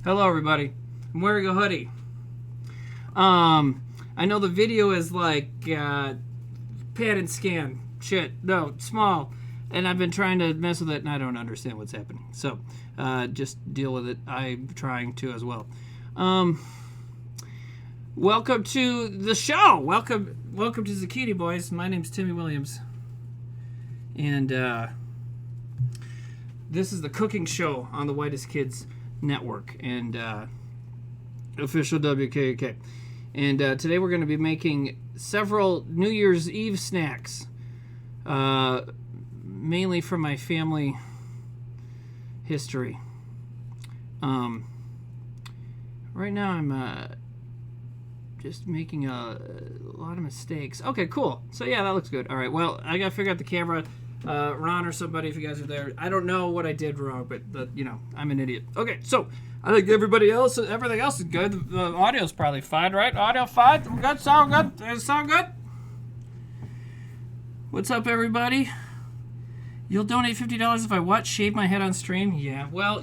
Hello, everybody. I'm wearing a hoodie. I know the video is like pan and scan shit. No, small. And I've been trying to mess with it, and I don't understand what's happening. So, just deal with it. I'm trying to as well. Welcome to the show. Welcome to Zucchini Boys. My name's Timmy Williams, and this is the cooking show on the Whitest Kids Network and official WKUK. And today we're going to be making several New Year's Eve snacks, mainly from my family history. Right now I'm just making a lot of mistakes. Okay, cool. So yeah, that looks good. All right, well, I got to figure out the camera. Ron or somebody, if you guys are there. I don't know what I did wrong, but I'm an idiot. Okay, so I think everything else is good. The audio's probably fine, right? Audio fine? We good? Sound good? Does it sound good? What's up, everybody? You'll donate $50 if I what? Shave my head on stream? Yeah. Well,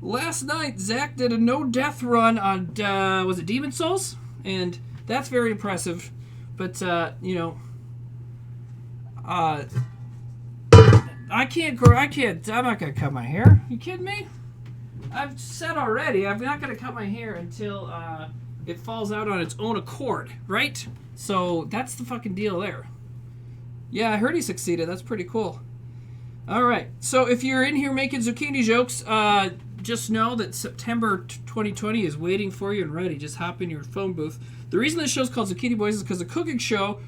last night Zach did a no-death run on was it Demon Souls? And that's very impressive. But I'm not going to cut my hair. You kidding me? I've said already, I'm not going to cut my hair until it falls out on its own accord, right? So that's the fucking deal there. Yeah, I heard he succeeded. That's pretty cool. All right. So if you're in here making zucchini jokes, just know that September 2020 is waiting for you and ready. Just hop in your phone booth. The reason this show's called Zucchini Boys is because the cooking show,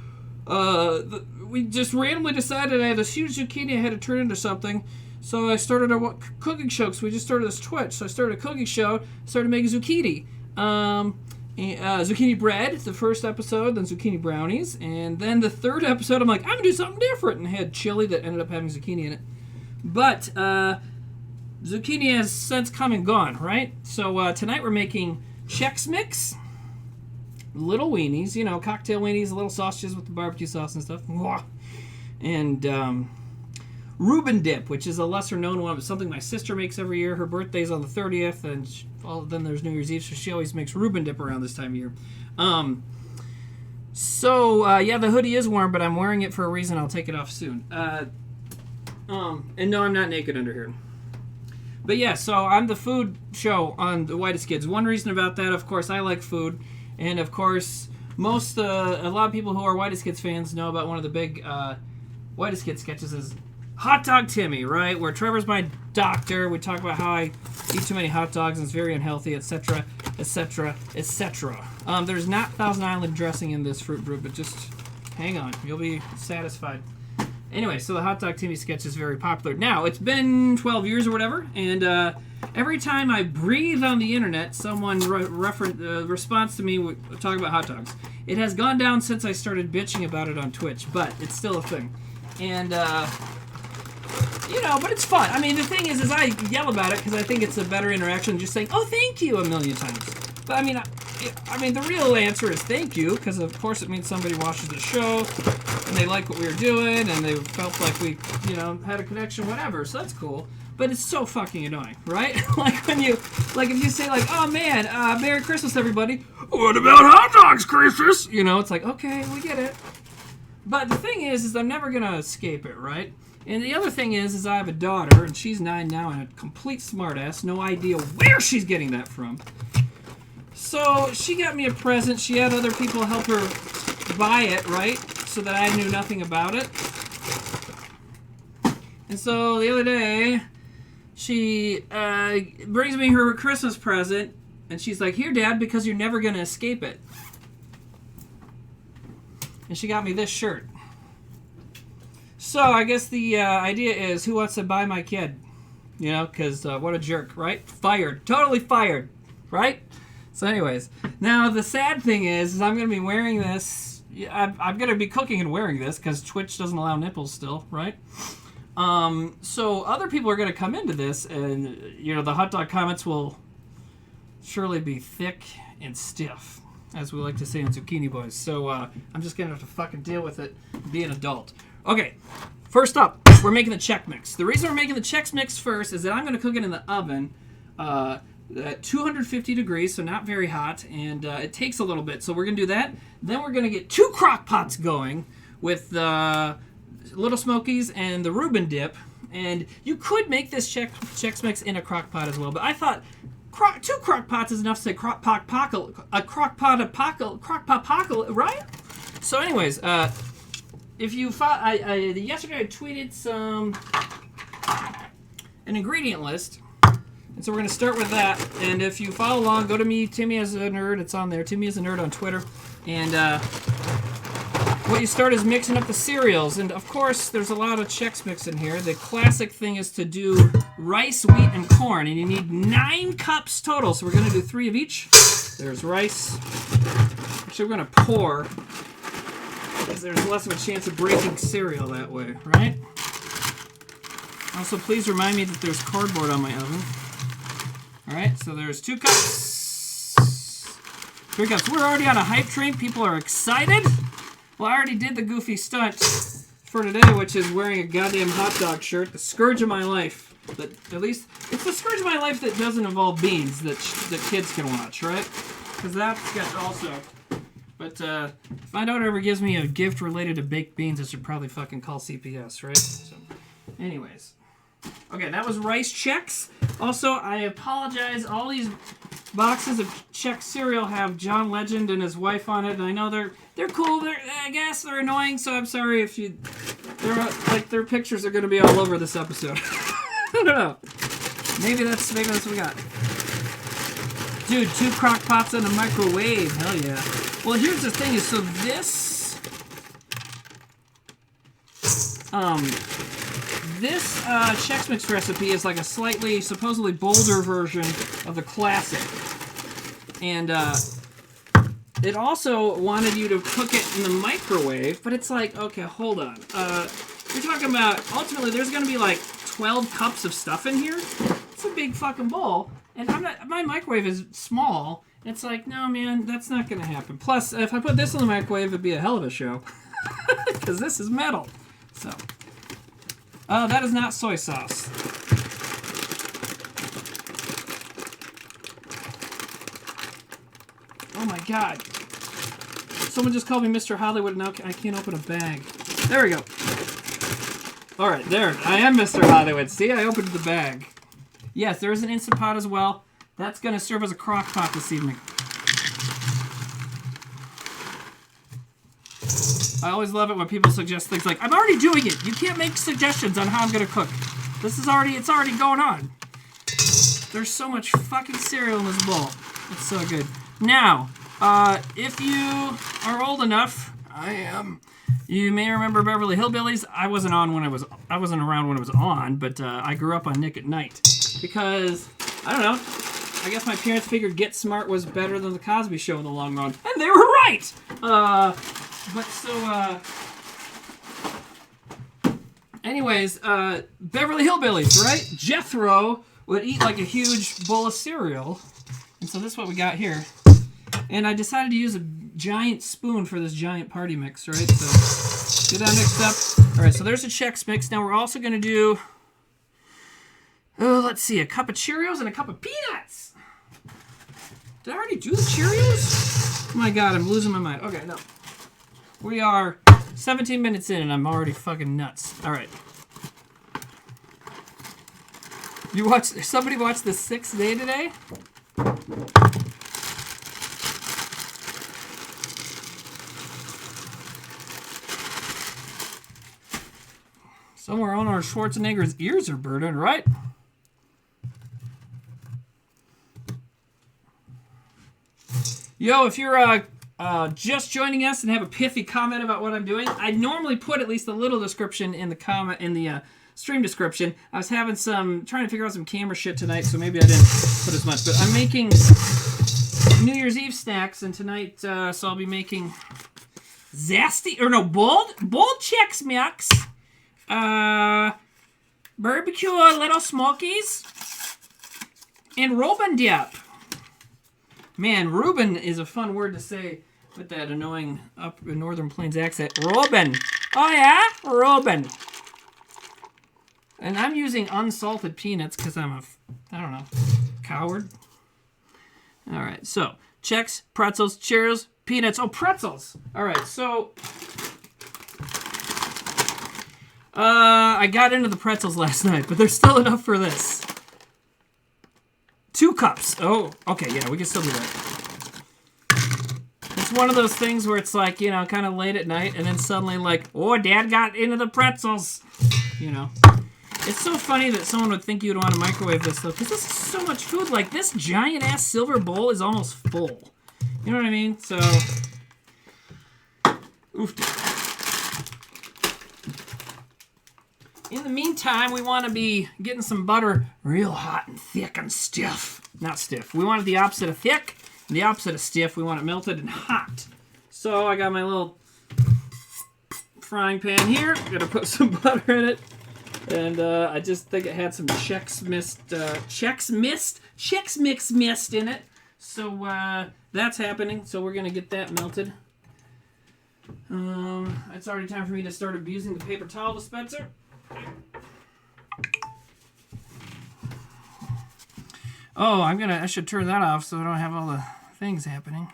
we just randomly decided I had this huge zucchini I had to turn into something. So I started a cooking show because we just started this Twitch. So I started a cooking show, started making zucchini. Zucchini bread, the first episode, then zucchini brownies. And then the third episode, I'm like, I'm going to do something different. And had chili that ended up having zucchini in it. But zucchini has since come and gone, right? So tonight we're making Chex Mix. Little weenies, cocktail weenies, little sausages with the barbecue sauce and stuff. And Reuben Dip, which is a lesser known one, but something my sister makes every year. Her birthday's on the 30th, and then there's New Year's Eve, so she always makes Reuben Dip around this time of year. Yeah, the hoodie is warm, but I'm wearing it for a reason. I'll take it off soon. And no, I'm not naked under here. But yeah, so I'm the food show on the Whitest Kids. One reason about that, of course, I like food. And of course, a lot of people who are Whitest Kids fans know about one of the big Whitest Kids sketches is Hot Dog Timmy, right? Where Trevor's my doctor. We talk about how I eat too many hot dogs and it's very unhealthy, etc., etc., etc. There's not Thousand Island dressing in this fruit brew, but just hang on. You'll be satisfied. Anyway, so the Hot Dog Timmy sketch is very popular. Now, it's been 12 years or whatever, and every time I breathe on the internet, someone responds to me talking about hot dogs. It has gone down since I started bitching about it on Twitch, but it's still a thing. And, but it's fun. I mean, the thing is I yell about it because I think it's a better interaction than just saying, oh, thank you a million times. But, I mean, the real answer is thank you, because of course it means somebody watches the show, and they like what we were doing, and they felt like we, had a connection, whatever, so that's cool. But it's so fucking annoying, right? If you say oh man, Merry Christmas everybody. What about hot dogs, Christmas? It's like, okay, we get it. But the thing is I'm never gonna escape it, right? And the other thing is I have a daughter, and she's 9 now, and a complete smartass, no idea where she's getting that from. So she got me a present. She had other people help her buy it, right? So that I knew nothing about it. And so the other day, she brings me her Christmas present, and she's like, here, Dad, because you're never going to escape it. And she got me this shirt. So I guess the idea is, who wants to buy my kid? Because what a jerk, right? Fired. Totally fired, right? So anyways, now the sad thing is I'm going to be wearing this. I'm going to be cooking and wearing this because Twitch doesn't allow nipples still, right? So other people are going to come into this, and the hot dog comments will surely be thick and stiff, as we like to say in Zucchini Boys. So I'm just going to have to fucking deal with it, be an adult. Okay, first up, we're making the Chex Mix. The reason we're making the Chex Mix first is that I'm going to cook it in the oven at 250 degrees, so not very hot, and it takes a little bit. So we're going to do that. Then we're going to get 2 crock pots going with the Little Smokies and the Reuben Dip. And you could make this Chex Mix in a crock pot as well, but I thought 2 crock pots is enough to say Crock-Potpocalypse, right? So anyways, if you yesterday I tweeted an ingredient list. And so we're going to start with that. And if you follow along, go to me, Timmy as a Nerd. It's on there. Timmy as a Nerd on Twitter. And what you start is mixing up the cereals. And, of course, there's a lot of Chex Mix in here. The classic thing is to do rice, wheat, and corn. And you need 9 cups total. So we're going to do 3 of each. There's rice. Actually, we're going to pour, because there's less of a chance of breaking cereal that way, right? Also, please remind me that there's cardboard on my oven. All right, so there's 2 cups. 3 cups. We're already on a hype train. People are excited. Well, I already did the goofy stunt for today, which is wearing a goddamn hot dog shirt. The scourge of my life. But at least, it's the scourge of my life that doesn't involve beans that kids can watch, right? Because that's got also. But if my daughter ever gives me a gift related to baked beans, I should probably fucking call CPS, right? So, anyways. Okay, that was rice Chex. Also, I apologize. All these boxes of Chex cereal have John Legend and his wife on it, and I know they're cool. I guess they're annoying, so I'm sorry if their pictures are going to be all over this episode. I don't know. Maybe that's what we got. Dude, 2 crock pots in a microwave. Hell yeah. Well, here's the thing: is so this Chex Mix recipe is like a slightly, supposedly bolder version of the classic. And it also wanted you to cook it in the microwave, but it's like, okay, hold on. You're talking about, ultimately, there's going to be like 12 cups of stuff in here. It's a big fucking bowl. And my microwave is small. It's like, no, man, that's not going to happen. Plus, if I put this in the microwave, it'd be a hell of a show. Because this is metal. So... that is not soy sauce. Oh my god. Someone just called me Mr. Hollywood and now I can't open a bag. There we go. Alright, there. I am Mr. Hollywood. See, I opened the bag. Yes, there is an Instant Pot as well. That's going to serve as a crock pot this evening. I always love it when people suggest things like, I'm already doing it. You can't make suggestions on how I'm going to cook. It's already going on. There's so much fucking cereal in this bowl. It's so good. Now, if you are old enough, I am. You may remember Beverly Hillbillies. I wasn't around when it was on, but I grew up on Nick at Night because I don't know. I guess my parents figured Get Smart was better than the Cosby Show in the long run, and they were right. But so, anyways, Beverly Hillbillies, right? Jethro would eat like a huge bowl of cereal. And so this is what we got here. And I decided to use a giant spoon for this giant party mix, right? So, get that mixed up. All right, so there's a Chex Mix. Now we're also going to do, let's see, a cup of Cheerios and a cup of peanuts. Did I already do the Cheerios? Oh my god, I'm losing my mind. Okay, no. We are 17 minutes in, and I'm already fucking nuts. All right. Somebody watched The 6th Day today? Somewhere on our Schwarzenegger's ears are burning, right? Yo, if you're just joining us and have a pithy comment about what I'm doing, I normally put at least a little description in the stream description. I was trying to figure out some camera shit tonight, so maybe I didn't put as much. But I'm making New Year's Eve snacks, and tonight, so I'll be making bold Chex Mix, barbecue Little Smokies, and Reuben Dip. Man, Reuben is a fun word to say with that annoying up Northern Plains accent. Reuben. Oh yeah? Reuben. And I'm using unsalted peanuts because I'm I don't know, coward. All right, so Chex, pretzels, Cheerios, peanuts. Oh, pretzels. All right, so I got into the pretzels last night, but there's still enough for this. 2 cups. Oh, okay, yeah, we can still do that. It's one of those things where it's like, you know, kind of late at night, and then suddenly like, oh, Dad got into the pretzels. You know. It's so funny that someone would think you'd want to microwave this, though, because this is so much food. Like, this giant-ass silver bowl is almost full. You know what I mean? So, oof. In the meantime, we want to be getting some butter real hot and thick and stiff. Not stiff. We want it the opposite of thick and the opposite of stiff. We want it melted and hot. So, I got my little frying pan here. Gonna put some butter in it. And I just think it had some Chex Mix mist in it. So that's happening. So we're going to get that melted. It's already time for me to start abusing the paper towel dispenser. Oh, I should turn that off so I don't have all the things happening.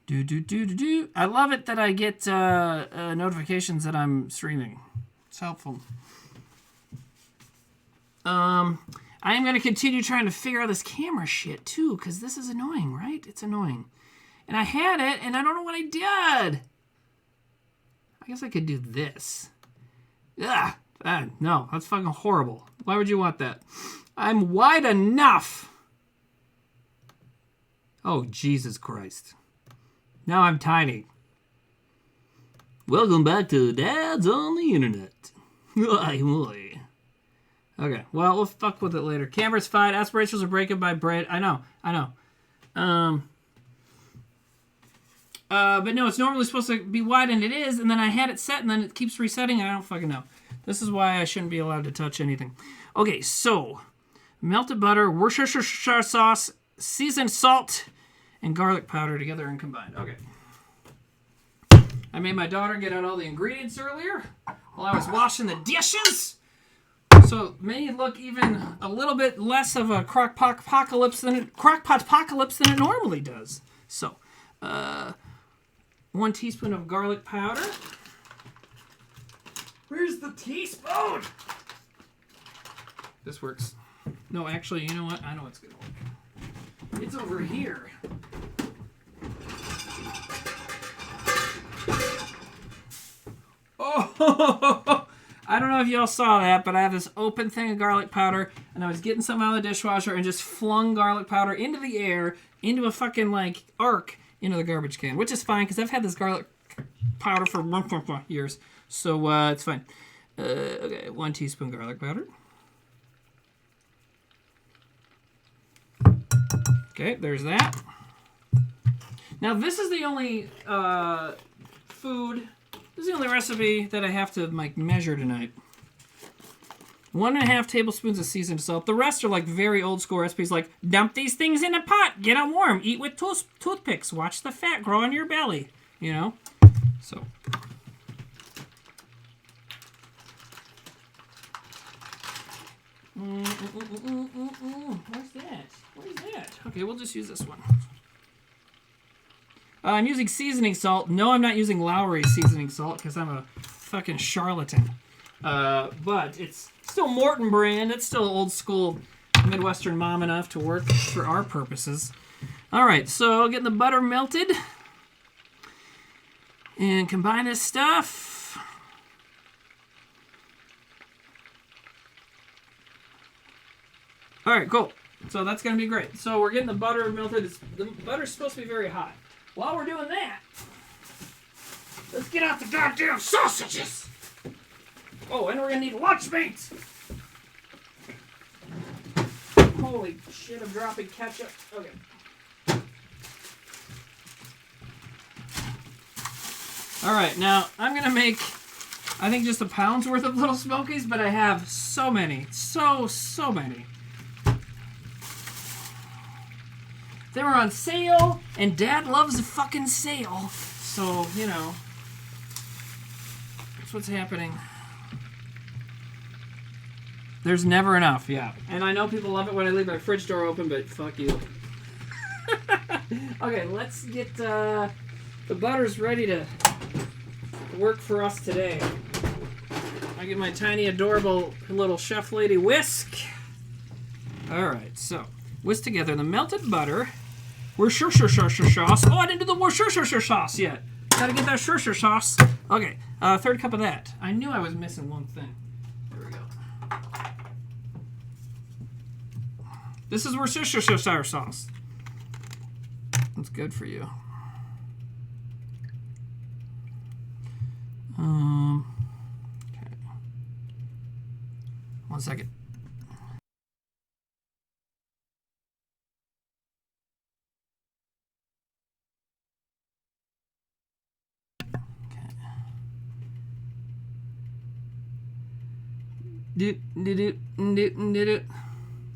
I love it that I get notifications that I'm streaming. It's helpful. I am going to continue trying to figure out this camera shit, too, because this is annoying, right? It's annoying. And I had it, and I don't know what I did. I guess I could do this. Ugh. No, that's fucking horrible. Why would you want that? I'm wide enough. Oh, Jesus Christ. Now I'm tiny. Welcome back to Dad's on the Internet. Okay, well, we'll fuck with it later. Camera's fine. Aspirations are breaking by bread. I know. But no, it's normally supposed to be wide, and it is, and then I had it set, and then it keeps resetting, and I don't fucking know. This is why I shouldn't be allowed to touch anything. Okay, so, melted butter, Worcestershire sauce, seasoned salt, and garlic powder together and combined. Okay. I made my daughter get out all the ingredients earlier while I was washing the dishes. So it may look even a little bit less of a Crock-Potpocalypse than it normally does. So, 1 teaspoon of garlic powder. Where's the teaspoon? This works. No, actually, you know what? I know it's going to work. It's over here. Oh! I don't know if y'all saw that, but I have this open thing of garlic powder, and I was getting something out of the dishwasher and just flung garlic powder into the air, into a fucking, like, arc into the garbage can, which is fine, because I've had this garlic powder for years, so it's fine. Okay, 1 teaspoon garlic powder. Okay, there's that. Now, this is the only this is the only recipe that I have to like measure tonight. 1.5 tablespoons of seasoned salt. The rest are like very old school recipes like dump these things in a pot, get them warm, eat with toothpicks, watch the fat grow on your belly, you know? So. What's that? What is that? Okay, we'll just use this one. I'm using seasoning salt. No, I'm not using Lowry seasoning salt because I'm a fucking charlatan. But it's still Morton brand. It's still old school Midwestern mom enough to work for our purposes. All right, so getting the butter melted. And combine this stuff. All right, cool. So that's going to be great. So we're getting the butter melted. The butter's supposed to be very hot. While we're doing that, let's get out the goddamn sausages. Oh, and we're going to need lunch meat. Holy shit, I'm dropping ketchup. Okay. All right, now I'm going to make, I think, just a pound's worth of Little Smokies, but I have so many. So many. They were on sale, and Dad loves a fucking sale. So, you know, that's what's happening. There's never enough, yeah. And I know people love it when I leave my fridge door open, but fuck you. Okay, let's get the butters ready to work for us today. I get my tiny, adorable little chef lady whisk. All right, so whisk together the melted butter. Worcestershire sauce. Oh, I didn't do the Worcestershire sauce yet. Gotta get that Worcestershire sauce. Okay, third cup of that. I knew I was missing one thing. There we go. This is Worcestershire sauce. That's good for you. Okay. 1 second.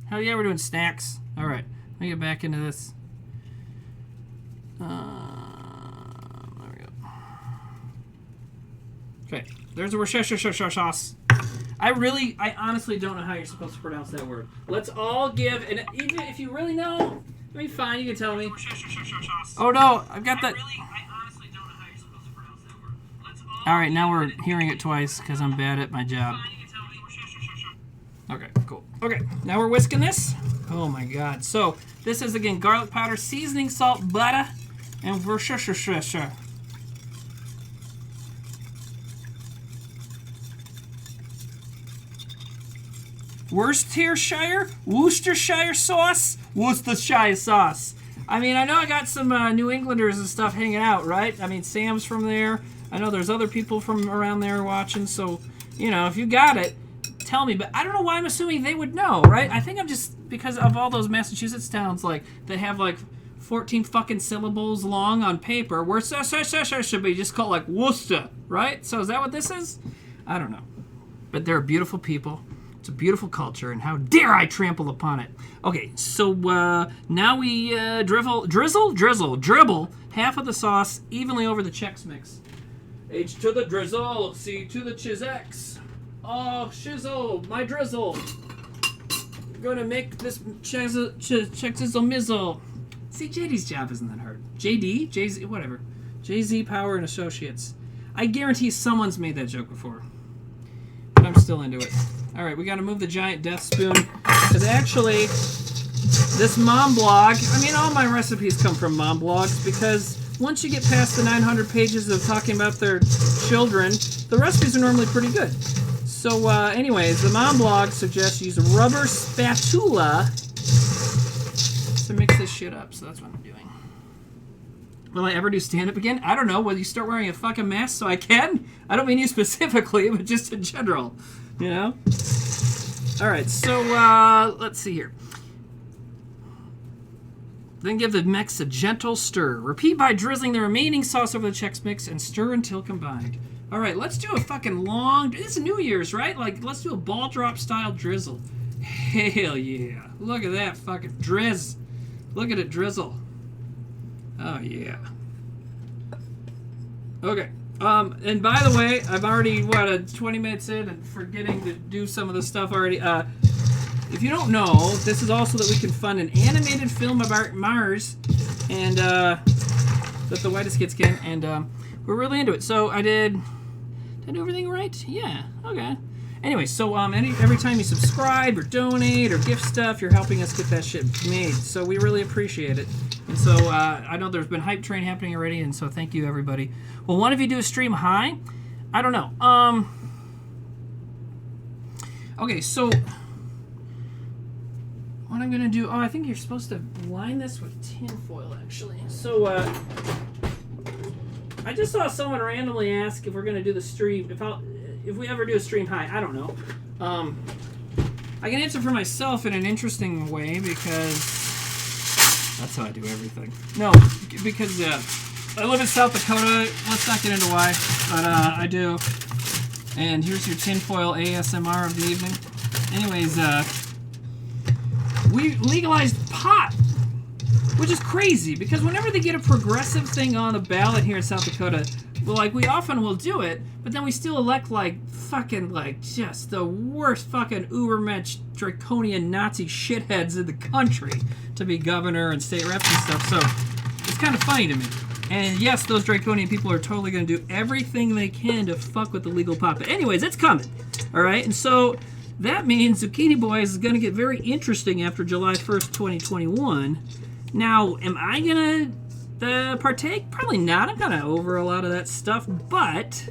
Hell yeah, we're doing snacks. All right, let me get back into this. There we go. Okay, there's a Worcestershire sauce. I honestly don't know how you're supposed to pronounce that word. Let's all give, and even if you really know, I mean, fine, you can tell me. Oh no, I've got that. I honestly don't know how you're supposed to pronounce that word. All right, now we're hearing it twice because I'm bad at my job. Okay, cool. Okay, now we're whisking this. Oh my god. So, this is again garlic powder, seasoning, salt, butter, and Worcestershire. Worcestershire sauce. I mean, I know I got some New Englanders and stuff hanging out, right? I mean, Sam's from there. I know there's other people from around there watching, so, you know, if you got it, tell me. But I don't know why I'm assuming they would know, right? I think I'm just, because of all those Massachusetts towns, like, that have, like, 14 fucking syllables long on paper, Worcestershire should be just called, like, Worcester, right? So is that what this is? I don't know. But they're beautiful people. It's a beautiful culture, and how dare I trample upon it. Okay, so now we dribble half of the sauce evenly over the Chex mix. H to the drizzle, C to the Chex. Oh, shizzle, my drizzle. I'm gonna make this Chexizzle mizzle. See, JD's job isn't that hard. JD? JZ, whatever. JZ Power and Associates. I guarantee someone's made that joke before. But I'm still into it. All right, we got to move the giant death spoon. Because actually, this mom blog, I mean, all my recipes come from mom blogs, because once you get past the 900 pages of talking about their children, the recipes are normally pretty good. So, anyways, the mom blog suggests you use a rubber spatula to mix this shit up. So that's what I'm doing. Will I ever do stand-up again? I don't know. Will you start wearing a fucking mask so I can? I don't mean you specifically, but just in general. You know? Alright, so, let's see here. Then give the mix a gentle stir. Repeat by drizzling the remaining sauce over the Chex mix and stir until combined. Alright, let's do a fucking long... It's New Year's, right? Like, let's do a ball drop style drizzle. Hell yeah. Look at that fucking drizz. Look at it drizzle. Oh, yeah. Okay. And by the way, I'm already, 20 minutes in and forgetting to do some of the stuff already. If you don't know, this is also that we can fund an animated film about Mars, and that the whitest kids can, and we're really into it. So did I do everything right? Yeah, okay. Anyway, so every time you subscribe or donate or gift stuff, you're helping us get that shit made. So we really appreciate it. And so I know there's been hype train happening already, and so thank you, everybody. Will one of you do a stream high? I don't know. Okay, so what I'm going to do... Oh, I think you're supposed to line this with tin foil, actually. So I just saw someone randomly ask if we're going to do the stream, if we ever do a stream high. I don't know. I can answer for myself in an interesting way, because that's how I do everything. No, because I live in South Dakota. Let's not get into why, but I do. And here's your tinfoil ASMR of the evening. Anyways, we legalized pot, which is crazy, because whenever they get a progressive thing on the ballot here in South Dakota, well, like, we often will do it, but then we still elect, like, fucking, like, just the worst fucking ubermensch draconian Nazi shitheads in the country to be governor and state reps and stuff. So just kind of funny to me. And yes, those draconian people are totally going to do everything they can to fuck with the legal pot. But anyways, it's coming. All right? And so that means Zucchini Boiz is going to get very interesting after July 1st, 2021. Now, am I going to partake? Probably not. I'm kind of over a lot of that stuff. But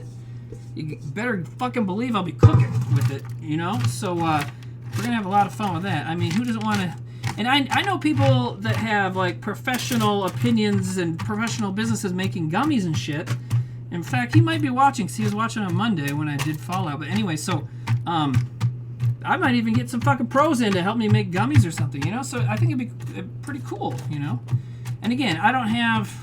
you better fucking believe I'll be cooking with it, you know? So we're going to have a lot of fun with that. I mean, who doesn't want to... And I know people that have, like, professional opinions and professional businesses making gummies and shit. In fact, he might be watching, because he was watching on Monday when I did Fallout. But anyway, so... I might even get some fucking pros in to help me make gummies or something, you know? So I think it'd be pretty cool, you know? And again, I don't have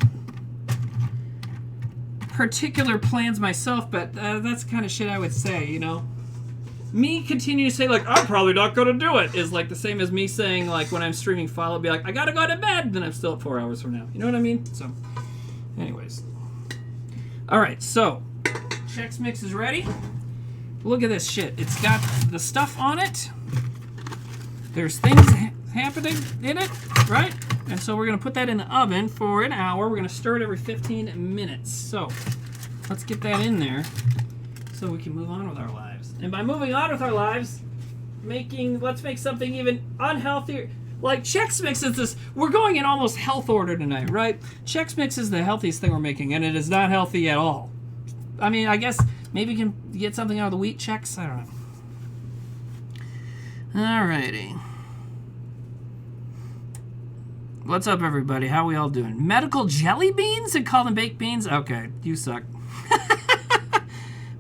particular plans myself, but that's the kind of shit I would say, you know? Me continue to say, like, I'm probably not going to do it is like the same as me saying, like, when I'm streaming Fallout, be like, I got to go to bed, then I'm still at 4 hours from now. You know what I mean? So, anyways. All right, so Chex Mix is ready. Look at this shit. It's got the stuff on it. There's things happening in it, right? And so we're going to put that in the oven for an hour. We're going to stir it every 15 minutes. So let's get that in there so we can move on with our lives. And by moving on with our lives, let's make something even unhealthier. Like Chex Mix is this, we're going in almost health order tonight, right? Chex Mix is the healthiest thing we're making, and it is not healthy at all. I mean, I guess... Maybe you can get something out of the wheat Chex? I don't know. Alrighty. What's up, everybody? How we all doing? Medical jelly beans and call them baked beans? Okay, you suck.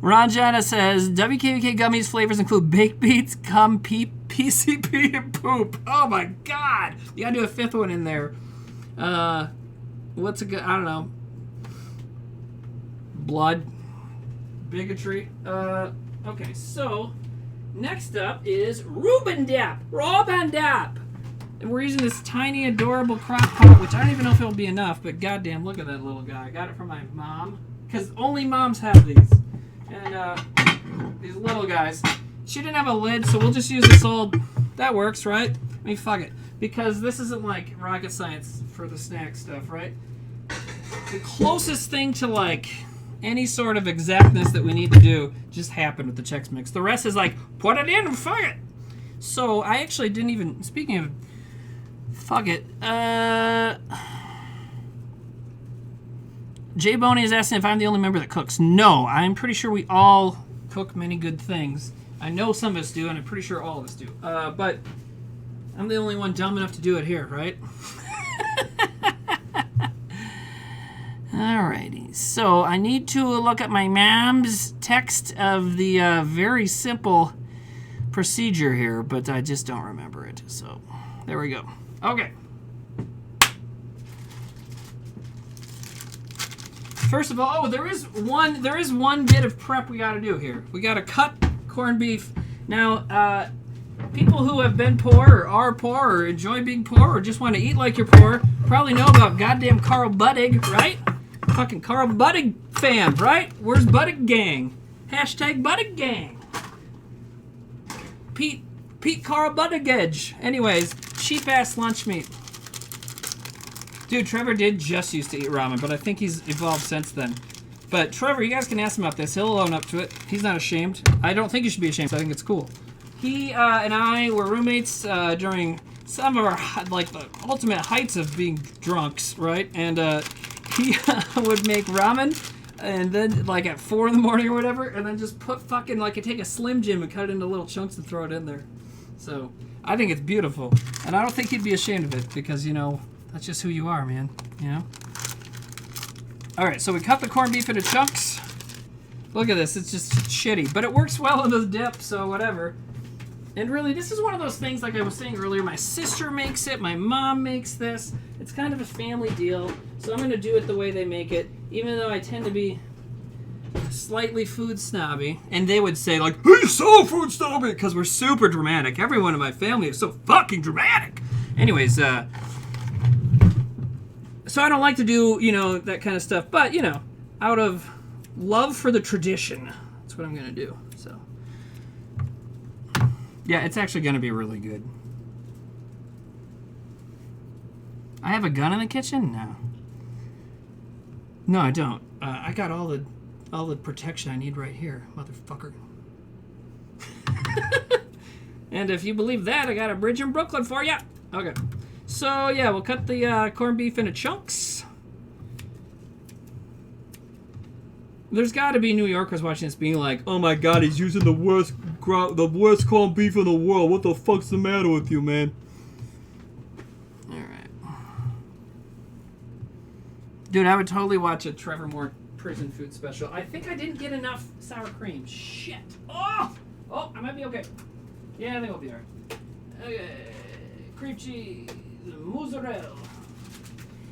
Ron Jana says, WKUK gummies flavors include baked beans, cum, PCP, and poop. Oh my god! You gotta do a fifth one in there. What's a good... I don't know. Blood. Bigotry. Okay, so next up is Reuben Dip. Reuben Dip. And we're using this tiny, adorable crock pot, which I don't even know if it'll be enough, but goddamn, look at that little guy. I got it from my mom, because only moms have these. And these little guys. She didn't have a lid, so we'll just use this old... That works, right? I mean, fuck it. Because this isn't like rocket science for the snack stuff, right? The closest thing to like... any sort of exactness that we need to do just happened with the Chex Mix. The rest is like, put it in and fuck it. So I actually didn't even, speaking of fuck it, Jay Boney is asking if I'm the only member that cooks. No, I'm pretty sure we all cook many good things. I know some of us do, and I'm pretty sure all of us do. But I'm the only one dumb enough to do it here, right? Alrighty, so I need to look at my mom's text of the very simple procedure here, but I just don't remember it. So there we go. Okay. First of all, there is one bit of prep we got to do here. We got to cut corned beef. Now, people who have been poor or are poor or enjoy being poor or just want to eat like you're poor probably know about goddamn Carl Buddig, right? Fucking Carl Buddig fan, right? Where's Buddig Gang? Hashtag Buddig Gang. Pete Carl Buddig Edge. Anyways, cheap ass lunch meat. Dude, Trevor did just used to eat ramen, but I think he's evolved since then. But Trevor, you guys can ask him about this. He'll own up to it. He's not ashamed. I don't think you should be ashamed. I think it's cool. He and I were roommates during some of our, like, the ultimate heights of being drunks, right? And he would make ramen, and then, like, at 4 in the morning or whatever, and then just put fucking, like, take a Slim Jim and cut it into little chunks and throw it in there. So, I think it's beautiful. And I don't think he'd be ashamed of it, because, you know, that's just who you are, man. You know? Alright, so we cut the corned beef into chunks. Look at this, it's just shitty. But it works well in the dip, so whatever. And really, this is one of those things, like I was saying earlier, my sister makes it, my mom makes this. It's kind of a family deal, so I'm going to do it the way they make it, even though I tend to be slightly food snobby. And they would say, like, he's so food snobby, because we're super dramatic. Everyone in my family is so fucking dramatic. Anyways, so I don't like to do, you know, that kind of stuff, but, you know, out of love for the tradition, that's what I'm going to do, so. Yeah, it's actually going to be really good. I have a gun in the kitchen? No. No, I don't. I got all the protection I need right here, motherfucker. And if you believe that, I got a bridge in Brooklyn for you. Okay. So, yeah, we'll cut the corned beef into chunks. There's got to be New Yorkers watching this being like, oh my god, he's using the worst corned beef in the world. What the fuck's the matter with you, man? Alright. Dude, I would totally watch a Trevor Moore prison food special. I think I didn't get enough sour cream. Shit. Oh, I might be okay. Yeah, I think I'll be alright. Okay. Cream cheese. Mozzarella.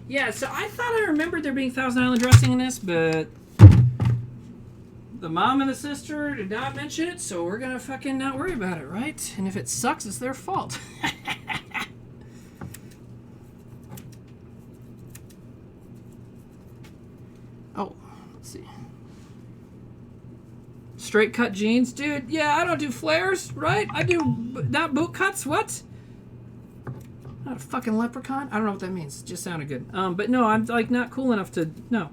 Yeah, so I thought I remembered there being Thousand Island dressing in this, but the mom and the sister did not mention it, so we're gonna fucking not worry about it, right? And if it sucks, it's their fault. Oh, let's see. Straight cut jeans, dude. Yeah, I don't do flares, right? I do not boot cuts. What? Not a fucking leprechaun. I don't know what that means. It just sounded good. But no, I'm like not cool enough to. No,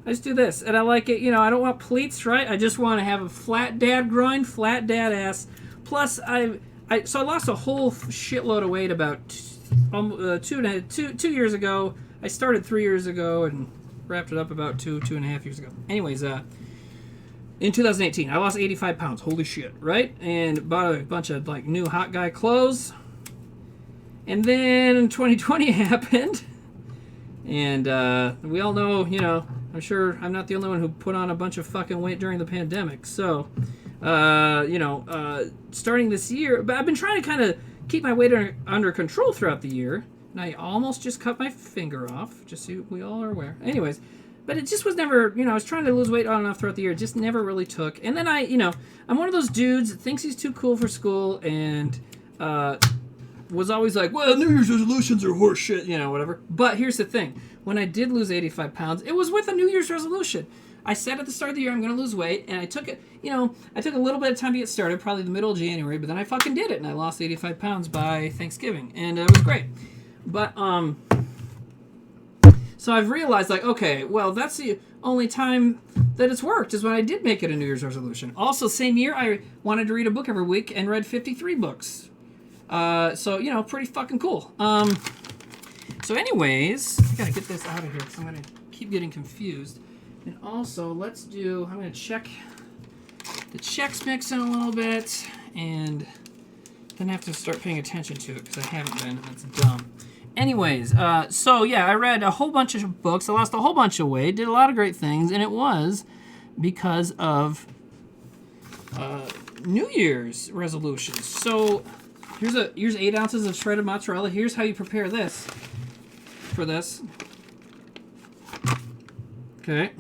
I just do this, and I like it. You know, I don't want pleats, right? I just want to have a flat dad groin, flat dad ass. Plus, so I lost a whole shitload of weight about 2 years ago. I started 3 years ago and wrapped it up about 2.5 years ago. Anyways, in 2018, I lost 85 pounds. Holy shit, right? And bought a bunch of like new hot guy clothes. And then 2020 happened. And we all know, you know, I'm sure I'm not the only one who put on a bunch of fucking weight during the pandemic. So, starting this year, but I've been trying to kind of keep my weight under control throughout the year. And I almost just cut my finger off, just so we all are aware. Anyways, but it just was never, I was trying to lose weight on and off throughout the year. It just never really took. And then I'm one of those dudes that thinks he's too cool for school and was always like, well, New Year's resolutions are horse shit, whatever. But here's the thing. When I did lose 85 pounds, it was with a New Year's resolution. I said at the start of the year I'm going to lose weight, and I took it, I took a little bit of time to get started, probably the middle of January, but then I fucking did it, and I lost 85 pounds by Thanksgiving, and it was great. But, so I've realized, like, okay, well, that's the only time that it's worked, is when I did make it a New Year's resolution. Also, same year, I wanted to read a book every week and read 53 books. So, pretty fucking cool. So anyways, I gotta get this out of here because I'm gonna keep getting confused. And also, I'm gonna check the Chex mix in a little bit, and then have to start paying attention to it because I haven't been. That's dumb. Anyways, so yeah, I read a whole bunch of books. I lost a whole bunch of weight, did a lot of great things, and it was because of New Year's resolutions. So here's 8 ounces of shredded mozzarella. Here's how you prepare this for this. Okay.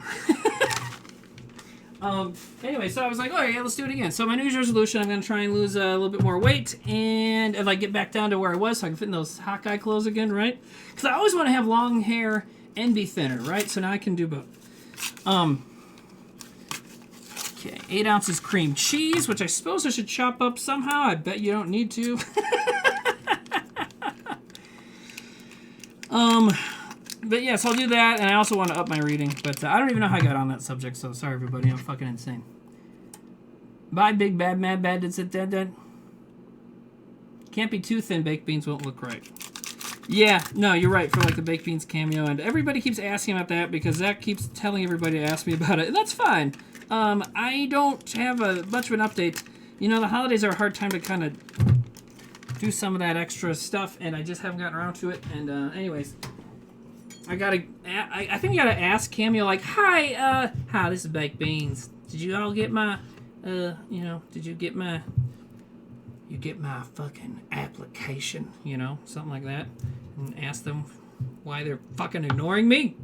Anyway, so I was like, oh yeah, let's do it again. So my New Year's resolution, I'm going to try and lose a little bit more weight, and if I get back down to where I was, so I can fit in those hot guy clothes again, right? Because I always want to have long hair and be thinner, right? So now I can do both. Okay, 8 ounces cream cheese, which I suppose I should chop up somehow. I bet you don't need to. But yes, I'll do that, and I also want to up my reading, but I don't even know how I got on that subject, so sorry everybody, I'm fucking insane. Bye, big bad mad bad did sit dead. Can't be too thin, baked beans won't look right. Yeah, no, you're right, for like the baked beans cameo, and everybody keeps asking about that because Zach keeps telling everybody to ask me about it, and that's fine. I don't have much of an update. The holidays are a hard time to kind of do some of that extra stuff, and I just haven't gotten around to it, and anyways. I think you gotta ask Cameo, like, hi, this is Baked Beans. Did you all get my, did you get my fucking application, something like that, and ask them why they're fucking ignoring me.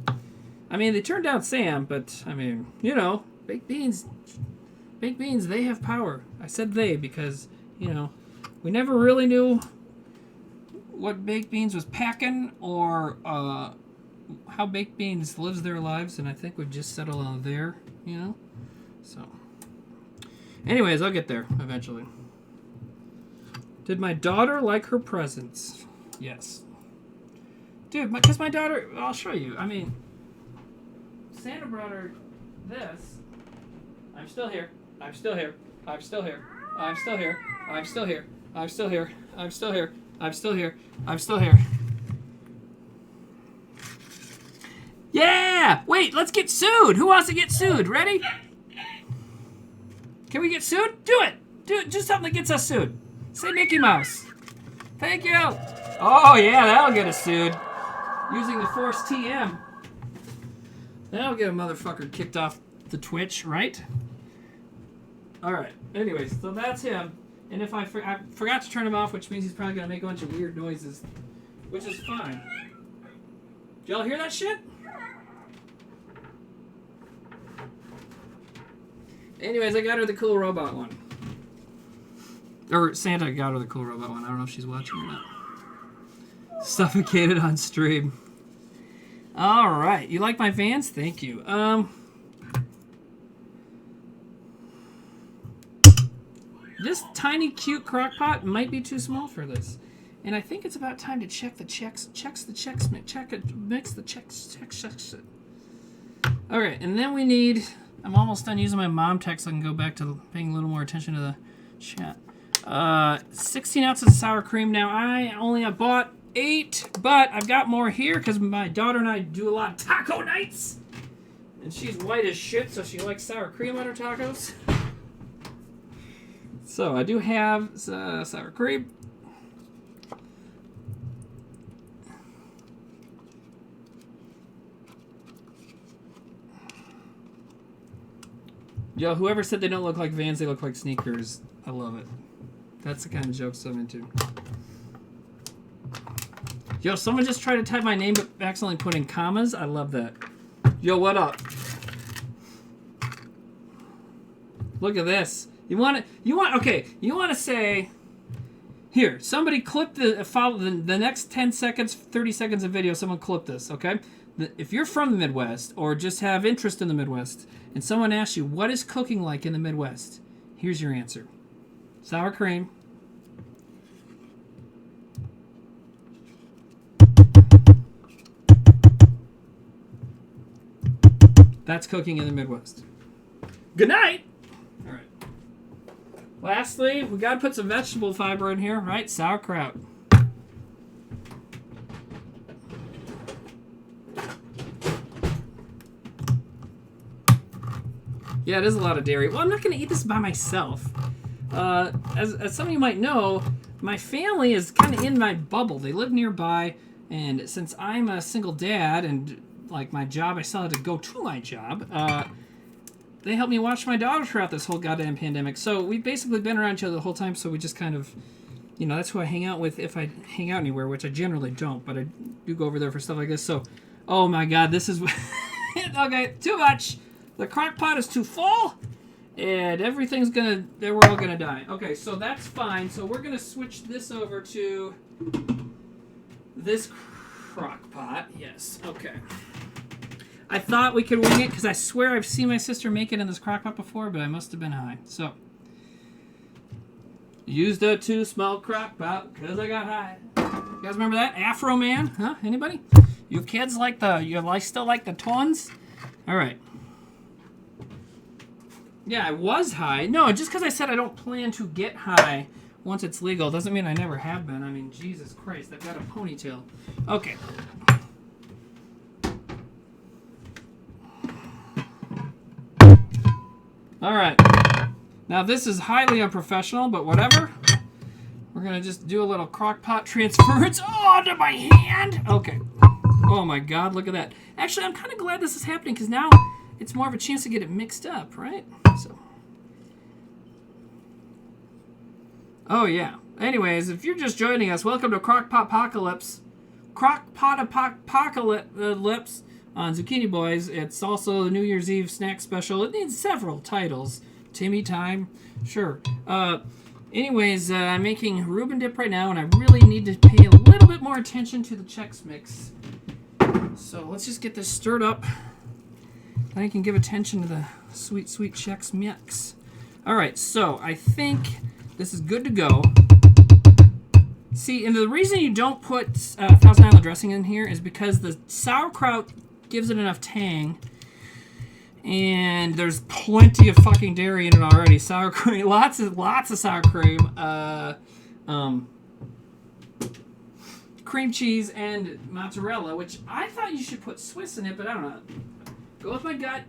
I mean, they turned down Sam, but, I mean, Baked Beans, they have power. I said they because, we never really knew what Baked Beans was packing or, how Baked Beans lives their lives, and I think we've just settled on there, So, anyways, I'll get there eventually. Did my daughter like her presents? Yes. Dude, because my daughter, I'll show you. I mean, Santa brought her this. I'm still here. I'm still here. I'm still here. I'm still here. I'm still here. I'm still here. I'm still here. I'm still here. I'm still here. Yeah! Wait, let's get sued. Who wants to get sued? Ready? Can we get sued? Do it. Do it. Just something that gets us sued. Say Mickey Mouse. Thank you. Oh, yeah, that'll get us sued. Using the Force TM. That'll get a motherfucker kicked off the Twitch, right? Alright, anyways, so that's him. And if I forgot to turn him off, which means he's probably going to make a bunch of weird noises, which is fine. Did y'all hear that shit? Anyways, I got her the cool robot one. Or Santa got her the cool robot one. I don't know if she's watching or not. Suffocated on stream. Alright, you like my Vans? Thank you. This tiny, cute crock pot might be too small for this. And I think it's about time to check the Chex. Mix the Chex. Alright, and then we need... I'm almost done using my mom text so I can go back to paying a little more attention to the chat. 16 ounces of sour cream. Now, I only bought 8, but I've got more here because my daughter and I do a lot of taco nights. And she's white as shit, so she likes sour cream on her tacos. So, I do have sour cream. Yo, whoever said they don't look like Vans, they look like sneakers. I love it. That's the kind of jokes I'm into. Yo, someone just tried to type my name but accidentally put in commas. I love that. Yo, what up? Look at this. You want to say, here, somebody clip the next 10 seconds, 30 seconds of video, someone clip this, okay? If you're from the Midwest or just have interest in the Midwest and someone asks you, what is cooking like in the Midwest? Here's your answer. Sour cream. That's cooking in the Midwest. Good night! Alright. Lastly, we gotta put some vegetable fiber in here, right? Sauerkraut. Yeah, it is a lot of dairy. Well, I'm not going to eat this by myself. As some of you might know, my family is kind of in my bubble. They live nearby, and since I'm a single dad and, like, my job, I still had to go to my job, they helped me watch my daughter throughout this whole goddamn pandemic. So we've basically been around each other the whole time, so we just kind of, you know, that's who I hang out with if I hang out anywhere, which I generally don't, but I do go over there for stuff like this. So, oh my god, this is... okay, too much! The crock pot is too full, and everything's gonna... we're all gonna die. Okay, so that's fine. So we're gonna switch this over to this crock pot. Yes, okay. I thought we could wing it, because I swear I've seen my sister make it in this crock pot before, but I must have been high. So, used a too small crock pot, because I got high. You guys remember that? Afro Man? Huh? Anybody? You kids like still like the tones? Alright. Yeah, I was high. No, just because I said I don't plan to get high once it's legal doesn't mean I never have been. I mean, Jesus Christ, I've got a ponytail. Okay. Alright. Now, this is highly unprofessional, but whatever. We're going to just do a little crock pot transference. Oh, to my hand! Okay. Oh my god, look at that. Actually, I'm kind of glad this is happening, because now it's more of a chance to get it mixed up, right? So. Oh, yeah. Anyways, if you're just joining us, welcome to Crock-Potpocalypse. Crock-Potpocalypse on Zucchini Boiz. It's also the New Year's Eve snack special. It needs several titles. Timmy Time. Sure. Anyways, I'm making Reuben Dip right now, and I really need to pay a little bit more attention to the Chex mix. So let's just get this stirred up. Then I can give attention to the sweet, sweet Chex mix. Alright, so I think this is good to go. See, and the reason you don't put Thousand Island dressing in here is because the sauerkraut gives it enough tang And there's plenty of fucking dairy in it already. Sour cream, lots of sour cream. Cream cheese and mozzarella, which I thought you should put Swiss in it, but I don't know. Go with my gut.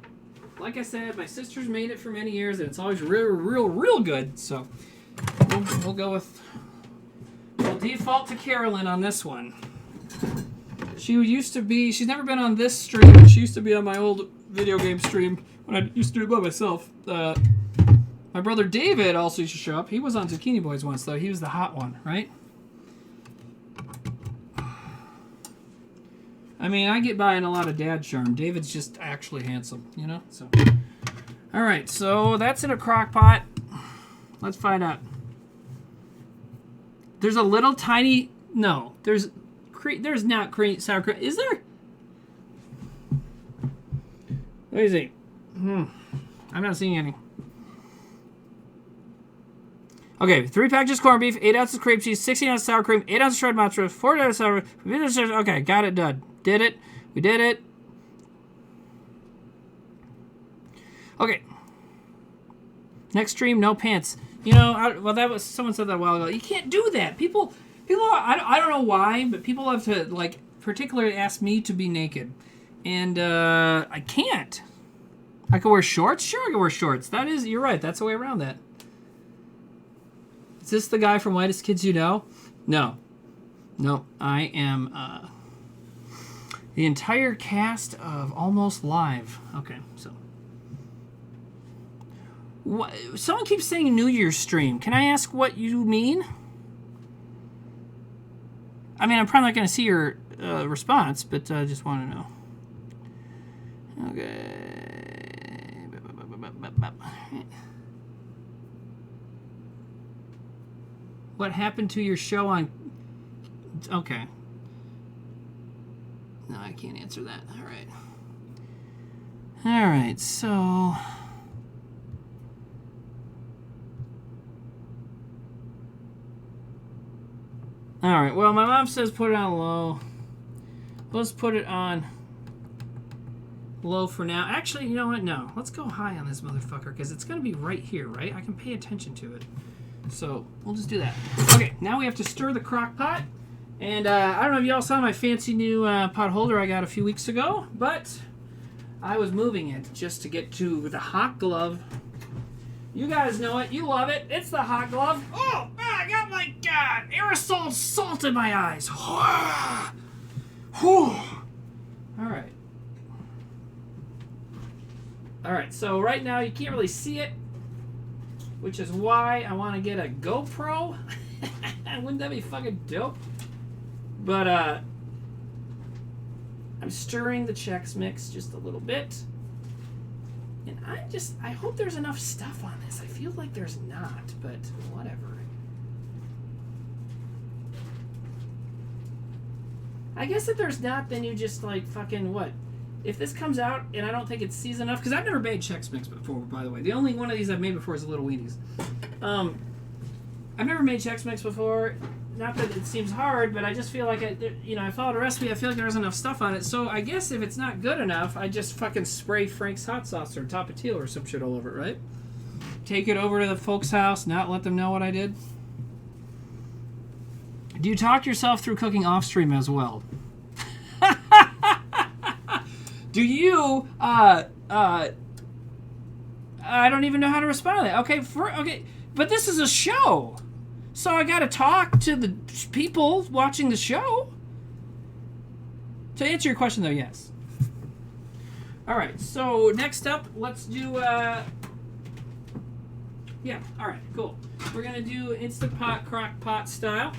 Like I said, my sister's made it for many years, and it's always real good. So we'll go with. We'll default to Carolyn on this one. She used to be. She's never been on this stream, but she used to be on my old video game stream when I used to do it by myself. My brother David also used to show up. He was on Zucchini Boiz once, though. He was the hot one, right? I mean, I get by in a lot of dad charm. David's just actually handsome, you know? So, all right, so that's in a crock pot. Let's find out. There's a little tiny... No, there's not sour cream. Is there? What is it? I'm not seeing any. Okay, 3 packages corned beef, 8 ounces cream cheese, 16 ounces sour cream, 8 ounces shredded mozzarella, 4 ounces sour cream. Okay, got it done. Did it. We did it. Okay. Next stream, no pants. You know, that was someone said that a while ago. You can't do that. People. I don't know why, but people love to like particularly ask me to be naked, and I can't. I can wear shorts. Sure, I can wear shorts. You're right. That's the way around that. Is this the guy from Whitest Kids You Know? No. I am the entire cast of Almost Live. Okay, so. Someone keeps saying New Year's stream. Can I ask what you mean? I mean, I'm probably not going to see your response, but I just want to know. Okay. What happened to your show on... Okay. No, I can't answer that. All right. All right, so... All right, well, my mom says put it on low. Let's put it on low for now. Actually, you know what? No. Let's go high on this motherfucker because it's going to be right here, right? I can pay attention to it. So we'll just do that. Okay, now we have to stir the crock pot. And I don't know if y'all saw my fancy new pot holder I got a few weeks ago, but I was moving it just to get to the hot glove. You guys know it. You love it. It's the hot glove. Oh, I got my aerosol salt in my eyes. All right. All right, so right now you can't really see it, which is why I want to get a GoPro. Wouldn't that be fucking dope? But I'm stirring the Chex mix just a little bit. And I hope there's enough stuff on this. I feel like there's not, but whatever. I guess if there's not, then you just like fucking what? If this comes out and I don't think it's seasoned enough, because I've never made Chex Mix before, by the way. The only one of these I've made before is the Little Weenies. I've never made Chex Mix before. Not that it seems hard, but I just feel like I followed a recipe. I feel like there's enough stuff on it. So I guess if it's not good enough, I just fucking spray Frank's hot sauce or Tapatio or some shit all over it, right? Take it over to the folks' house, not let them know what I did. Do you talk yourself through cooking off stream as well? Do you? I don't even know how to respond to that. Okay, but this is a show. So I gotta talk to the people watching the show. To answer your question, though, yes. All right. So next up, let's do. Yeah. All right. Cool. We're gonna do Instant Pot Crock Pot style.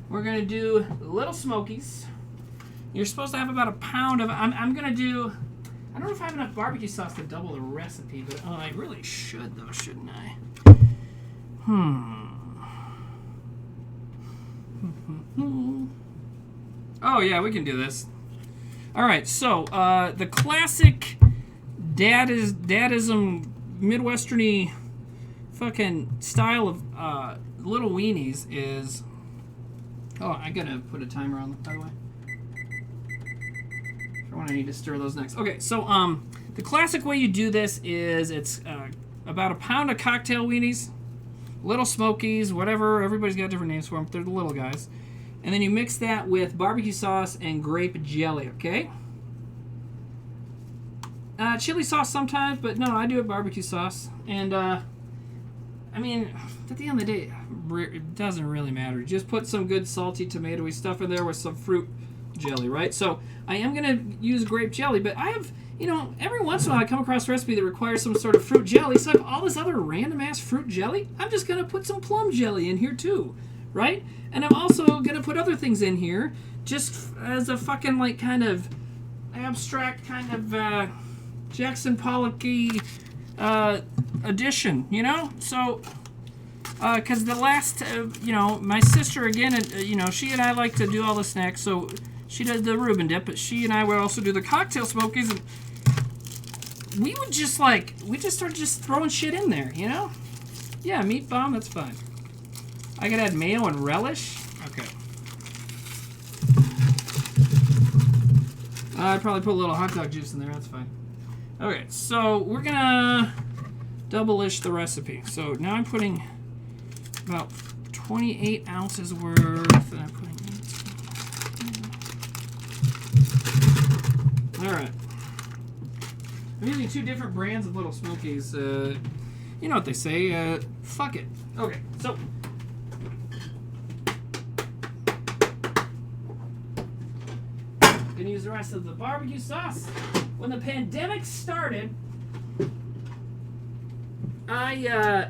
We're gonna do Little Smokies. You're supposed to have about a pound of. I'm gonna do. I don't know if I have enough barbecue sauce to double the recipe, but I really should though, shouldn't I? Oh yeah, we can do this. All right, so the classic dadism Midwesterny fucking style of Little Weenies is. Oh, I gotta put a timer on, by the way. For when I need to stir those next. Okay, so The classic way you do this is it's about a pound of cocktail weenies, little smokies, whatever. Everybody's got different names for them. They're the little guys. And then you mix that with barbecue sauce and grape jelly, okay? Chili sauce sometimes, but no, I do it barbecue sauce. And, I mean, at the end of the day, it doesn't really matter. Just put some good salty tomatoey stuff in there with some fruit jelly, right? So I am going to use grape jelly, but I have, you know, every once in a while I come across a recipe that requires some sort of fruit jelly. So I have all this other random-ass fruit jelly. I'm just going to put some plum jelly in here, too, right? And I'm also going to put other things in here just as a fucking, like, kind of abstract kind of Jackson Pollock-y addition, you know? So, because the last, you know, my sister, again, you know, she and I like to do all the snacks, so she does the Reuben Dip, but she and I would also do the cocktail smokies, and we would just, like, we just started just throwing shit in there, you know? Yeah, meat bomb, that's fine. I could add mayo and relish. Okay. I'd probably put a little hot dog juice in there, that's fine. Okay, so we're gonna double-ish the recipe. So now I'm putting about 28 ounces worth, and I'm putting 18. All right. I'm using 2 different brands of Little Smokies. You know what they say, fuck it. Okay, so gonna use the rest of the barbecue sauce. When the pandemic started, I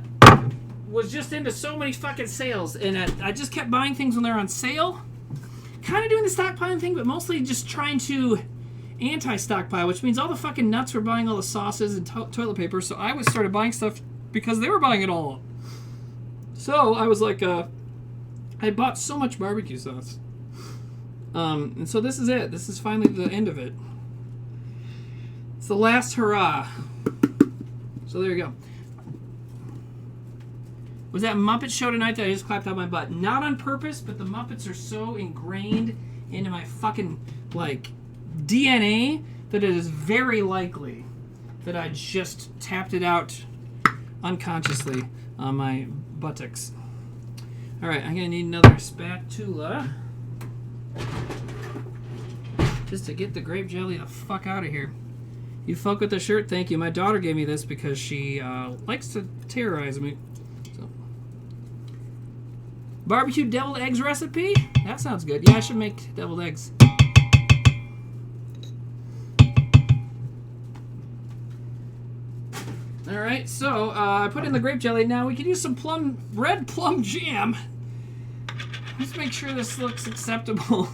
was just into so many fucking sales, and I just kept buying things when they're on sale. Kind of doing the stockpiling thing, but mostly just trying to anti-stockpile, which means all the fucking nuts were buying all the sauces and toilet paper, so I started buying stuff because they were buying it all. So I was like, I bought so much barbecue sauce. And so this is it. This is finally the end of it. It's the last hurrah. So there you go. Was that Muppet show tonight that I just clapped out my butt? Not on purpose, but the Muppets are so ingrained into my fucking, like, DNA that it is very likely that I just tapped it out unconsciously on my buttocks. Alright, I'm going to need another spatula just to get the grape jelly the fuck out of here. You fuck with the shirt? Thank you. My daughter gave me this because she likes to terrorize me. So, barbecue deviled eggs recipe? That sounds good. Yeah, I should make deviled eggs. Alright, so I put in the grape jelly. Now we can use some red plum jam. Let's make sure this looks acceptable.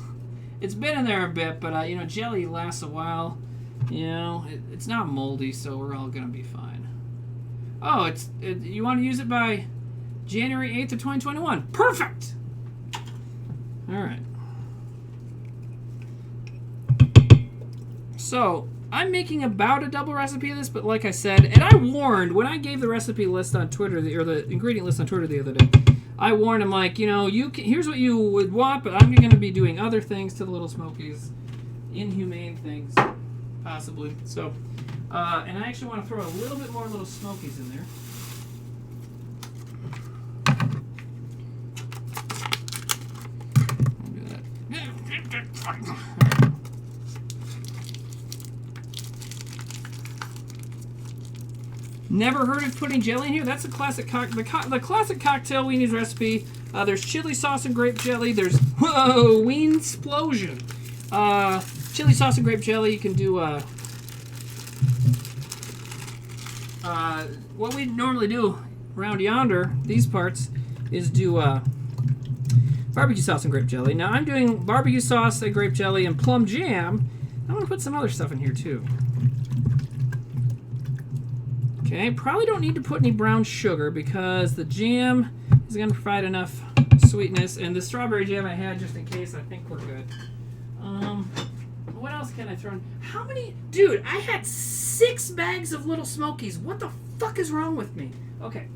It's been in there a bit, but you know, jelly lasts a while. You know, it's not moldy, so we're all gonna be fine. Oh, you want to use it by January 8th of 2021. Perfect! Alright. So, I'm making about a double recipe of this, but like I said, and I warned, when I gave the recipe list on Twitter, or the ingredient list on Twitter the other day, I warned him, like, you know, here's what you would want, but I'm going to be doing other things to the Little Smokies. Inhumane things, possibly. So, and I actually want to throw a little bit more Little Smokies in there. I'll do that. Never heard of putting jelly in here? That's a classic the classic cocktail weenies recipe. There's chili sauce and grape jelly. There's Ween-splosion. Chili sauce and grape jelly. You can do what we normally do around yonder, these parts, is do barbecue sauce and grape jelly. Now I'm doing barbecue sauce and grape jelly and plum jam. I'm gonna put some other stuff in here too. Okay, probably don't need to put any brown sugar because the jam is going to provide enough sweetness. And the strawberry jam I had, just in case, I think we're good. What else can I throw in? How many? Dude, I had 6 bags of Little Smokies. What the fuck is wrong with me? Okay,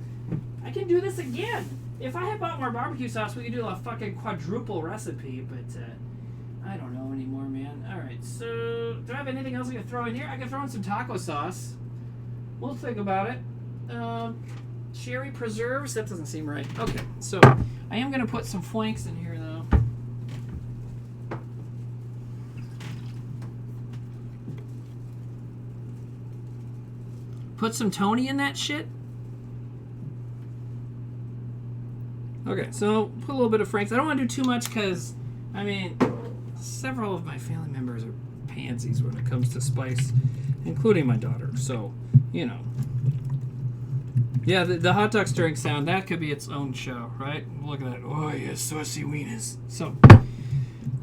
I can do this again. If I had bought more barbecue sauce, we could do a fucking quadruple recipe. But I don't know anymore, man. Alright, so do I have anything else I can throw in here? I can throw in some taco sauce. We'll think about it. Cherry preserves? That doesn't seem right. Okay, so I am going to put some flanks in here, though. Put some Tony in that shit? Okay, so put a little bit of Frank's. I don't want to do too much because, I mean, several of my family members are pansies when it comes to spice, including my daughter. So, you know. Yeah, the hot dog stirring sound, that could be its own show, right? Look at that. Oh, yeah, saucy wieners. So,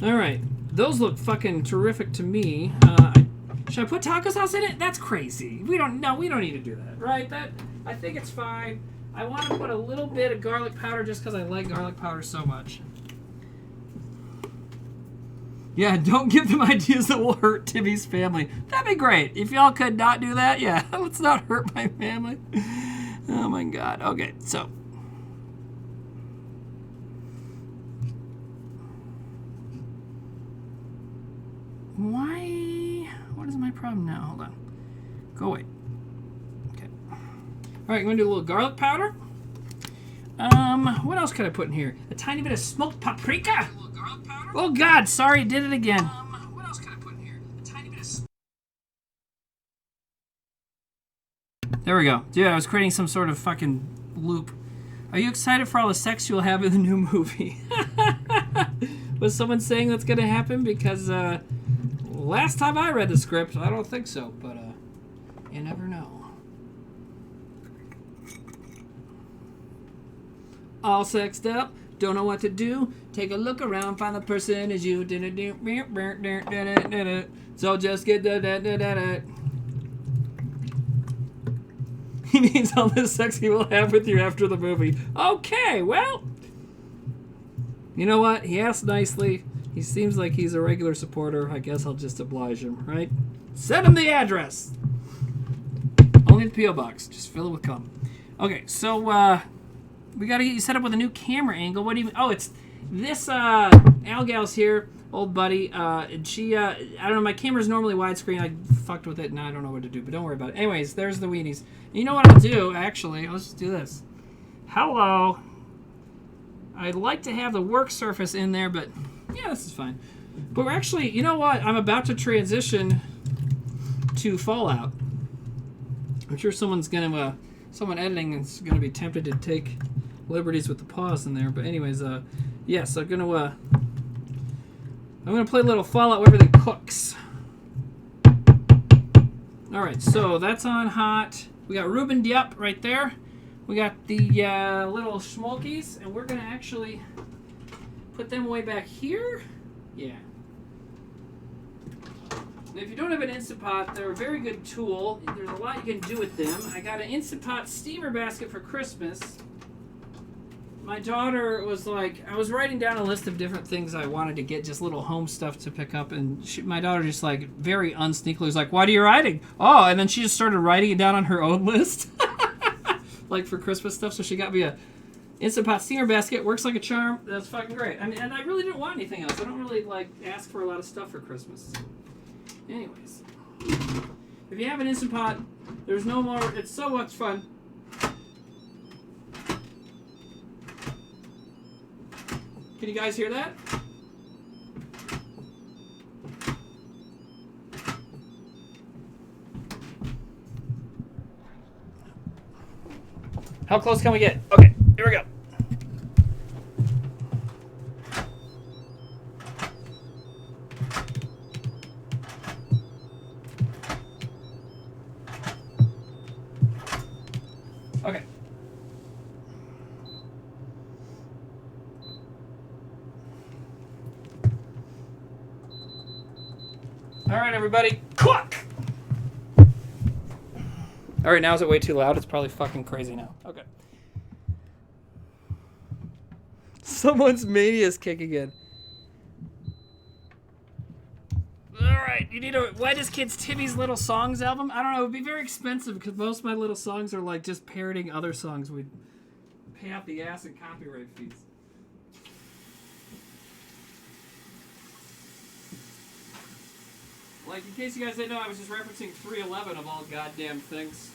all right. Those look fucking terrific to me. Should I put taco sauce in it? That's crazy. We don't need to do that, right? I think it's fine. I want to put a little bit of garlic powder just because I like garlic powder so much. Yeah, don't give them ideas that will hurt Timmy's family. That'd be great. If y'all could not do that, yeah, let's not hurt my family. Oh my God. Okay, so. Why? What is my problem now? Hold on. Go away. Okay. All right, I'm going to do a little garlic powder. What else could I put in here? A tiny bit of smoked paprika. Oh God, sorry, did it again. What else could I put in here? A tiny bit of. There we go. Dude, I was creating some sort of fucking loop. Are you excited for all the sex you'll have in the new movie? Was someone saying that's going to happen? Because last time I read the script, I don't think so, but you never know. All sexed up, don't know what to do. Take a look around, find the person is you. So just get da. He means all the sex he will have with you after the movie. Okay, well, you know what? He asked nicely. He seems like he's a regular supporter. I guess I'll just oblige him, right? Send him the address. Only the P.O. box. Just fill it with cum. Okay, so we got to get you set up with a new camera angle. What do you? Oh, it's this Algal's here, old buddy. And she, I don't know. My camera's normally widescreen. I fucked with it, and I don't know what to do. But don't worry about it. Anyways, there's the weenies. And you know what I'll do? Actually, let's just do this. Hello. I'd like to have the work surface in there, but yeah, this is fine. But we're actually, you know what? I'm about to transition to Fallout. I'm sure someone editing is gonna be tempted to take liberties with the pause in there. But anyways, yes, I'm gonna play a little Fallout where everything cooks. All right, so that's on hot. We got Reuben Dip right there. We got the little smokies, and we're going to actually put them way back here. Yeah. Now, if you don't have an Instant Pot, they're a very good tool. There's a lot you can do with them. I got an Instant Pot steamer basket for Christmas. My daughter was like, I was writing down a list of different things I wanted to get, just little home stuff to pick up, and my daughter just like very unsneakily was like, "What are you writing?" Oh, and then she just started writing it down on her own list. Like for Christmas stuff, so she got me a Instant Pot steamer basket. Works like a charm. That's fucking great. I mean, and I really didn't want anything else. I don't really like ask for a lot of stuff for Christmas. Anyways, if you have an Instant Pot, there's no more. It's so much fun. Can you guys hear that? How close can we get? Okay, here we go. Okay. All right, everybody. Cluck! All right, now is it way too loud? It's probably fucking crazy now. Okay. Someone's mania is kicking in. All right, you need a Why Does Kids Timmy's Little Songs album? I don't know. It would be very expensive because most of my little songs are like just parroting other songs. We'd pay out the ass in copyright fees. like in case you guys didn't know, I was just referencing 311 of all goddamn things.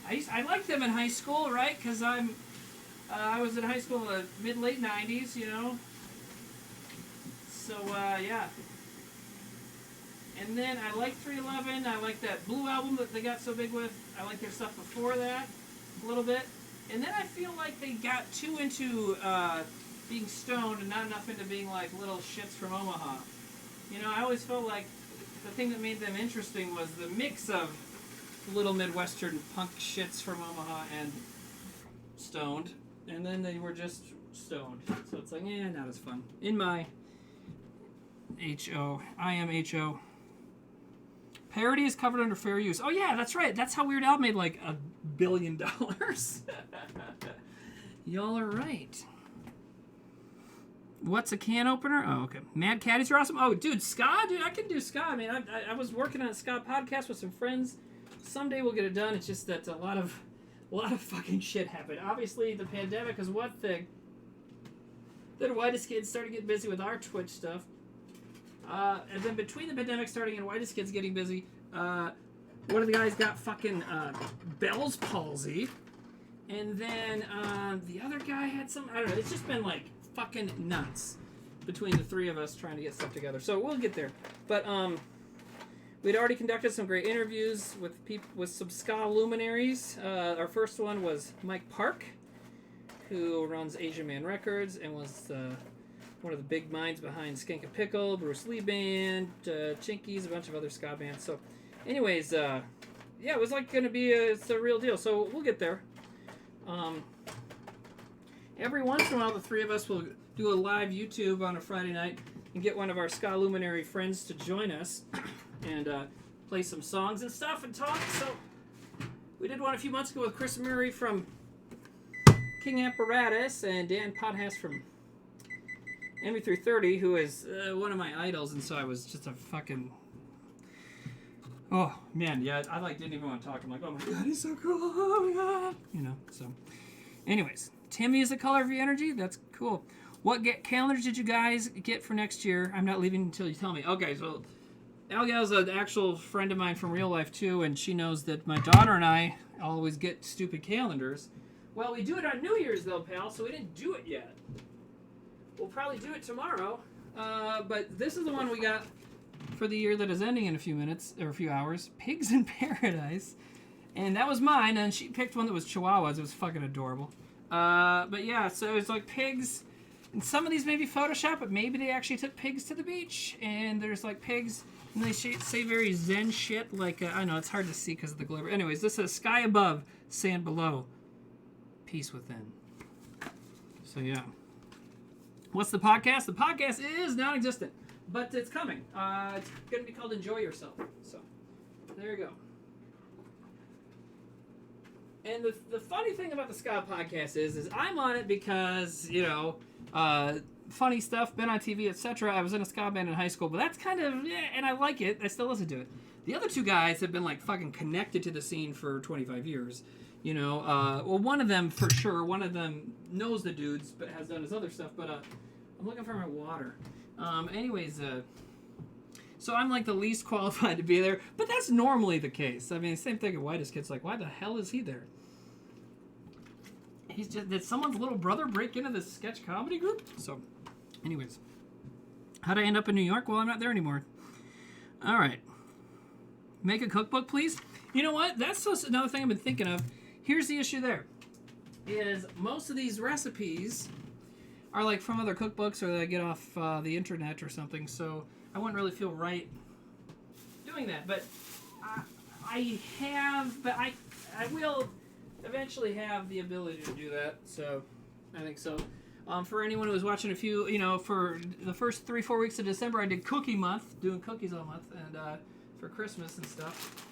I liked them in high school, right? Because I was in high school in the mid-late 90s, you know. So, yeah. And then I liked 311. I liked that Blue album that they got so big with. I liked their stuff before that a little bit. And then I feel like they got too into being stoned and not enough into being like little shits from Omaha. You know, I always felt like the thing that made them interesting was the mix of little Midwestern punk shits from Omaha and stoned. And then they were just stoned. So it's like, not as fun. In my H.O. I am H.O. Parody is covered under fair use. Oh, yeah, that's right. That's how Weird Al made like $1 billion. Y'all are right. What's a can opener? Oh, okay. Mad Caddies are awesome. Oh, dude, ska? Dude, I can do ska. I mean, I was working on a ska podcast with some friends. Someday we'll get it done. It's just that a lot of fucking shit happened. Obviously, the pandemic is one thing. Then Whitest Kids started getting busy with our Twitch stuff. And then between the pandemic starting and Whitest Kids getting busy, one of the guys got fucking Bell's palsy. And then the other guy had some, I don't know, it's just been like fucking nuts between the three of us trying to get stuff together. So we'll get there. But we'd already conducted some great interviews with people, with some ska luminaries. Our first one was Mike Park, who runs Asian Man Records and was one of the big minds behind Skink and Pickle, Bruce Lee Band, Chinkies, a bunch of other ska bands. So anyways, yeah, it was like going to be it's a real deal. So we'll get there. Every once in a while, the three of us will do a live YouTube on a Friday night and get one of our ska luminary friends to join us and play some songs and stuff and talk. So we did one a few months ago with Chris Murray from King Apparatus and Dan Podhast from MV330, who is one of my idols, and so I was just a fucking... Oh, man, yeah, I like didn't even want to talk. I'm like, oh my god, he's so cool, oh my god. You know, so... Anyways, Timmy is the color of your energy? That's cool. What calendars did you guys get for next year? I'm not leaving until you tell me. Okay, so Algal's an actual friend of mine from real life, too, and she knows that my daughter and I always get stupid calendars. Well, we do it on New Year's, though, pal, so we didn't do it yet. We'll probably do it tomorrow, but this is the one we got for the year that is ending in a few minutes, or a few hours. Pigs in Paradise. And that was mine, and she picked one that was Chihuahuas. It was fucking adorable. But yeah, so it's like pigs, and some of these may be Photoshop, but maybe they actually took pigs to the beach, and there's like pigs, and they say very zen shit, like, I know, it's hard to see because of the glare. Anyways, this says, sky above, sand below, peace within. So yeah. What's the podcast? The podcast is non-existent, but it's coming. It's going to be called Enjoy Yourself. So, there you go. And the funny thing about the ska podcast is I'm on it because, you know, funny stuff, been on TV, etc. I was in a ska band in high school, but that's kind of, and I like it. I still listen to it. The other two guys have been, like, fucking connected to the scene for 25 years. You know, well, one of them for sure. One of them knows the dudes, but has done his other stuff. But I'm looking for my water. Anyways, so I'm like the least qualified to be there, but that's normally the case. I mean, same thing at Whitest Kids. Like, why the hell is he there? He's just, did someone's little brother break into this sketch comedy group? So, anyways, how'd I end up in New York? Well, I'm not there anymore. All right, make a cookbook, please. You know what? That's another thing I've been thinking of. Here's the issue there, is most of these recipes are like from other cookbooks or they get off the internet or something, so I wouldn't really feel right doing that. But I will eventually have the ability to do that, so I think so. For anyone who was watching a few, you know, for the first 3-4 weeks of December, I did Cookie Month, doing cookies all month, and for Christmas and stuff.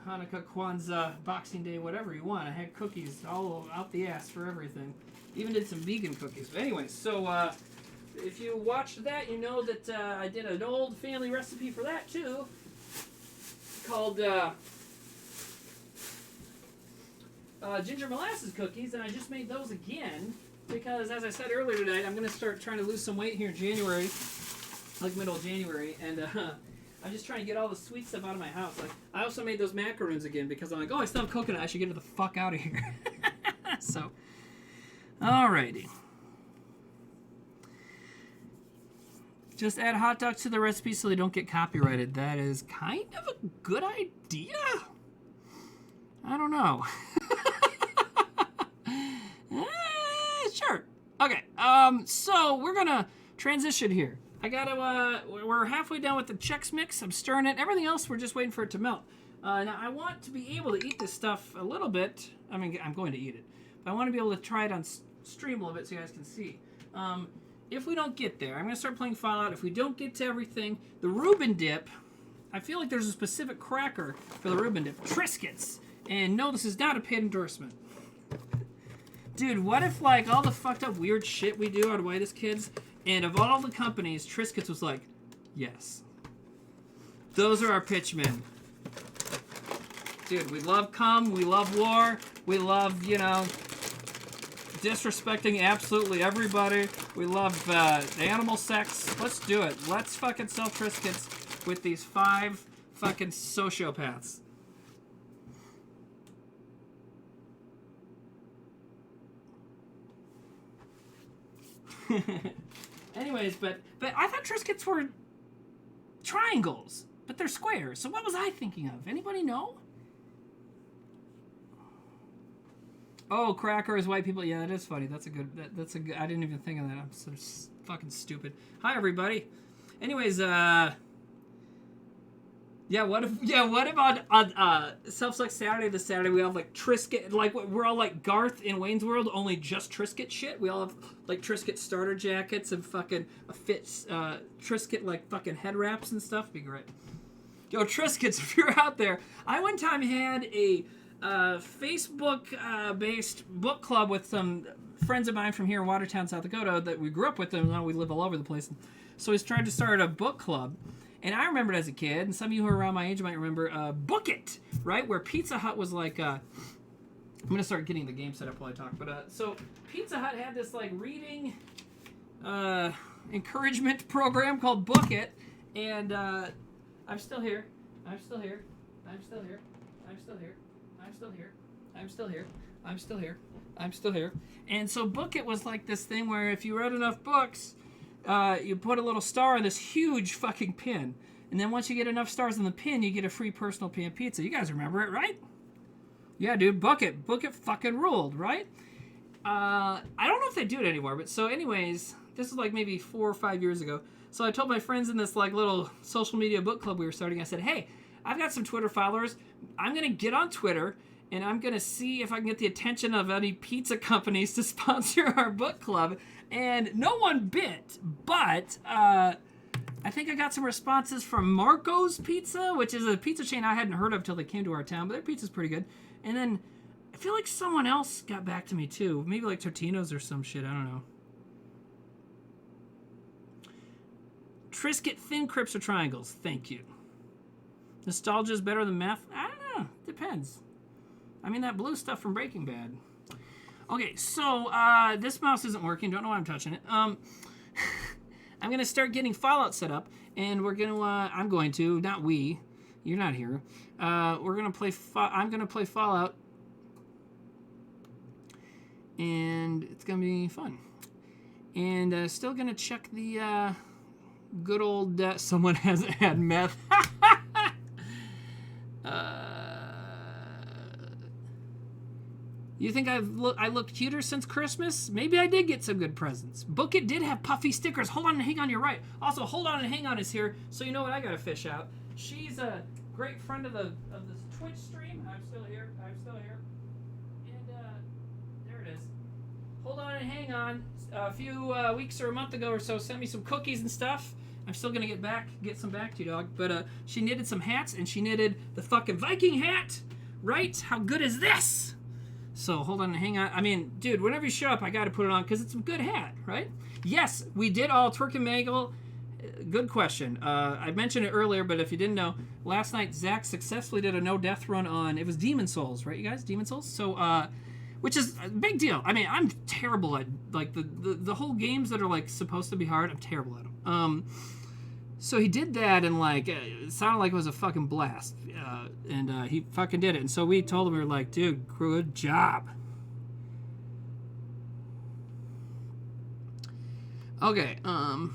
Hanukkah, Kwanzaa, Boxing Day, whatever you want. I had cookies all out the ass for everything. Even did some vegan cookies. But anyway, so if you watched that, you know that I did an old family recipe for that too, called ginger molasses cookies, and I just made those again because, as I said earlier tonight, I'm going to start trying to lose some weight here in January, like middle of January, and I'm just trying to get all the sweet stuff out of my house. Like, I also made those macaroons again because I'm like, oh, I still have coconut. I should get it the fuck out of here. So, alrighty. Just add hot dogs to the recipe so they don't get copyrighted. That is kind of a good idea. I don't know. Sure. Okay. So we're gonna transition here. I gotta. We're halfway done with the Chex Mix. I'm stirring it. Everything else, we're just waiting for it to melt. Now I want to be able to eat this stuff a little bit. I mean, I'm going to eat it, but I want to be able to try it on stream a little bit so you guys can see. If we don't get there, I'm going to start playing Fallout. If we don't get to everything, the Reuben Dip, I feel like there's a specific cracker for the Reuben Dip. Triscuits. And no, this is not a paid endorsement. Dude, what if, like, all the fucked up weird shit we do out of Whitest Kids, and of all the companies, Triscuits was like, yes. Those are our pitchmen. Dude, we love cum, we love war, we love, you know, disrespecting absolutely everybody. We love animal sex. Let's do it. Let's fucking sell Triscuits with these 5 fucking sociopaths. Anyways, but I thought Triscuits were triangles, but they're squares. So what was I thinking of? Anybody know? Oh, cracker is white people. Yeah, that is funny. That's a good. That's a good. I didn't even think of that. I'm so fucking stupid. Hi, everybody. Anyways, yeah. What if on Self-Suck Saturday, this Saturday we have like Triscuit, like we're all like Garth in Wayne's World, only just Triscuit shit. We all have like Triscuit starter jackets and fucking a fit Triscuit like fucking head wraps and stuff. It'd be great. Yo, Triscuits, if you're out there, I one time had a Facebook-based book club with some friends of mine from here in Watertown, South Dakota, that we grew up with them. Now we live all over the place. So he's tried to start a book club. And I remember it as a kid, and some of you who are around my age might remember Book It, right? Where Pizza Hut was like... I'm going to start getting the game set up while I talk. But so Pizza Hut had this like reading encouragement program called Book It. And I'm still here. I'm still here. I'm still here. I'm still here. I'm still here. I'm still here. I'm still here. I'm still here. And so Book It was like this thing where if you read enough books, you put a little star on this huge fucking pin. And then once you get enough stars on the pin, you get a free personal pan pizza. You guys remember it, right? Yeah, dude, Book It. Book It fucking ruled, right? I don't know if they do it anymore, but so anyways, this was like maybe 4 or 5 years ago. So I told my friends in this like little social media book club we were starting, I said, hey, I've got some Twitter followers. I'm going to get on Twitter, and I'm going to see if I can get the attention of any pizza companies to sponsor our book club. And no one bit, but I think I got some responses from Marco's Pizza, which is a pizza chain I hadn't heard of till they came to our town, but their pizza's pretty good. And then I feel like someone else got back to me too. Maybe like Totino's or some shit, I don't know. Triscuit thin crisps or triangles? Thank you. Nostalgia is better than meth? I don't know. Depends. I mean, that blue stuff from Breaking Bad. Okay, so this mouse isn't working. Don't know why I'm touching it. I'm going to start getting Fallout set up, and we're going to, I'm going to, not we. You're not here. We're going to play, I'm going to play Fallout, and it's going to be fun. And still going to check the good old, someone hasn't had meth. You think I look cuter since Christmas? Maybe I did get some good presents. Book It did have puffy stickers. Hold on and hang on, you're right. Also, Hold On and Hang On is here, so you know what I gotta fish out. She's a great friend of the Twitch stream. I'm still here. I'm still here. And there it is. Hold On and Hang On. A few weeks or a month ago or so, sent me some cookies and stuff. I'm still gonna get some back to you, dog. But she knitted some hats, and she knitted the fucking Viking hat. Right? How good is this? So hold on and hang on. I mean, dude, whenever you show up, I got to put it on because it's a good hat, right? Yes, we did all Twerk and Mangle. Good question. I mentioned it earlier, but if you didn't know, last night Zach successfully did a no-death run on, it was Demon Souls, right, you guys? Demon Souls? So, which is a big deal. I mean, I'm terrible at, like, the whole games that are, like, supposed to be hard, I'm terrible at them. So he did that, and like it sounded like it was a fucking blast, and he fucking did it. And so we told him, we were like, dude, good job. Okay, I'm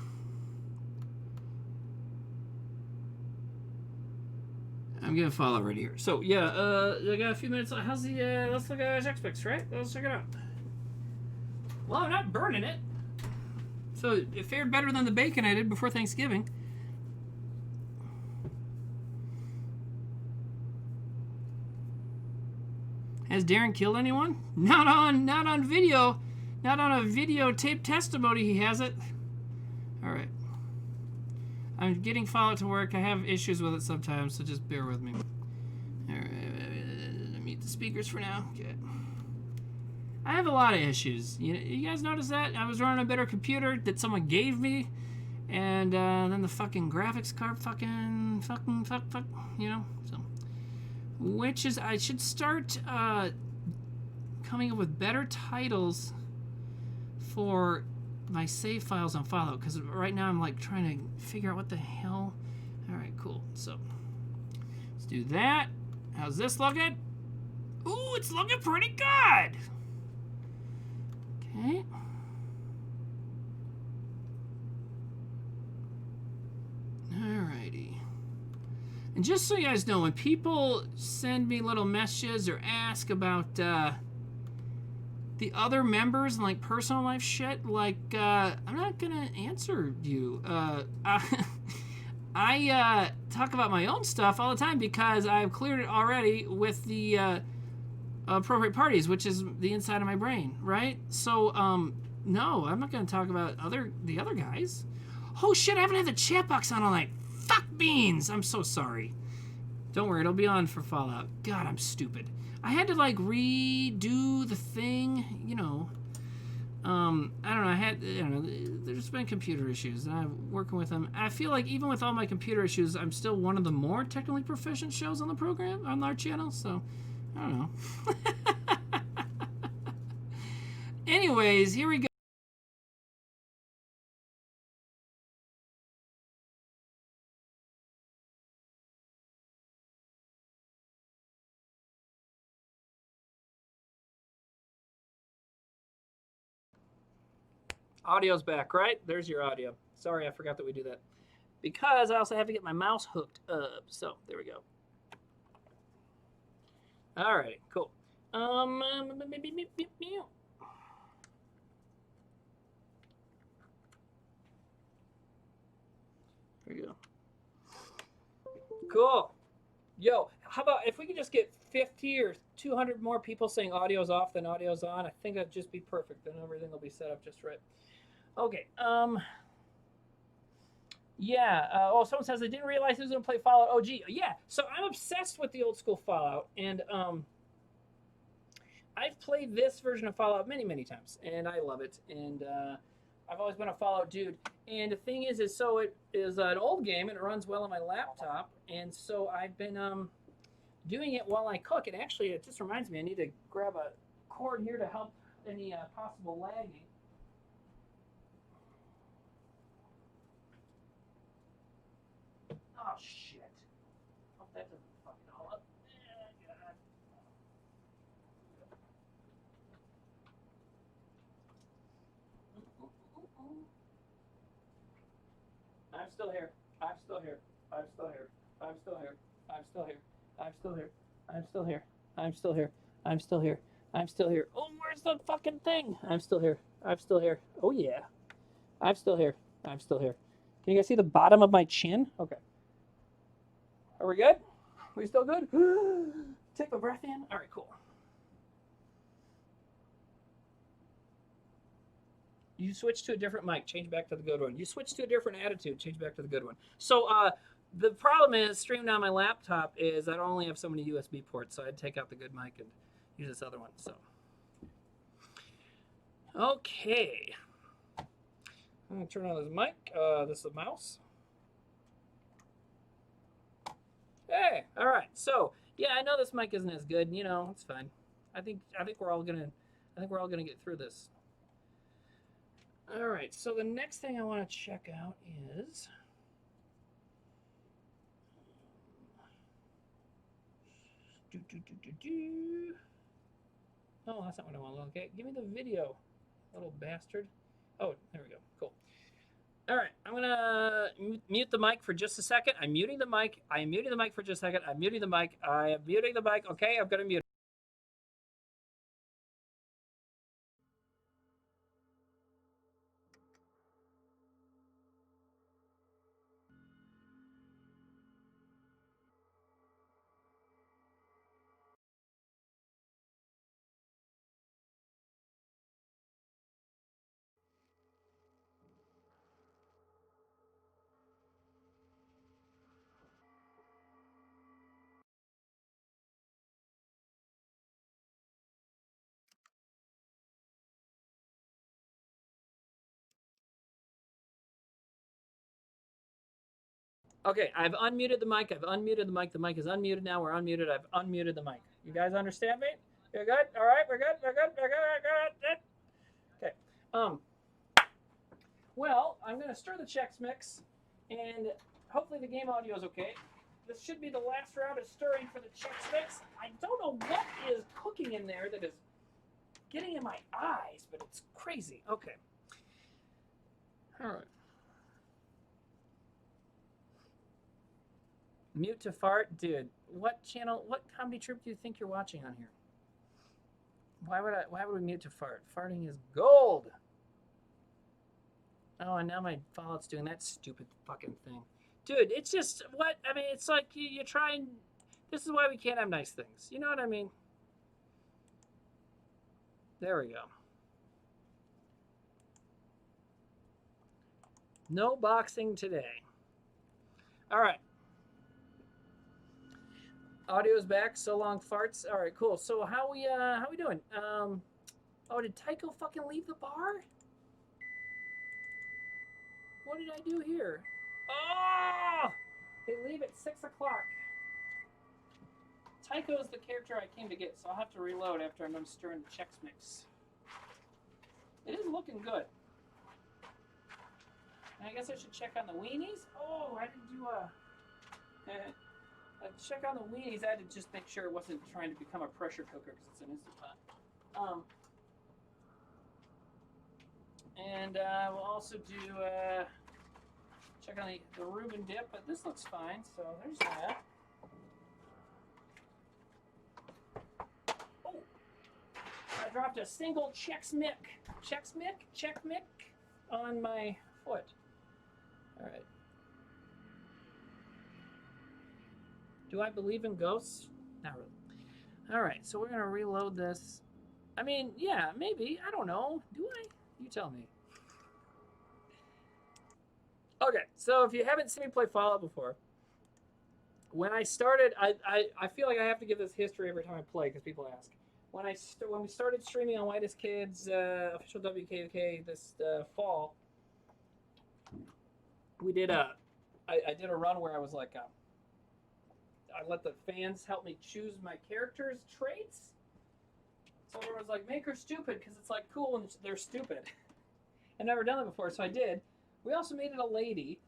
getting Fallout right here. So yeah, I got a few minutes. How's the? Let's look at Chex Mix, right? Let's check it out. Well, I'm not burning it, so it fared better than the bacon I did before Thanksgiving. Has Darren killed anyone? Not on video. Not on a videotape testimony he hasn't. Alright. I'm getting Fallout to work. I have issues with it sometimes, so just bear with me. Alright. Mute the speakers for now. Okay. I have a lot of issues. You guys notice that? I was running a better computer that someone gave me, and then the fucking graphics card fuck, you know? So, which is, I should start coming up with better titles for my save files on Fallout, because right now I'm like trying to figure out what the hell. Alright, cool. So let's do that. How's this looking? Ooh, it's looking pretty good. Okay. Alrighty. And just so you guys know, when people send me little messages or ask about the other members and like personal life shit, like I'm not gonna answer you. I talk about my own stuff all the time because I've cleared it already with the appropriate parties, which is the inside of my brain, right? So no, I'm not gonna talk about the other guys. Oh shit, I haven't had the chat box on all night. Fuck beans. I'm so sorry. Don't worry, it'll be on for Fallout. God, I'm stupid. I had to like redo the thing, you know. I don't know. There's been computer issues, and I'm working with them. I feel like even with all my computer issues, I'm still one of the more technically proficient shows on the program, on our channel. So, I don't know. Anyways, here we go. Audio's back, right? There's your audio. Sorry, I forgot that we do that. Because I also have to get my mouse hooked up. So, there we go. Alright, cool. There we go. Cool. Yo, how about if we could just get 50 or 200 more people saying audio's off than audio's on? I think that'd just be perfect. Then everything will be set up just right. Okay. Yeah. Oh, someone says they didn't realize he was going to play Fallout OG. Yeah. So I'm obsessed with the old school Fallout, and I've played this version of Fallout many, many times, and I love it. And I've always been a Fallout dude. And the thing is so it is an old game, and it runs well on my laptop. And so I've been doing it while I cook. And actually, it just reminds me, I need to grab a cord here to help any possible lagging. Oh, shit. Hope that doesn't fuck it all up. God. I'm still here. I'm still here. I'm still here. I'm still here. I'm still here. I'm still here. I'm still here. I'm still here. I'm still here. I'm still here. Oh, where's the fucking thing? I'm still here. I'm still here. Oh, yeah. I'm still here. I'm still here. Can you guys see the bottom of my chin? Okay. Are we good? Are we still good? Take my breath in. All right, cool. You switch to a different mic, change back to the good one. You switch to a different attitude, change back to the good one. So the problem is, streaming on my laptop is I only have so many USB ports, so I'd take out the good mic and use this other one. So, okay. I'm gonna turn on this mic. This is a mouse. Hey, all right. So yeah, I know this mic isn't as good. You know, it's fine. I think we're all gonna get through this. All right. So the next thing I want to check out is Oh, that's not what I want to look at. Give me the video, little bastard. Oh, there we go. Cool. All right, I'm gonna mute the mic for just a second. I'm muting the mic. I am muting the mic for just a second. I'm muting the mic. I am muting the mic. Okay, I'm gonna mute. Okay, I've unmuted the mic. I've unmuted the mic. The mic is unmuted now. We're unmuted. I've unmuted the mic. You guys understand me? You're good? All right, we're good. We're good. We're good. We're good. Okay. Well, I'm going to stir the Chex Mix, and hopefully the game audio is okay. This should be the last round of stirring for the Chex Mix. I don't know what is cooking in there that is getting in my eyes, but it's crazy. Okay. All right. Mute to fart? Dude, what channel, what comedy troupe do you think you're watching on here? Why would we mute to fart? Farting is gold. Oh, and now my Fallout's doing that stupid fucking thing. Dude, it's just, what? I mean, it's like you try and, this is why we can't have nice things. You know what I mean? There we go. No boxing today. All right. Audio's back. So long, farts. All right, cool. So how we doing? Oh, did Tycho fucking leave the bar? What did I do here? Oh! They leave at 6 o'clock. Tycho is the character I came to get, so I'll have to reload after I'm done stirring the Chex Mix. It is looking good. And I guess I should check on the weenies. Oh, I didn't do check on the weenies. I had to just make sure it wasn't trying to become a pressure cooker because it's an Instant Pot. And we'll also do check on the Reuben Dip, but this looks fine. So there's that. Oh, I dropped a single Chex Mix on my foot. All right. Do I believe in ghosts? Not really. All right, so we're gonna reload this. I mean, yeah, maybe. I don't know. Do I? You tell me. Okay, so if you haven't seen me play Fallout before, when I started, I feel like I have to give this history every time I play because people ask. When we started streaming on Whitest Kids official WKUK this fall, we did I did a run where I was like I let the fans help me choose my character's traits. So everyone was like, make her stupid because it's like cool when they're stupid. I've never done that before, so I did. We also made it a lady,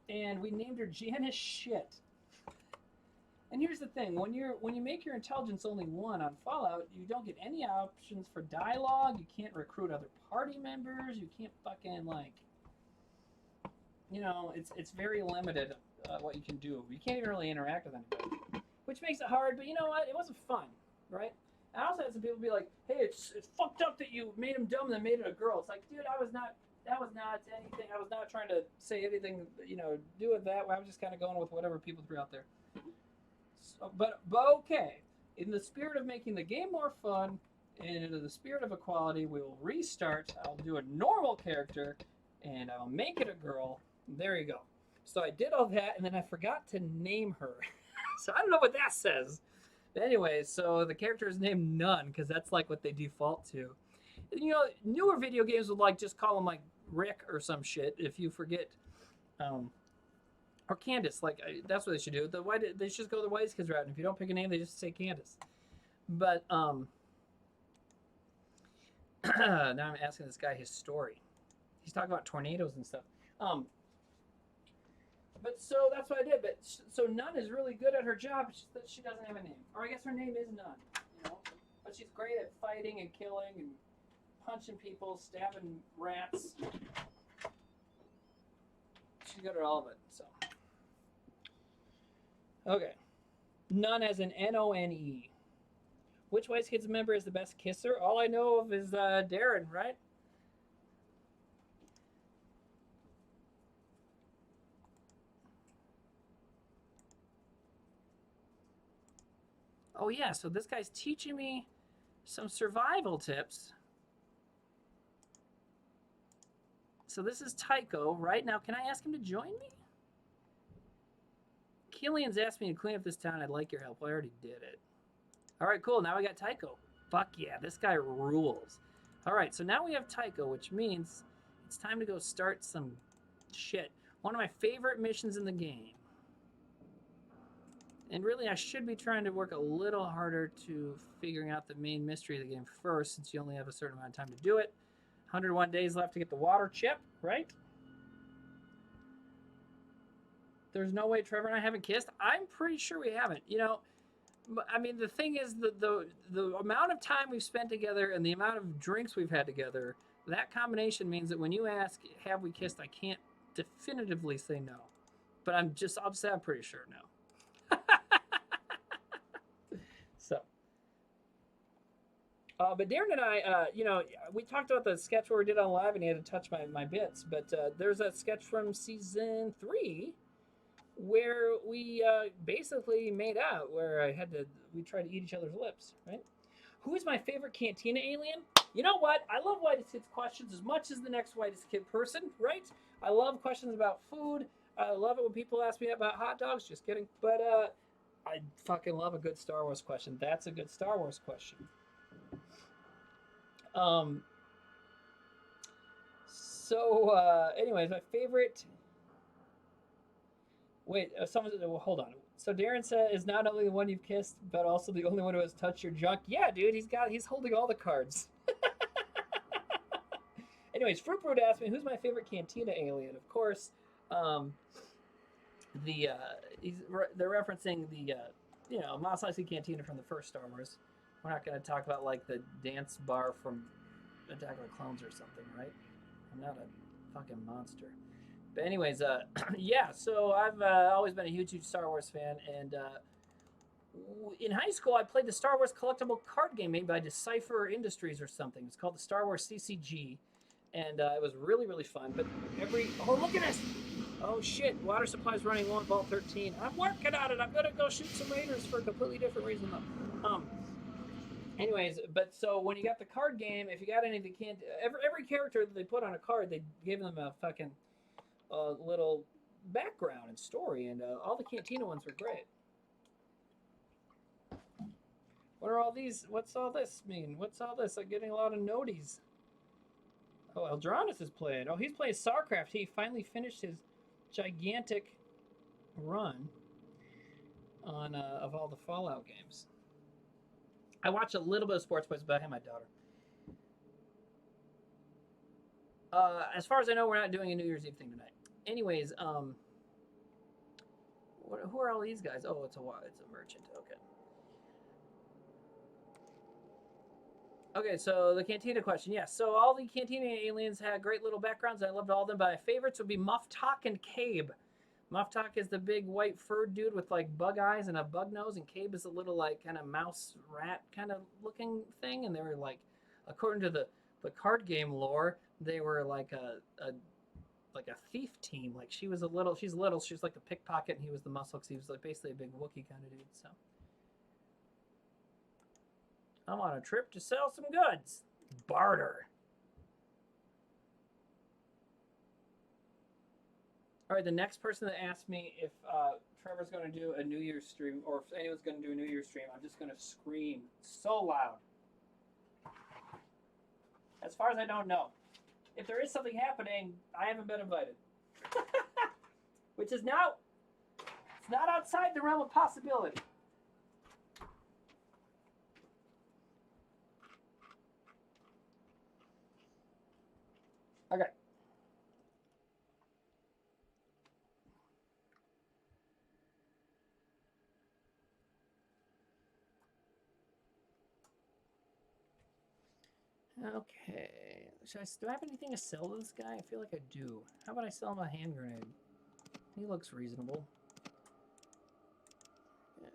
and we named her Janice Shit. And here's the thing: when you make your intelligence only 1 on Fallout, you don't get any options for dialogue. You can't recruit other party members. You can't fucking like, you know, it's very limited what you can do. You can't even really interact with anybody, which makes it hard. But you know what? It wasn't fun, right? I also had some people be like, "Hey, it's fucked up that you made him dumb and then made it a girl." It's like, dude, that was not anything. I was not trying to say anything, you know, do with that. I was just kind of going with whatever people threw out there. So, but okay. In the spirit of making the game more fun, and in the spirit of equality, we will restart. I'll do a normal character, and I'll make it a girl. There you go. So I did all that, and then I forgot to name her. So I don't know what that says. But anyways, so the character is named None, because that's like what they default to. You know, newer video games would like just call him like Rick or some shit if you forget. Or Candace, like that's what they should do. They should just go the Whitest Kids route, and if you don't pick a name, they just say Candace. But now I'm asking this guy his story. He's talking about tornadoes and stuff. But so that's what I did. But so Nun is really good at her job. It's just that she doesn't have a name, or I guess her name is Nun. You know, but she's great at fighting and killing and punching people, stabbing rats. She's good at all of it. So okay, Nun as an None. Which Wise Kids member is the best kisser? All I know of is Darren, right? Oh yeah, so this guy's teaching me some survival tips. So this is Tycho. Right now, can I ask him to join me? Killian's asked me to clean up this town. I'd like your help. Well, I already did it. All right, cool. Now we got Tycho. Fuck yeah, this guy rules. All right, so now we have Tycho, which means it's time to go start some shit. One of my favorite missions in the game. And really, I should be trying to work a little harder to figuring out the main mystery of the game first, since you only have a certain amount of time to do it. 101 days left to get the water chip, right? There's no way Trevor and I haven't kissed. I'm pretty sure we haven't. You know, I mean, the thing is, the amount of time we've spent together and the amount of drinks we've had together, that combination means that when you ask, have we kissed, I can't definitively say no. But I'm pretty sure no. So, but Darren and I, you know, we talked about the sketch where we did on live and he had to touch my bits. But there's a sketch from season 3 where we basically made out, where we tried to eat each other's lips, right? Who is my favorite Cantina alien? You know what? I love Whitest Kids questions as much as the next Whitest Kid person, right? I love questions about food. I love it when people ask me about hot dogs. Just kidding. But I fucking love a good Star Wars question. That's a good Star Wars question. Anyways, my favorite. Wait, hold on. So Darren said is not only the one you've kissed, but also the only one who has touched your junk. Yeah, dude, he's holding all the cards. Anyways, Fruit Brood asked me who's my favorite Cantina alien. Of course, they're referencing the Mos Eisley Cantina from the first Star Wars. We're not going to talk about like the dance bar from Attack of the Clones or something, right? I'm not a fucking monster. But anyways, yeah. So I've always been a huge Star Wars fan, and in high school I played the Star Wars collectible card game made by Decipher Industries or something. It's called the Star Wars CCG, and it was really fun. But look at this! Oh shit! Water supply's running low in Vault 13. I'm working on it. I'm gonna go shoot some raiders for a completely different reason though. Anyways, but so when you got the card game, if you got any of the every character that they put on a card, they gave them a fucking little background and story, and all the Cantina ones were great. What are all these? What's all this mean? What's all this? I'm getting a lot of noties. Oh, Eldronus is playing. Oh, he's playing StarCraft. He finally finished his gigantic run on of all the Fallout games. I watch a little bit of Sports Boys, but I have my daughter. As far as I know, we're not doing a New Year's Eve thing tonight. Anyways, who are all these guys? Oh, it's a merchant. Okay. Okay, so the Cantina question. Yes, so all the Cantina aliens had great little backgrounds. I loved all of them, but my favorites would be Muff Talk and Cabe. Muff Talk is the big white furred dude with like bug eyes and a bug nose, and Cabe is a little like kind of mouse rat kind of looking thing. And they were like, according to the card game lore, they were like a thief team. Like she's little, she's like the pickpocket, and he was the muscle, because he was like basically a big Wookiee kind of dude. So I'm on a trip to sell some goods. Barter. All right, the next person that asked me if Trevor's going to do a New Year's stream, or if anyone's going to do a New Year's stream, I'm just going to scream so loud. As far as I don't know. If there is something happening, I haven't been invited. Which is now, it's not outside the realm of possibility. Okay. Okay. Do I have anything to sell to this guy? I feel like I do. How about I sell him a hand grenade? He looks reasonable. Yeah.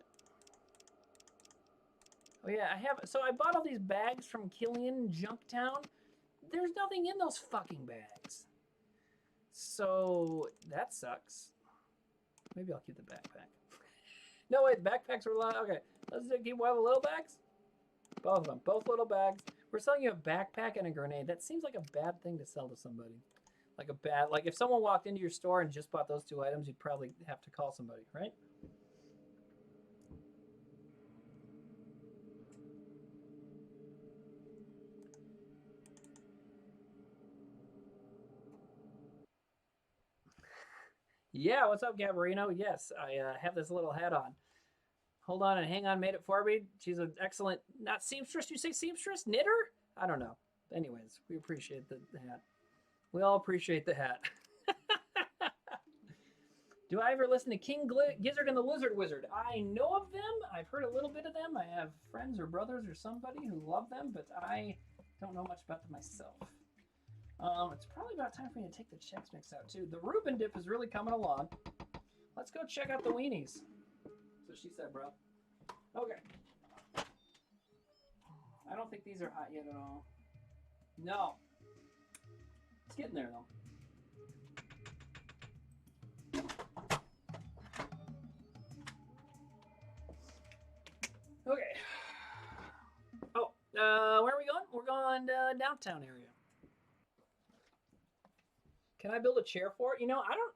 Oh yeah, so I bought all these bags from Killian Junktown. There's nothing in those fucking bags. So that sucks. Maybe I'll keep the backpack. No, wait, the backpacks are a lot. Okay, let's keep one of the little bags. Both of them, both little bags. We're selling you a backpack and a grenade. That seems like a bad thing to sell to somebody. Like if someone walked into your store and just bought those two items, you'd probably have to call somebody, right? Yeah, what's up, Gabarino? Yes, I have this little hat on. Hold on and hang on, made it for me. She's an excellent, not seamstress, you say seamstress? Knitter? I don't know. Anyways, we appreciate the hat. We all appreciate the hat. Do I ever listen to King Gizzard and the Lizard Wizard? I know of them. I've heard a little bit of them. I have friends or brothers or somebody who love them, but I don't know much about them myself. It's probably about time for me to take the Chex Mix out, too. The Reuben Dip is really coming along. Let's go check out the weenies. So she said, bro. Okay. I don't think these are hot yet at all. No. It's getting there, though. Okay. Oh, where are we going? We're going downtown area. Can I build a chair for it? You know, I don't...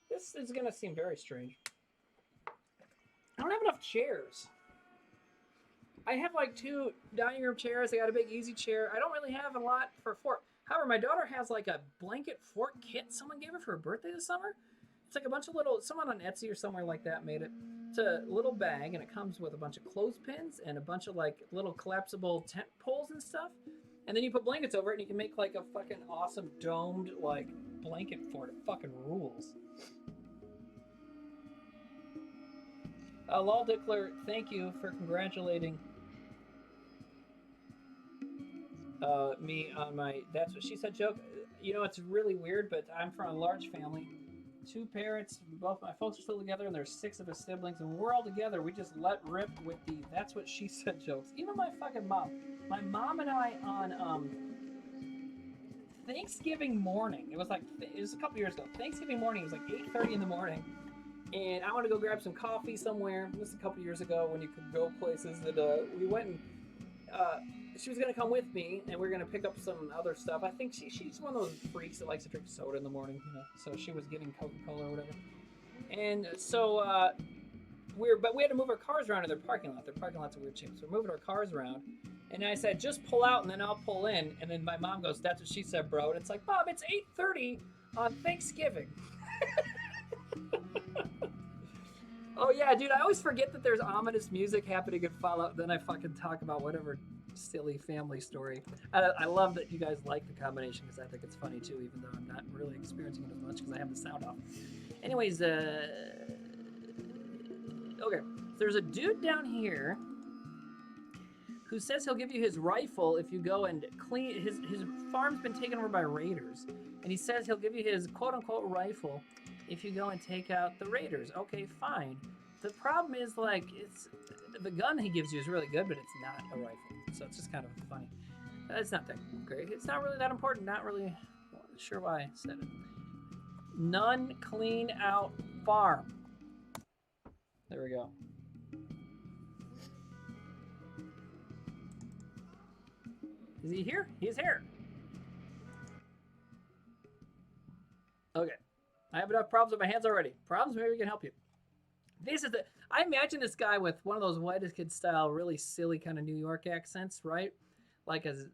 This is going to seem very strange. I don't have enough chairs. I have like 2 dining room chairs. I got a big easy chair. I don't really have a lot for a fork. However, my daughter has like a blanket fork kit someone gave her for her birthday this summer. It's like a bunch of little, someone on Etsy or somewhere like that made it. It's a little bag and it comes with a bunch of clothespins and a bunch of like little collapsible tent poles and stuff. And then you put blankets over it and you can make like a fucking awesome domed like blanket for it. It fucking rules. Lol Dickler, thank you for congratulating me on my "that's what she said" joke. You know, it's really weird, but I'm from a large family. 2 parents, both my folks are still together, and there's 6 of us siblings, and when we're all together, we just let rip with the "that's what she said" jokes. Even my fucking mom. My mom and I on Thanksgiving morning. It was a couple years ago. Thanksgiving morning, it was like 8:30 in the morning. And I wanted to go grab some coffee somewhere. This was a couple years ago when you could go places. That we went and she was going to come with me, and we were going to pick up some other stuff. I think she's one of those freaks that likes to drink soda in the morning, you know. So she was getting Coca-Cola or whatever. And so we had to move our cars around in their parking lot. Their parking lot's a weird shape, so we're moving our cars around. And I said, just pull out, and then I'll pull in. And then my mom goes, "That's what she said, bro." And it's like, Mom, it's 8:30 on Thanksgiving. Oh yeah, dude, I always forget that there's ominous music happening in Fallout, then I fucking talk about whatever silly family story. I love that you guys like the combination because I think it's funny too, even though I'm not really experiencing it as much because I have the sound off. Anyways, okay, so there's a dude down here who says he'll give you his rifle if you go and clean, his farm's been taken over by raiders, and he says he'll give you his quote-unquote rifle if you go and take out the raiders. Okay, fine. The problem is, like, the gun he gives you is really good, but it's not a rifle. So it's just kind of funny. It's not that great. It's not really that important. Not really sure why I said it. None clean out farm. There we go. Is he here? He's here. Okay. I have enough problems with my hands already. Problems? Maybe we can help you. I imagine this guy with one of those whitest kid style, really silly kind of New York accents, right? As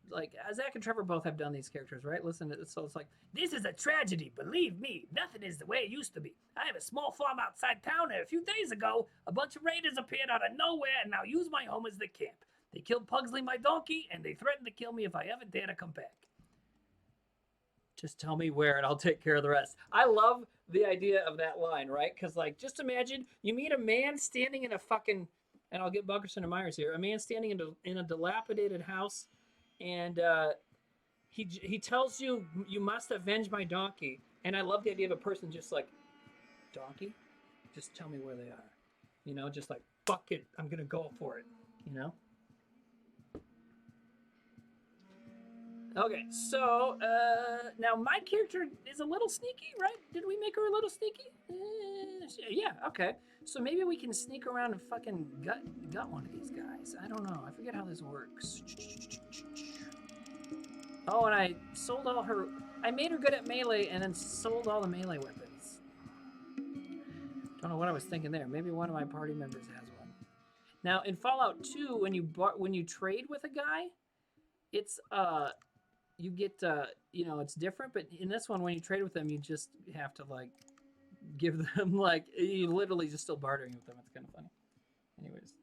Zach and Trevor both have done these characters, right? Listen to this. So it's like, "This is a tragedy. Believe me, nothing is the way it used to be. I have a small farm outside town, and a few days ago, a bunch of raiders appeared out of nowhere and now use my home as the camp. They killed Pugsley, my donkey, and they threatened to kill me if I ever dare to come back. Just tell me where and I'll take care of the rest." I love the idea of that line, right? Because, like, just imagine you meet a man standing in a fucking, and I'll get Bunkerson and Myers here, a man standing in a dilapidated house, and he tells you you must avenge my donkey, and I love the idea of a person just like, donkey, just tell me where they are, you know, just like fuck it, I'm gonna go for it, you know. Okay, so now my character is a little sneaky, right? Did we make her a little sneaky? Yeah, okay. So maybe we can sneak around and fucking gut one of these guys. I don't know. I forget how this works. Oh, and I sold all her... I made her good at melee and then sold all the melee weapons. Don't know what I was thinking there. Maybe one of my party members has one. Now, in Fallout 2, when you trade with a guy, it's... you get, you know, it's different, but in this one, when you trade with them, you just have to, like, give them, like, you literally just still bartering with them. It's kind of funny. Anyways.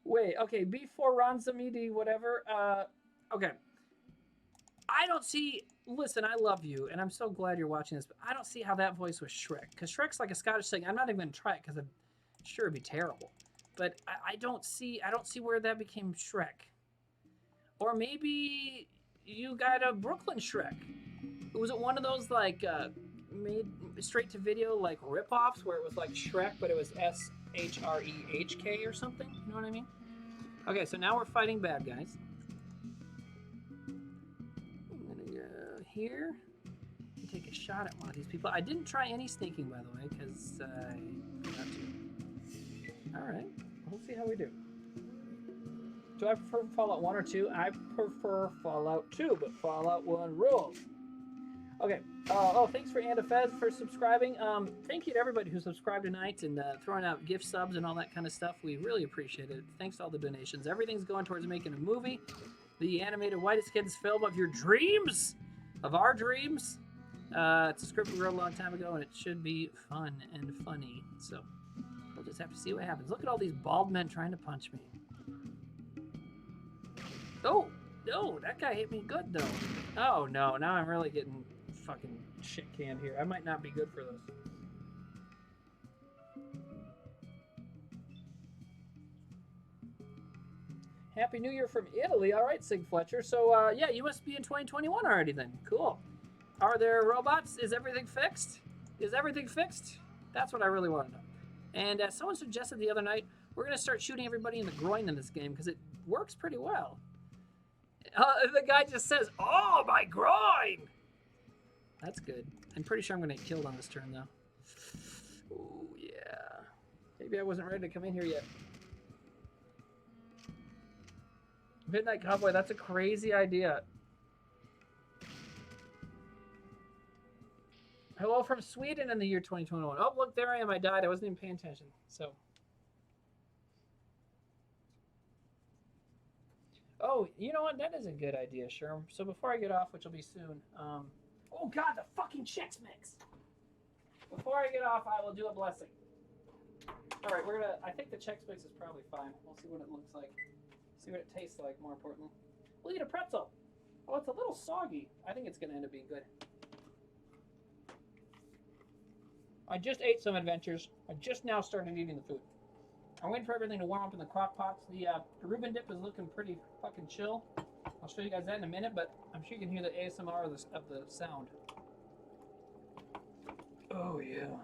Wait, okay, before Ranzamidi, whatever, okay. I don't see, listen, I love you, and I'm so glad you're watching this, but I don't see how that voice was Shrek, because Shrek's like a Scottish thing. I'm not even going to try it, because I'm sure it'd be terrible. But I don't see where that became Shrek. Or maybe you got a Brooklyn Shrek. Was it one of those like made straight to video like rip-offs where it was like Shrek but it was SHREHK or something? You know what I mean? Okay, so now we're fighting bad guys. I'm gonna go here and take a shot at one of these people. I didn't try any sneaking, by the way, because I forgot to. Alright, we'll see how we do. Do I prefer Fallout 1 or 2? I prefer Fallout 2, but Fallout 1 rules. Okay, oh, thanks for Anda Fez for subscribing. Thank you to everybody who subscribed tonight and throwing out gift subs and all that kind of stuff. We really appreciate it. Thanks to all the donations. Everything's going towards making a movie. The animated Whitest Kids film of your dreams, of our dreams. It's a script we wrote a long time ago, and it should be fun and funny, so... we'll just have to see what happens. Look at all these bald men trying to punch me. Oh, no, that guy hit me good, though. Oh, no, now I'm really getting fucking shit canned here. I might not be good for this. Happy New Year from Italy. All right, Sig Fletcher. So, yeah, you must be in 2021 already then. Cool. Are there robots? Is everything fixed? Is everything fixed? That's what I really want to know. And someone suggested the other night, we're going to start shooting everybody in the groin in this game because it works pretty well. The guy just says, oh, my groin! That's good. I'm pretty sure I'm going to get killed on this turn, though. Oh, yeah. Maybe I wasn't ready to come in here yet. Midnight Cowboy, that's a crazy idea. Hello from Sweden in the year 2021. Oh, look, there I am. I died. I wasn't even paying attention. So. Oh, you know what? That is a good idea, Sherm. So before I get off, which will be soon. Oh, God, the fucking Chex Mix. Before I get off, I will do a blessing. All right, we're going to... I think the Chex Mix is probably fine. We'll see what it looks like. See what it tastes like, more importantly. We'll eat a pretzel. Oh, it's a little soggy. I think it's going to end up being good. I just ate some Adventures. I just now started eating the food. I'm waiting for everything to warm up in the crock pots. The Reuben Dip is looking pretty fucking chill. I'll show you guys that in a minute, but I'm sure you can hear the ASMR of the sound. Oh, yeah. All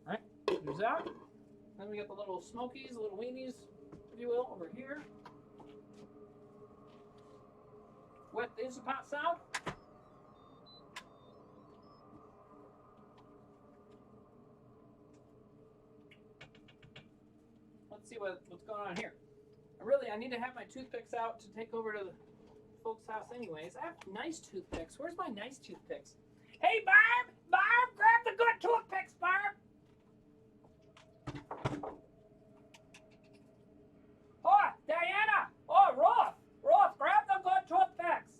right, there's that. Then we got the little smokies, the little weenies, if you will, over here. What is the pot sound? Let's see what's going on here. I need to have my toothpicks out to take over to the folks' house anyways. I have nice toothpicks. Where's my nice toothpicks? Hey, Barb! Barb, grab the good toothpicks, Barb! Oh, Diana! Oh, Roth! Roth, grab the good toothpicks!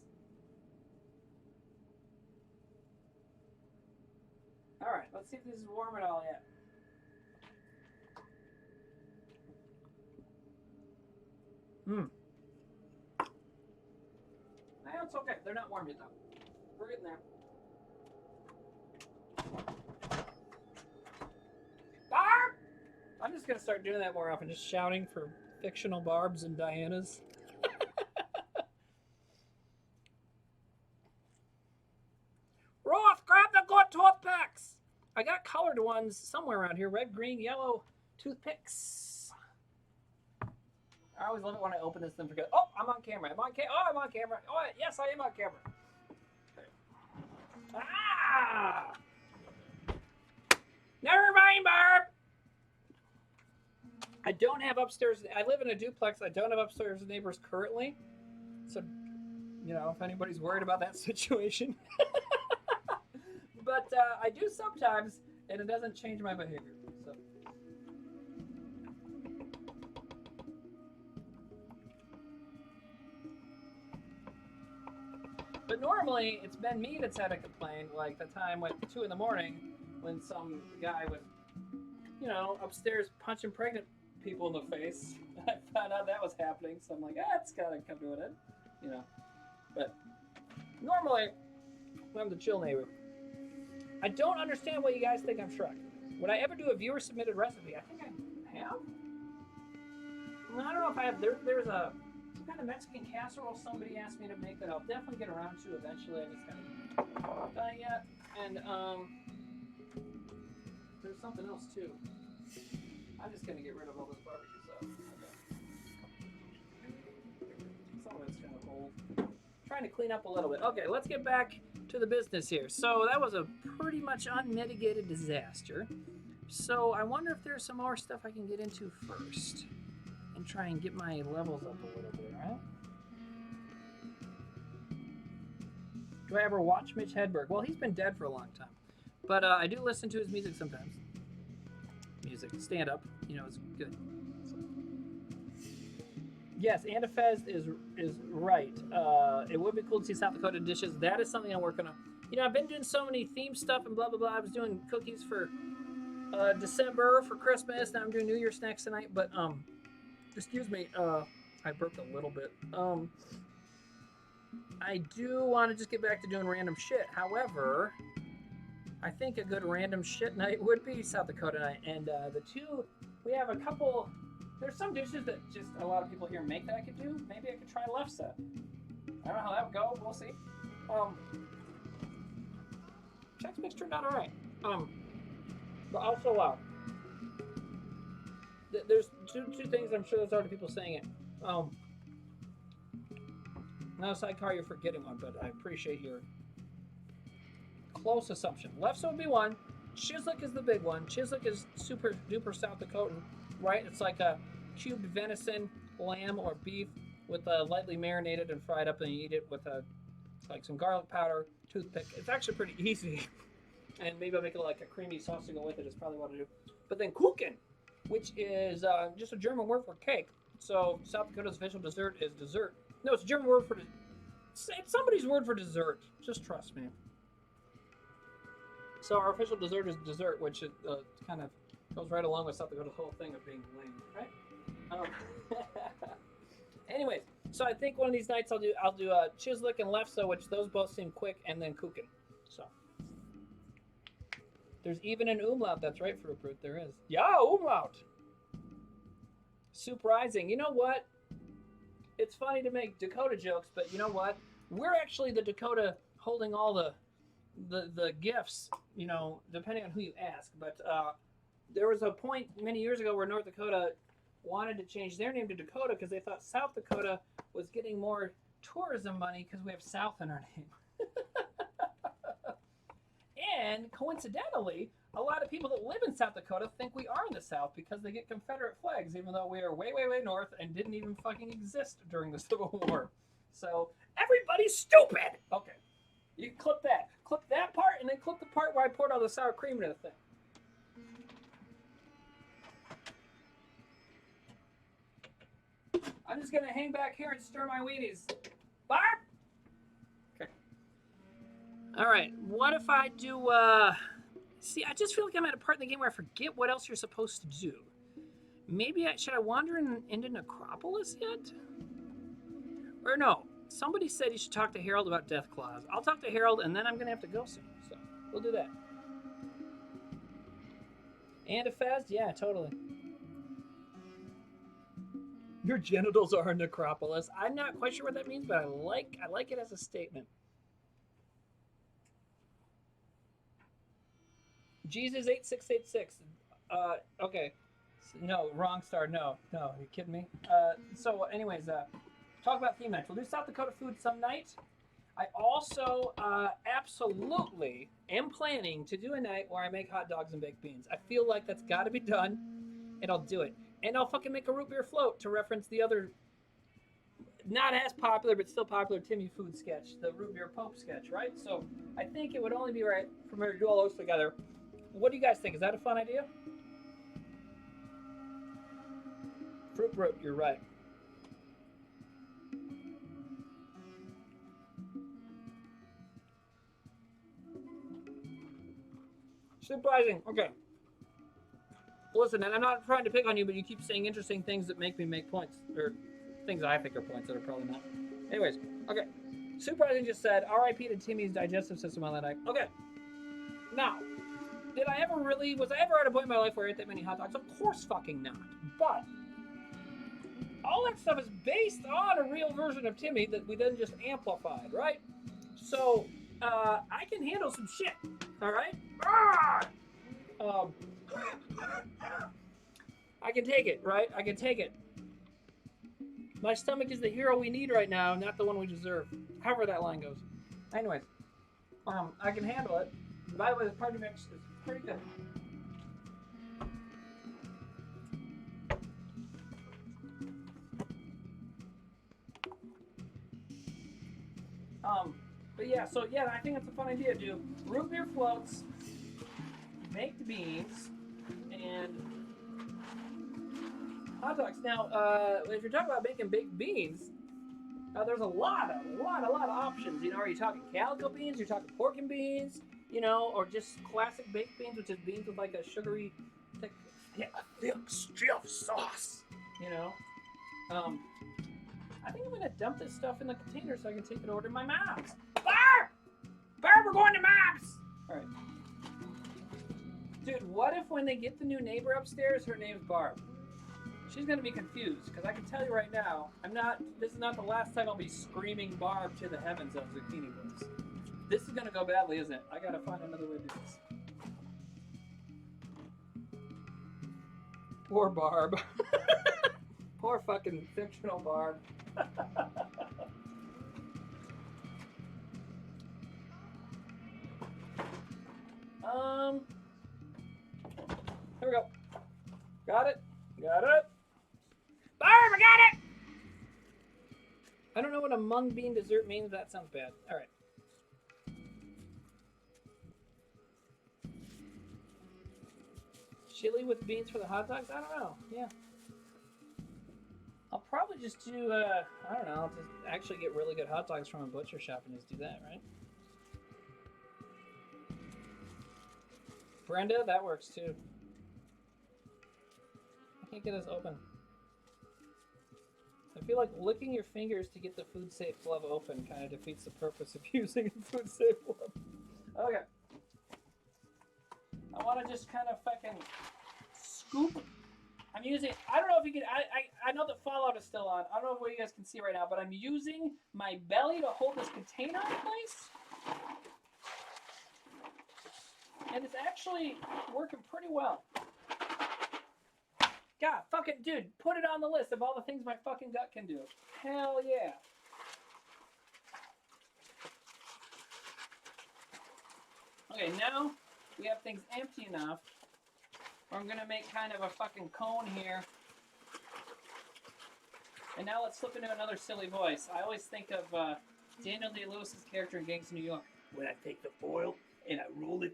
All right, let's see if this is warm at all yet. It's okay. They're not warm yet, though. We're getting there. Barb! I'm just going to start doing that more often, just shouting for fictional Barbs and Dianas. Roth, grab the good toothpicks! I got colored ones somewhere around here. Red, green, yellow toothpicks. I always love it when I open this and forget. Oh, I'm on camera. I'm on camera. Oh, yes, I am on camera. Ah! Never mind, Barb. I don't have upstairs. I live in a duplex. I don't have upstairs neighbors currently. So, you know, if anybody's worried about that situation. But I do sometimes, and it doesn't change my behavior. So. But normally, it's been me that's had a complaint, like the time at 2 in the morning when some guy was, you know, upstairs punching pregnant people in the face. I found out that was happening, so I'm like, it's gotta come to an end, you know. But normally, I'm the chill neighbor. I don't understand why you guys think I'm Shrek. Would I ever do a viewer submitted recipe? I think I have. I don't know if I have. There's some kind of Mexican casserole somebody asked me to make that I'll definitely get around to eventually. I just haven't done it yet. And there's something else too. I'm just gonna get rid of all this barbecue stuff. Okay. Some of it's kind of old. Trying to clean up a little bit. Okay, let's get back to the business here. So that was a pretty much unmitigated disaster. So I wonder if there's some more stuff I can get into first and try and get my levels up a little bit, right? Do I ever watch Mitch Hedberg? Well, he's been dead for a long time. But I do listen to his music sometimes. Music, stand up, you know, it's good. So. Yes, Anna Fez is right. It would be cool to see South Dakota dishes. That is something I'm working on. You know, I've been doing so many theme stuff and blah, blah, blah. I was doing cookies for December for Christmas. Now I'm doing New Year's snacks tonight. But, excuse me, I burped a little bit. I do want to just get back to doing random shit. However, I think a good random shit night would be South Dakota night. And the two, we have a couple... There's some dishes that just a lot of people here make that I could do. Maybe I could try left set. I don't know how that would go. We'll see. Chex Mix turned out all right. But also, there's two things. I'm sure there's already people saying it. Not a sidecar, you're forgetting one, but I appreciate your close assumption. Left set would be one. Chislic is the big one. Chislic is super duper South Dakotan. Right, it's like a cubed venison, lamb, or beef with lightly marinated and fried up, and you eat it with like some garlic powder, toothpick. It's actually pretty easy, and maybe I'll make it like a creamy sauce to go with it. Is probably what I do. But then Kuchen, which is just a German word for cake. So South Dakota's official dessert is dessert. No, it's a German word for it's somebody's word for dessert. Just trust me. So our official dessert is dessert, which is kind of goes right along with South Dakota's whole thing of being lame, right? Anyways, so I think one of these nights I'll do Chislic and Lefse, which those both seem quick, and then Kuchen. So there's even an umlaut. That's right, Fruit Brute. There is. Yeah, umlaut. Soup Rising. You know what? It's funny to make Dakota jokes, but you know what? We're actually the Dakota holding all the gifts. You know, depending on who you ask, but. There was a point many years ago where North Dakota wanted to change their name to Dakota because they thought South Dakota was getting more tourism money because we have South in our name. And coincidentally, a lot of people that live in South Dakota think we are in the South because they get Confederate flags, even though we are way, way, way north and didn't even fucking exist during the Civil War. So everybody's stupid. Okay, you can clip that. Clip that part and then clip the part where I poured all the sour cream into the thing. I'm just going to hang back here and stir my weenies. Barb? Okay. All right. What if I do, see, I just feel like I'm at a part in the game where I forget what else you're supposed to do. Maybe should I wander into Necropolis yet? Or no. Somebody said you should talk to Harold about Death Claws. I'll talk to Harold, and then I'm going to have to go soon. So we'll do that. And a Fez? Yeah, totally. Your genitals are a necropolis. I'm not quite sure what that means, but I like it as a statement. Jesus 8686. Okay. No, wrong star. No, are you kidding me? So, anyways, talk about theme nights. We'll do South Dakota food some night. I also absolutely am planning to do a night where I make hot dogs and baked beans. I feel like that's got to be done, and I'll do it. And I'll fucking make a root beer float to reference the other, not as popular but still popular Timmy food sketch, the root beer Pope sketch, right? So I think it would only be right for me to do all those together. What do you guys think? Is that a fun idea? Fruit root, you're right. Surprising. Okay. Listen, and I'm not trying to pick on you, but you keep saying interesting things that make me make points, or things that I think are points that are probably not. Anyways, okay. Surprising just said, R.I.P. to Timmy's digestive system on that night. Okay. Now, was I ever at a point in my life where I ate that many hot dogs? Of course fucking not. But all that stuff is based on a real version of Timmy that we then just amplified, right? So, I can handle some shit, all right? I can take it, right? I can take it. My stomach is the hero we need right now, not the one we deserve. However that line goes. Anyways, I can handle it. By the way, the party mix is pretty good. But yeah, so yeah, I think it's a fun idea to do root beer floats, baked beans, and hot dogs. Now, if you're talking about making baked beans, there's a lot of options. You know, are you talking calico beans? You're talking pork and beans, you know, or just classic baked beans, which is beans with like a sugary, thick stuffed sauce. You know, I think I'm gonna dump this stuff in the container so I can take it over to my mom's. Barb, we're going to mom's. All right. Dude, what if when they get the new neighbor upstairs, her name's Barb? She's gonna be confused, because I can tell you right now, this is not the last time I'll be screaming Barb to the heavens of Zucchini Boys. This is gonna go badly, isn't it? I gotta find another way to do this. Poor Barb. Poor fucking fictional Barb. Here we go. Got it. Barb, I got it! I don't know what a mung bean dessert means, but that sounds bad. Alright. Chili with beans for the hot dogs? I don't know. Yeah. I'll probably just do, I don't know, I'll just actually get really good hot dogs from a butcher shop and just do that, right? Brenda, that works too. I can't get this open. I feel like licking your fingers to get the food safe glove open kind of defeats the purpose of using a food safe glove. Okay. I want to just kind of fucking scoop. I'm using, I don't know if you can, I know that Fallout is still on. I don't know what you guys can see right now, but I'm using my belly to hold this container in place. And it's actually working pretty well. God, fucking dude, put it on the list of all the things my fucking gut can do. Hell yeah. Okay, now we have things empty enough. I'm gonna make kind of a fucking cone here. And now let's slip into another silly voice. I always think of Daniel Day-Lewis's character in Gangs of New York. When I take the foil and I roll it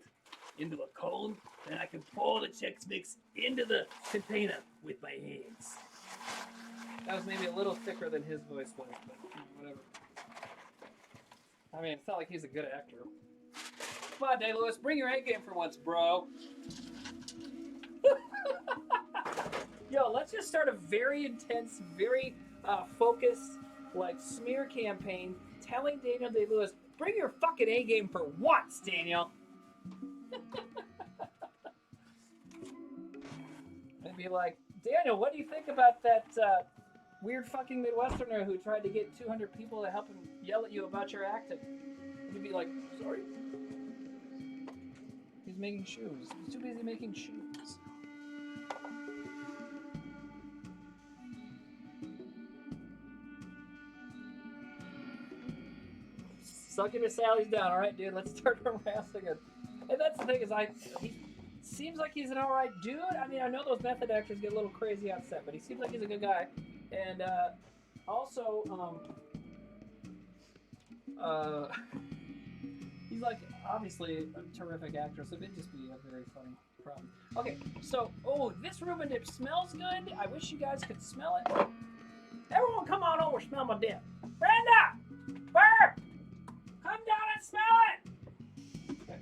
into a cone, then I can pour the Chex Mix into the container with my hands. That was maybe a little thicker than his voice was, but whatever. I mean, it's not like he's a good actor. Come on, Day-Lewis, bring your A game for once, bro. Yo, let's just start a very intense, very focused, like, smear campaign telling Daniel Day-Lewis, bring your fucking A game for once, Daniel. And be like, Daniel, what do you think about that weird fucking Midwesterner who tried to get 200 people to help him yell at you about your acting. You'd be like, sorry. He's making shoes. He's too busy making shoes. Succubus Sally's down. All right, dude, let's start harassing him. And that's the thing is, he seems like he's an all right dude. I mean, I know those method actors get a little crazy on set, but he seems like he's a good guy. And also, he's like obviously a terrific actor, so it'd just be a very funny problem. Okay, so this Reuben Dip smells good. I wish you guys could smell it. Everyone, come on over, smell my dip. Brenda, Burp, come down and smell it. Okay.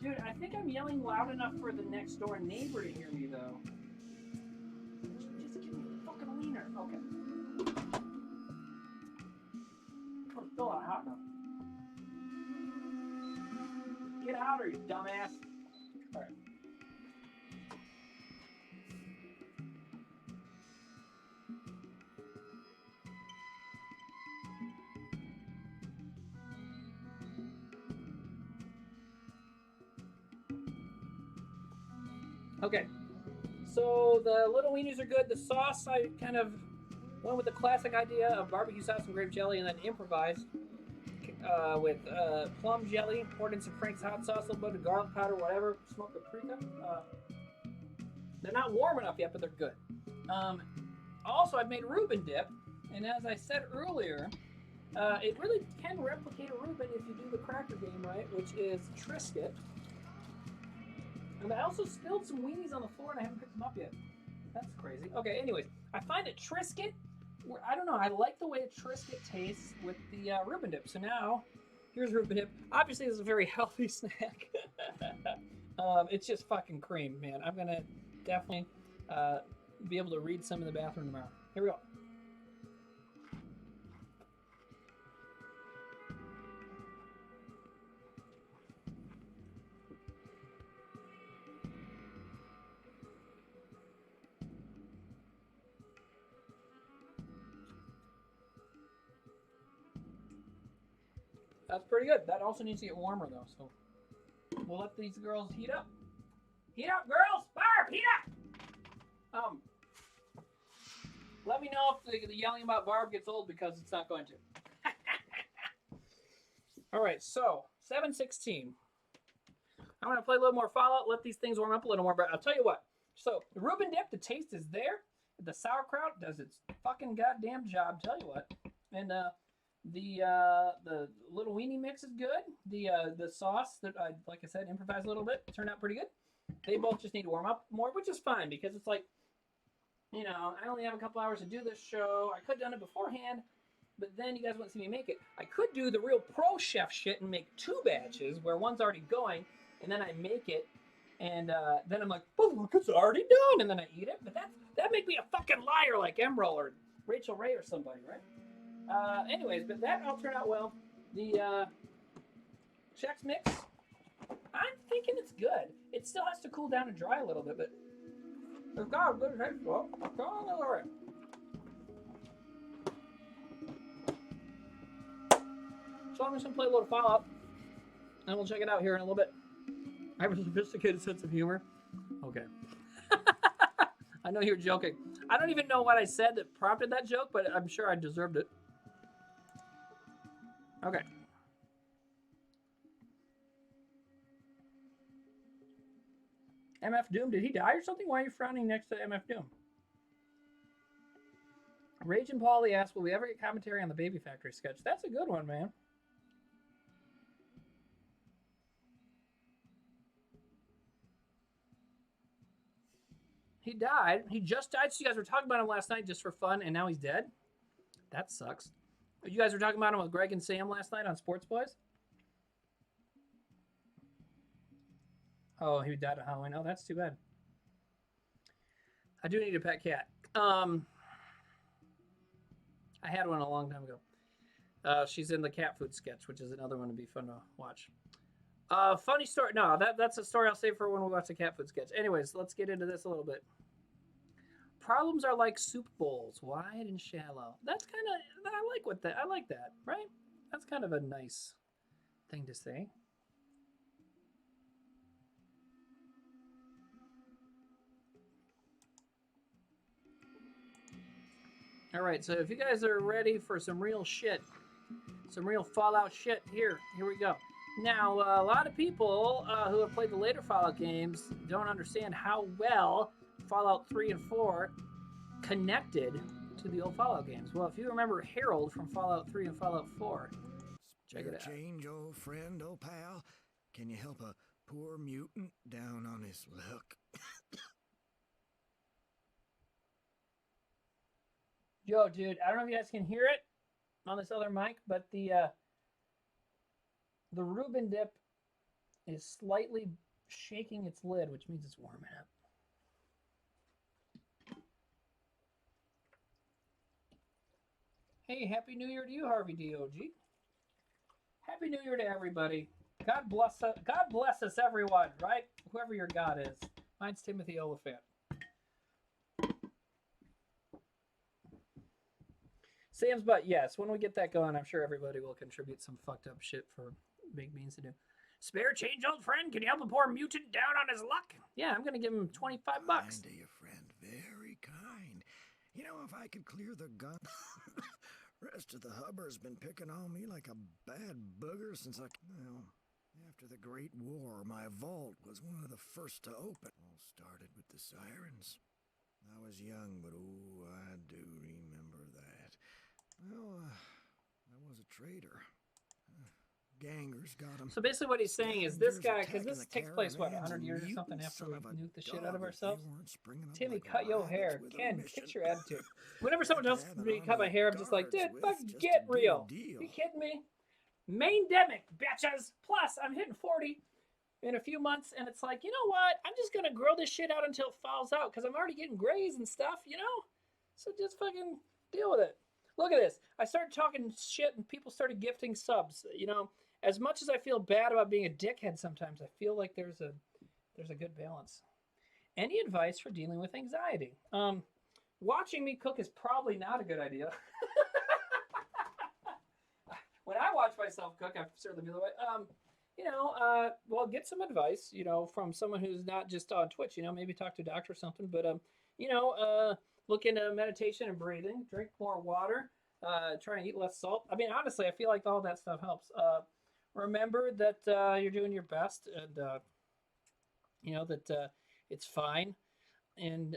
Dude, I think I'm yelling loud enough for the next door neighbor to hear me though. Just give me a fucking wiener. Okay. Oh, it's still not hot enough. Get out of here, you dumbass. Alright. Okay. So the little weenies are good. The sauce, I kind of went with the classic idea of barbecue sauce and grape jelly and then improvised with plum jelly, poured in some Frank's hot sauce, a little bit of garlic powder, whatever, smoked paprika. They're not warm enough yet, but they're good. Also, I've made Reuben Dip, and as I said earlier, it really can replicate a Reuben if you do the cracker game right, which is Triscuit. And I also spilled some weenies on the floor, and I haven't picked them up yet. That's crazy. Okay, anyways, I find that Triscuit, I don't know, I like the way a Triscuit tastes with the Reuben Dip. So now, here's Reuben Dip. Obviously, this is a very healthy snack. It's just fucking cream, man. I'm going to definitely be able to read some in the bathroom tomorrow. Here we go. That's pretty good. That also needs to get warmer though, so we'll let these girls heat up. Heat up, girls! Barb, heat up! Let me know if the yelling about Barb gets old, because it's not going to. Alright, so 7:16. I want to play a little more Fallout, let these things warm up a little more, but I'll tell you what. So the Reuben Dip, the taste is there. The sauerkraut does its fucking goddamn job, tell you what. And the little weenie mix is good. The sauce that I, like I said, improvised a little bit, turned out pretty good. They both just need to warm up more, which is fine, because it's like, you know, I only have a couple hours to do this show. I could have done it beforehand, but then you guys wouldn't see me make it. I could do the real pro chef shit and make 2 batches where one's already going, and then I make it, and then I'm like, oh, look, it's already done, and then I eat it. But that make me a fucking liar like Emerald or Rachel Ray or somebody, right? Anyways, but that all turned out well. The Chex mix, I'm thinking it's good. It still has to cool down and dry a little bit, but it's got a good taste to it. It's all right. So I'm just gonna play a little Fallout, and we'll check it out here in a little bit. I have a sophisticated sense of humor. Okay. I know you're joking. I don't even know what I said that prompted that joke, but I'm sure I deserved it. Okay. MF Doom, did he die or something? Why are you frowning next to MF Doom? Rage and Paulie asked, will we ever get commentary on the Baby Factory sketch? That's a good one, man. He died. He just died, so you guys were talking about him last night just for fun, and now he's dead? That sucks. You guys were talking about him with Greg and Sam last night on Sports Boys? Oh, he died at Halloween. Oh, that's too bad. I do need a pet cat. I had one a long time ago. She's in the cat food sketch, which is another one to be fun to watch. Funny story. No, that's a story I'll save for when we watch the cat food sketch. Anyways, let's get into this a little bit. Problems are like soup bowls, wide and shallow. That's kind of, I like that, right? That's kind of a nice thing to say. All right, so if you guys are ready for some real shit, some real Fallout shit, here we go. Now, a lot of people who have played the later Fallout games don't understand how well Fallout 3 and 4 connected to the old Fallout games. Well, if you remember Harold from Fallout 3 and Fallout 4, check it out. Change, old friend, old pal. Can you help a poor mutant down on his luck? Yo, dude, I don't know if you guys can hear it on this other mic, but the Reuben Dip is slightly shaking its lid, which means it's warming up. Hey, Happy New Year to you, Harvey DOG. Happy New Year to everybody. God bless us, everyone, right? Whoever your God is. Mine's Timothy Oliphant. Sam's butt, yes. When we get that going, I'm sure everybody will contribute some fucked up shit for Big Beans to do. Spare change, old friend. Can you help a poor mutant down on his luck? Yeah, I'm going to give him $25. Kind to you, friend. Very kind. You know, if I could clear the gun... Rest of the hubber's been picking on me like a bad booger since well, after the Great War, my vault was one of the first to open. All started with the sirens. I was young, but oh, I do remember that. Well, I was a traitor. Gangers got him. So basically what he's saying is this guy, because this takes place, what, 100 years or something after we nuke the shit out of ourselves? Timmy, cut your hair. Ken, fix your attitude. Whenever someone tells me to cut my hair, I'm just like, dude, fucking get real. You kidding me? Main-demic, bitches. Plus, I'm hitting 40 in a few months, and it's like, you know what? I'm just going to grow this shit out until it falls out, because I'm already getting grays and stuff, you know? So just fucking deal with it. Look at this. I started talking shit, and people started gifting subs, you know? As much as I feel bad about being a dickhead sometimes, I feel like there's a good balance. Any advice for dealing with anxiety? Watching me cook is probably not a good idea. When I watch myself cook, I certainly feel that way. Well, get some advice, from someone who's not just on Twitch, maybe talk to a doctor or something. But, look into meditation and breathing, drink more water, try and eat less salt. I mean, honestly, I feel like all that stuff helps. Remember that you're doing your best, and that it's fine. And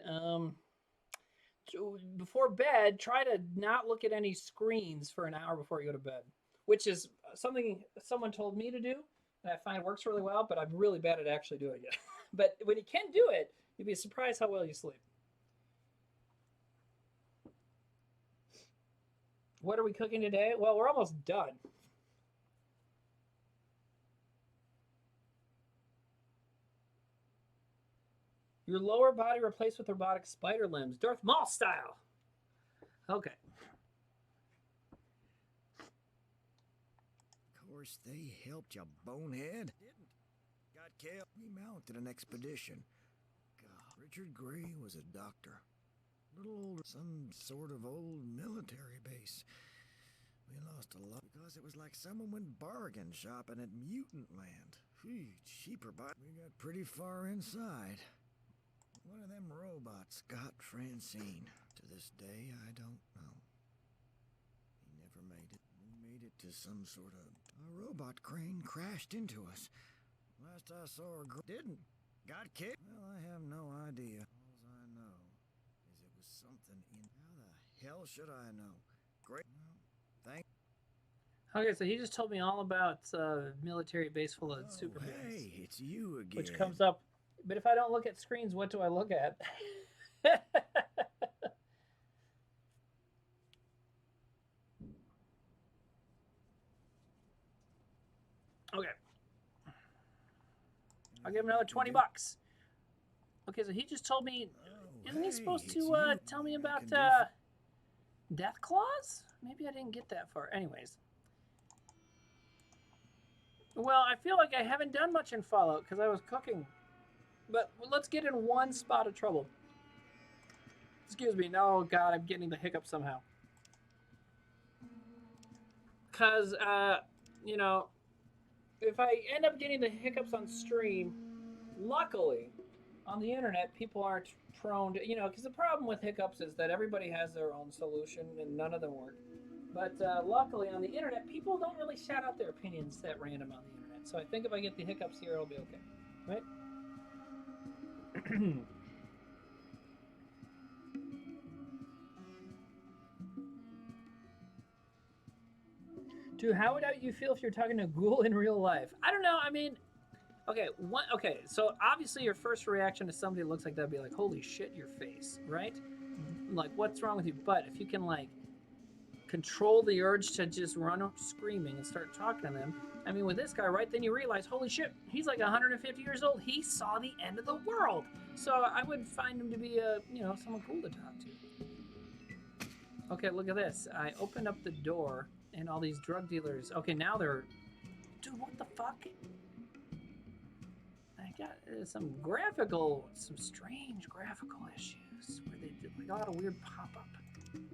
before bed, try to not look at any screens for an hour before you go to bed, which is something someone told me to do, and I find it works really well, but I'm really bad at actually doing it. But when you can do it, you'd be surprised how well you sleep. What are we cooking today? Well, we're almost done. Your lower body replaced with robotic spider limbs. Darth Maul style. Okay. Of course, they helped you, bonehead. Didn't. Got killed. We mounted an expedition. God. Richard Gray was a doctor. Little older, some sort of old military base. We lost a lot because it was like someone went bargain shopping at Mutant Land. Phew, cheaper, but we got pretty far inside. One of them robots got Francine. To this day, I don't know. He never made it. We made it to some sort of... A robot crane crashed into us. Last I saw her... Didn't. Got kicked. Well, I have no idea. All I know is it was something in... How the hell should I know? Great. Well, thank... Okay, so he just told me all about military base full of superheroes. Hey, it's you again. Which comes up... But if I don't look at screens, what do I look at? Okay. I'll give him another $20. Okay, so he just told me... Isn't he supposed to tell me about death claws? Maybe I didn't get that far. Anyways. Well, I feel like I haven't done much in Fallout because I was cooking. But let's get in one spot of trouble. Excuse me. No, God, I'm getting the hiccup somehow. Because, you know, if I end up getting the hiccups on stream, luckily, on the internet, people aren't prone to, you know, because the problem with hiccups is that everybody has their own solution and none of them work. But luckily, on the internet, people don't really shout out their opinions at random on the internet. So I think if I get the hiccups here, it'll be okay. Right? Dude, how would you feel if you're talking to a ghoul in real life? I don't know. I mean, okay, so obviously your first reaction to somebody that looks like that would be like, holy shit, your face, right? Like, what's wrong with you? But if you can, like, control the urge to just run up screaming and start talking to them, I mean, with this guy, right, then you realize, holy shit, he's like 150 years old. He saw the end of the world. So I would find him to be, you know, someone cool to talk to. Okay, look at this. I opened up the door, and all these drug dealers, okay, now they're, dude, what the fuck? I got some strange graphical issues where they did like a lot of weird pop-up.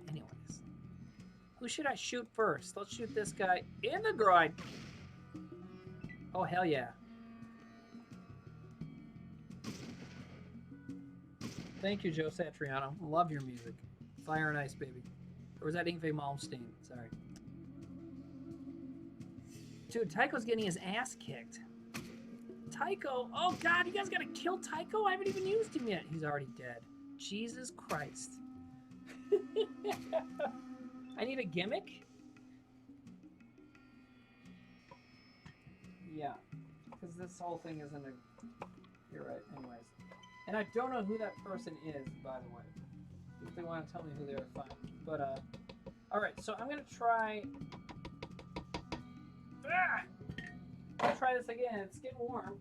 Anyways, who should I shoot first? Let's shoot this guy in the groin. Oh, hell yeah. Thank you, Joe Satriano. Love your music. Fire and Ice, baby. Or was that Ingve Malmsteen? Sorry. Dude, Tycho's getting his ass kicked. Tycho, oh God, you guys gotta kill Tycho? I haven't even used him yet. He's already dead. Jesus Christ. I need a gimmick? Yeah, because this whole thing isn't a... You're right, anyways. And I don't know who that person is, by the way. If they want to tell me who they are, fine. But, alright, so I'm gonna try... I'll try this again. It's getting warm.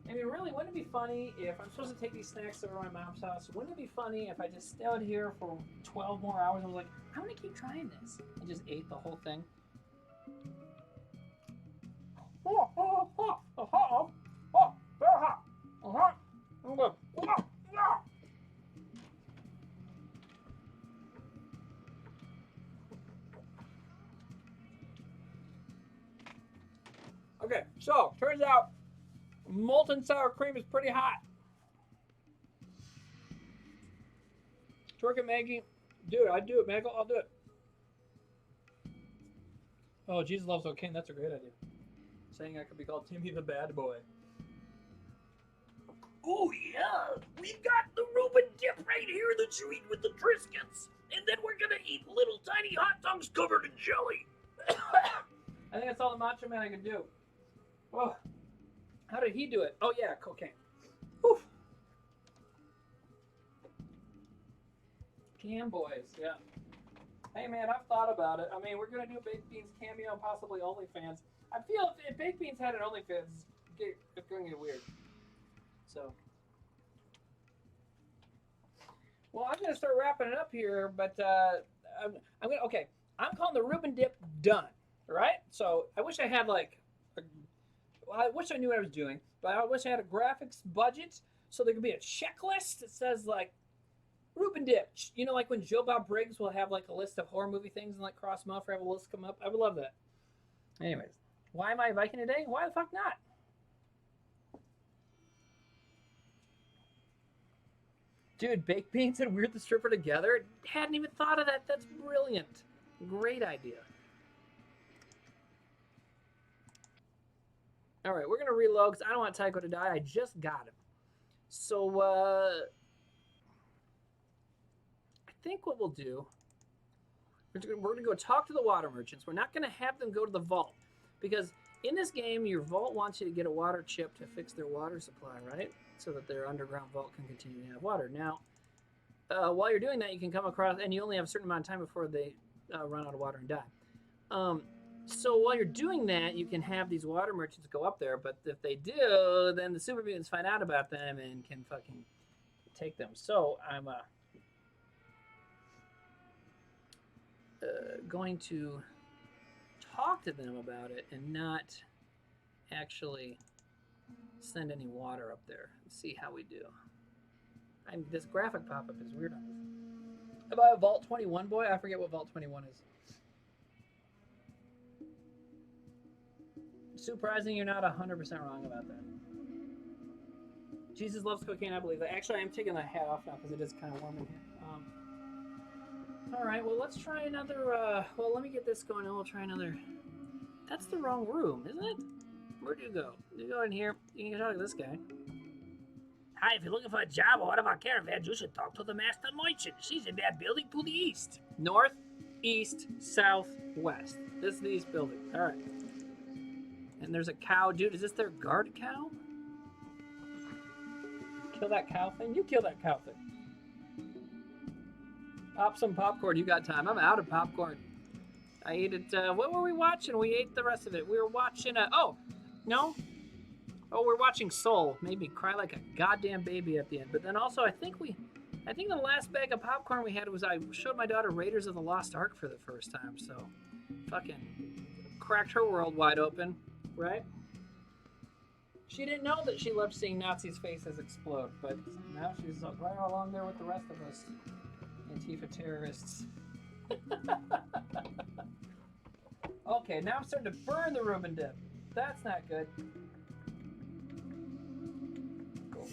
I mean, really, wouldn't it be funny if I'm supposed to take these snacks over to my mom's house? Wouldn't it be funny if I just stayed here for 12 more hours and was like, I'm going to keep trying this, and just ate the whole thing? Okay, so turns out molten sour cream is pretty hot. Twerk it, Maggie. Dude, I'd do it, Maggie. I'll do it. Oh, Jesus loves cocaine. That's a great idea. Saying I could be called Timmy the Bad Boy. Oh, yeah. We've got the Reuben Dip right here that you eat with the Triscuits. And then we're going to eat little tiny hot dogs covered in jelly. I think that's all the Macho Man I can do. Oh, how did he do it? Oh, yeah, cocaine. Whew. Cam Boys, yeah. Hey, man, I've thought about it. I mean, we're going to do a Baked Beans cameo and possibly OnlyFans. I feel if Baked Beans had an OnlyFans, it's going to get weird. So. Well, I'm going to start wrapping it up here, but I'm going to, okay. I'm calling the Reuben Dip done, right? So I wish I had like, I wish I knew what I was doing, but I wish I had a graphics budget so there could be a checklist that says like, Reuben Dip. You know, like when Joe Bob Briggs will have like a list of horror movie things and like cross them off or have a list come up. I would love that. Anyways, why am I Viking today? Why the fuck not? Dude, baked beans and Weird the Stripper together? Hadn't even thought of that. That's brilliant. Great idea. All right, we're going to reload because I don't want Tycho to die. I just got him. So, I think what we'll do, we're going to go talk to the water merchants. We're not going to have them go to the vault because in this game, your vault wants you to get a water chip to fix their water supply, right? So that their underground vault can continue to have water. Now, while you're doing that, you can come across, and you only have a certain amount of time before they run out of water and die. So while you're doing that, you can have these water merchants go up there, but if they do, then the super mutants find out about them and can fucking take them. So I'm going to talk to them about it and not actually send any water up there. Let's see how we do. This graphic pop-up is weird on this. Am I a Vault 21 boy? I forget what Vault 21 is. Surprising you're not 100% wrong about that. Jesus loves cocaine, I believe that. Actually, I am taking the hat off now because it is kind of warm in here. All right, well, let's try another, well, let me get this going and we'll try another. That's the wrong room, isn't it? Where do you go? You go in here, you can talk to this guy. Hi, if you're looking for a job or one of our caravans, you should talk to the master merchant. She's in that building to the east. North, east, south, west. This is the east building. All right. And there's a cow. Dude, is this their guard cow? Kill that cow thing? You kill that cow thing. Pop some popcorn. You got time. I'm out of popcorn. I ate it. What were we watching? We ate the rest of it. We were watching. Oh, no. Oh, we're watching Soul. Made me cry like a goddamn baby at the end. But then also, I think the last bag of popcorn we had was I showed my daughter Raiders of the Lost Ark for the first time. So, fucking cracked her world wide open, right? She didn't know that she loved seeing Nazis' faces explode, but now she's right along there with the rest of us Antifa terrorists. Okay, now I'm starting to burn the Reuben Dip. That's not good. Cool.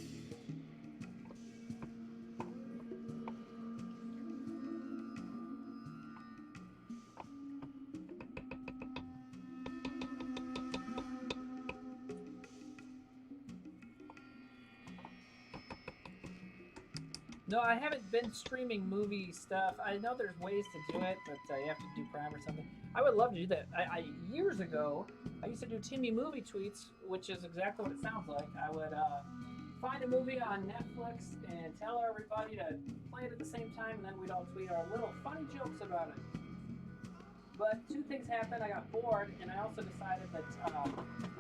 No, I haven't been streaming movie stuff. I know there's ways to do it, but you have to do Prime or something. I would love to do that. Years ago, I used to do Timmy movie tweets, which is exactly what it sounds like. I would find a movie on Netflix and tell everybody to play it at the same time, and then we'd all tweet our little funny jokes about it. But two things happened. I got bored, and I also decided that I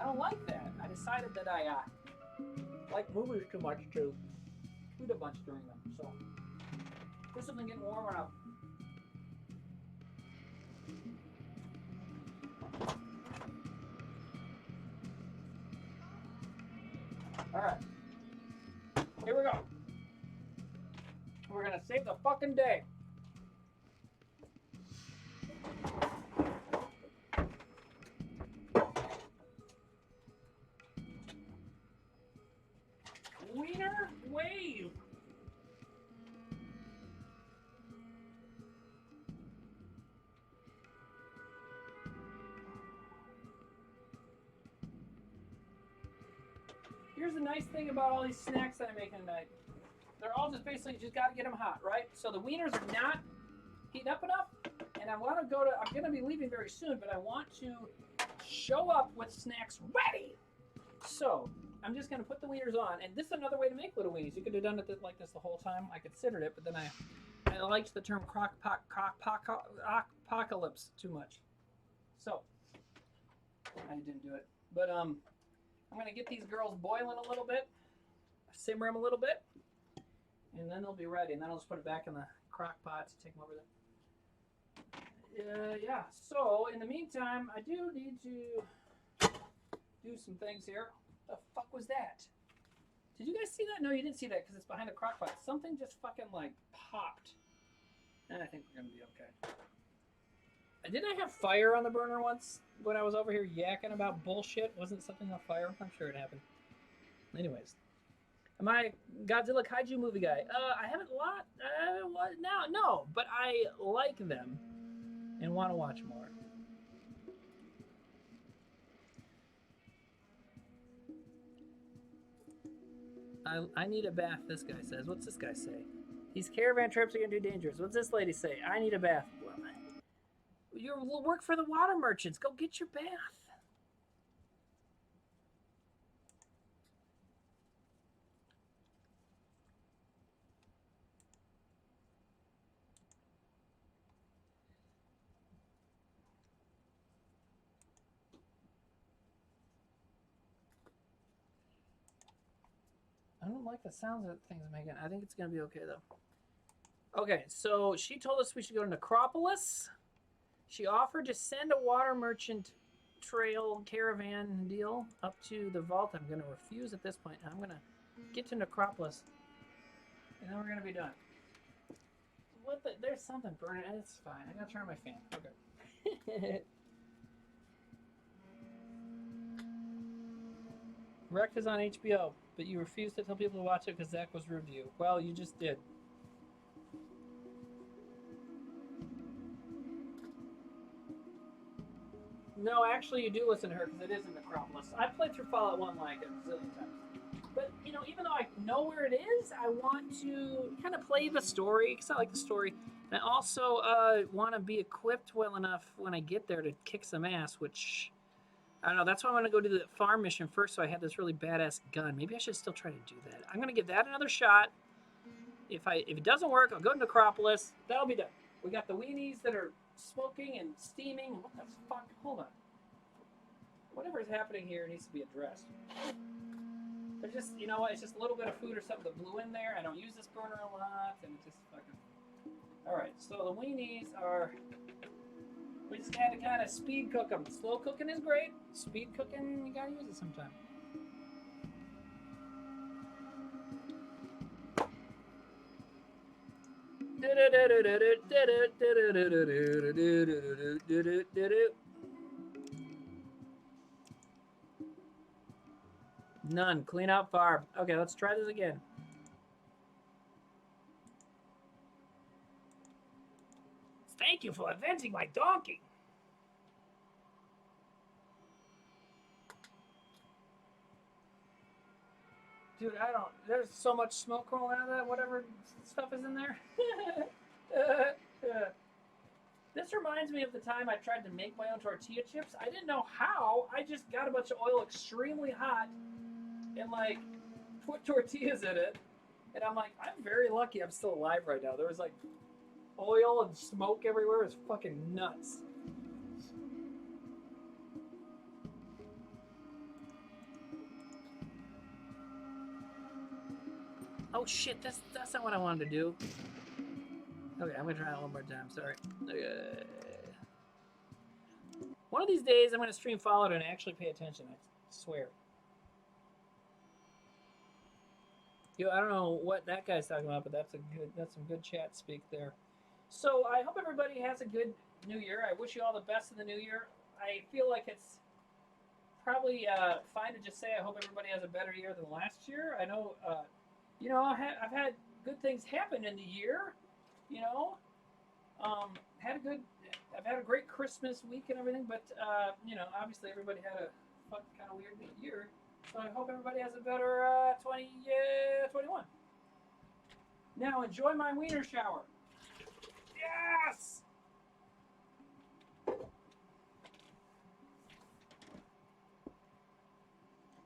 don't like that. I decided that I like movies too much to tweet a bunch during them. So this has been getting warmer up. All right, here we go. We're gonna save the fucking day. Wiener wave. Here's the nice thing about all these snacks that I'm making tonight. They're all just basically, you just gotta get them hot, right? So the wieners are not heating up enough, and I want to go to, I'm gonna be leaving very soon, but I want to show up with snacks ready. So I'm just gonna put the wieners on, and this is another way to make little weenies. You could have done it like this the whole time. I considered it, but then I liked the term Crock-Potpocalypse too much, so I didn't do it. But I'm gonna get these girls boiling a little bit, simmer them a little bit, and then they'll be ready. And then I'll just put it back in the crock pot to take them over there. Yeah. So in the meantime, I do need to do some things here. The fuck was that? Did you guys see that? No, you didn't see that because it's behind a crock pot. Something just fucking like popped. And I think we're gonna be okay. Didn't I have fire on the burner once when I was over here yakking about bullshit? Wasn't something on fire? I'm sure it happened. Anyways, am I a Godzilla Kaiju movie guy? I haven't no, but I like them and want to watch more. I need a bath, this guy says. What's this guy say? These caravan trips are going to be dangerous. What's this lady say? I need a bath. Well, you work for the water merchants. Go get your bath. I don't like the sounds that things are making. I think it's going to be okay, though. Okay, so she told us we should go to Necropolis. She offered to send a water merchant trail caravan deal up to the vault. I'm going to refuse at this point. I'm going to get to Necropolis, and then we're going to be done. what the? There's something burning. It's fine. I gotta turn on my fan. Okay. Wrecked is on HBO, but you refused to tell people to watch it because Zach was rude to you. Well, you just did. No, actually, you do listen to her because it is in the Necropolis. I've played through Fallout 1 like a zillion times. But, you know, even though I know where it is, I want to kind of play the story because I like the story. And I also want to be equipped well enough when I get there to kick some ass, which, I don't know, that's why I'm going to go do the farm mission first, so I have this really badass gun. Maybe I should still try to do that. I'm going to give that another shot. If it doesn't work, I'll go to Necropolis. That'll be done. We got the weenies that are smoking and steaming. What the fuck? Hold on. Whatever is happening here needs to be addressed. There's just, you know what? It's just a little bit of food or something that blew in there. I don't use this burner a lot, and it just fucking. All right. So the weenies are. We just had to kind of speed cook them. Slow cooking is great. Speed cooking, you gotta use it sometime. None. Clean out Barb. Okay, let's try this again. Thank you for avenging my donkey. Dude, I don't. There's so much smoke rolling out of that, whatever stuff is in there. This reminds me of the time I tried to make my own tortilla chips. I didn't know how. I just got a bunch of oil extremely hot and, like, put tortillas in it. And I'm like, I'm very lucky I'm still alive right now. There was, like, oil and smoke everywhere. It was fucking nuts. Oh shit, that's not what I wanted to do. Okay, I'm gonna try it one more time, sorry. Okay. One of these days I'm gonna stream Fallout and actually pay attention, I swear. Yo, I don't know what that guy's talking about, but that's some good chat speak there. So I hope everybody has a good new year. I wish you all the best in the new year. I feel like it's probably fine to just say I hope everybody has a better year than last year. I know you know, I've had good things happen in the year, you know. I've had a great Christmas week and everything, but, you know, obviously everybody had a fucking kind of weird year. So I hope everybody has a better 2021. Now enjoy my wiener shower. Yes!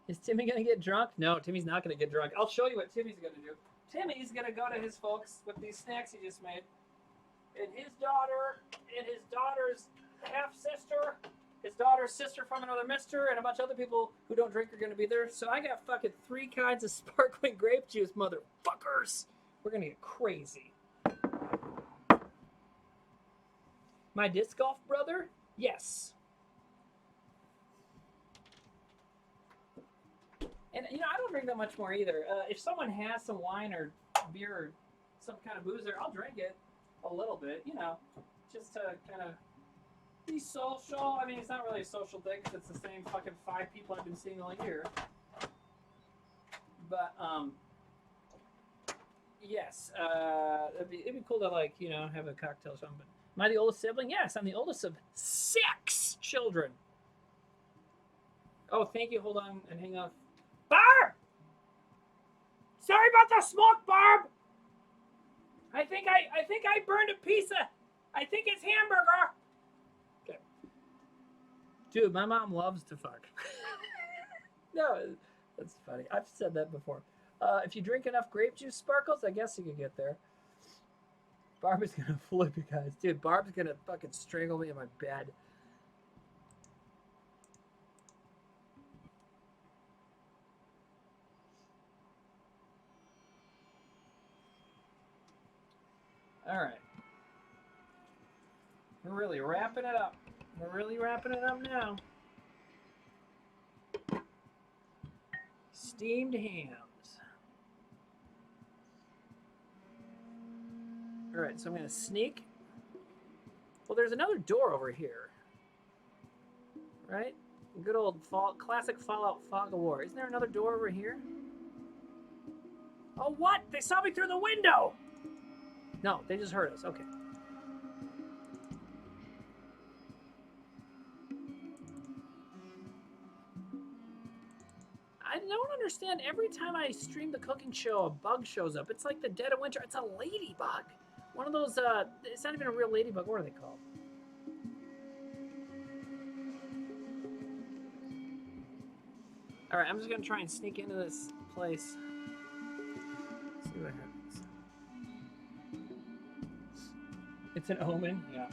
Is Timmy going to get drunk? No, Timmy's not going to get drunk. I'll show you what Timmy's going to do. Timmy's going to go to his folks with these snacks he just made. And his daughter and his daughter's half-sister, his daughter's sister from another mister, and a bunch of other people who don't drink are going to be there. So I got fucking 3 kinds of sparkling grape juice, motherfuckers. We're going to get crazy. My disc golf brother? Yes. And, you know, I don't drink that much more either. If someone has some wine or beer or some kind of boozer, I'll drink it a little bit, you know, just to kind of be social. I mean, it's not really a social thing because it's the same fucking 5 people I've been seeing all year. But, yes, it'd be cool to, like, you know, have a cocktail or something. But am I the oldest sibling? Yes, I'm the oldest of 6 children. Oh, thank you. Hold on and hang on. Barb! Sorry about the smoke, Barb! I think I burned a pizza. I think it's hamburger. Okay. Dude, my mom loves to fuck. No, that's funny. I've said that before. If you drink enough grape juice sparkles, I guess you could get there. Barb is gonna flip you guys. Dude, Barb's gonna fucking strangle me in my bed. All right. We're really wrapping it up. We're really wrapping it up now. Steamed hams. All right, so I'm going to sneak. Well, there's another door over here. Right? Good old classic Fallout Fog of War. Isn't there another door over here? Oh, what? They saw me through the window! No, they just heard us. Okay. I don't understand. Every time I stream the cooking show, a bug shows up. It's like the dead of winter. It's a ladybug. One of those, it's not even a real ladybug. What are they called? All right, I'm just going to try and sneak into this place. See what happens. It's an omen? Yeah.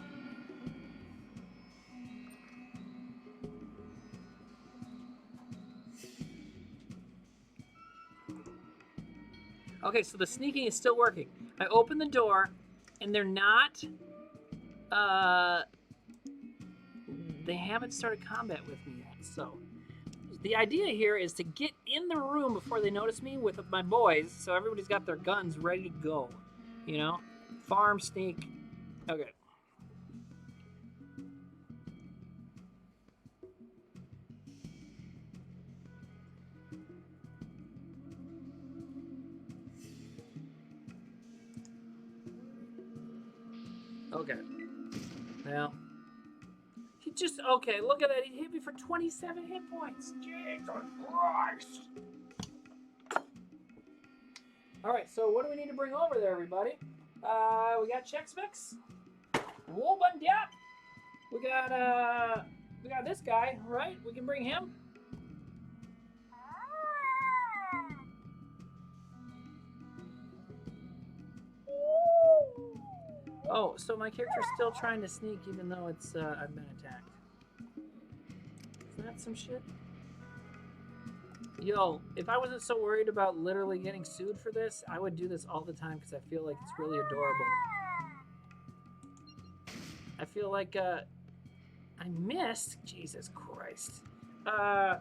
Okay, so the sneaking is still working. I open the door, and they're not, they haven't started combat with me yet. So the idea here is to get in the room before they notice me with my boys, so everybody's got their guns ready to go. You know? Farm sneak. Okay. Okay. Well, he just, okay, look at that. He hit me for 27 hit points. Jesus Christ. All right, so what do we need to bring over there, everybody? We got Chex Mix. Reuben Dip. We got this guy, right? We can bring him. Oh, so my character's still trying to sneak even though it's I've been attacked. Isn't that some shit? Yo, if I wasn't so worried about literally getting sued for this, I would do this all the time because I feel like it's really adorable. I feel like I missed. Jesus Christ. I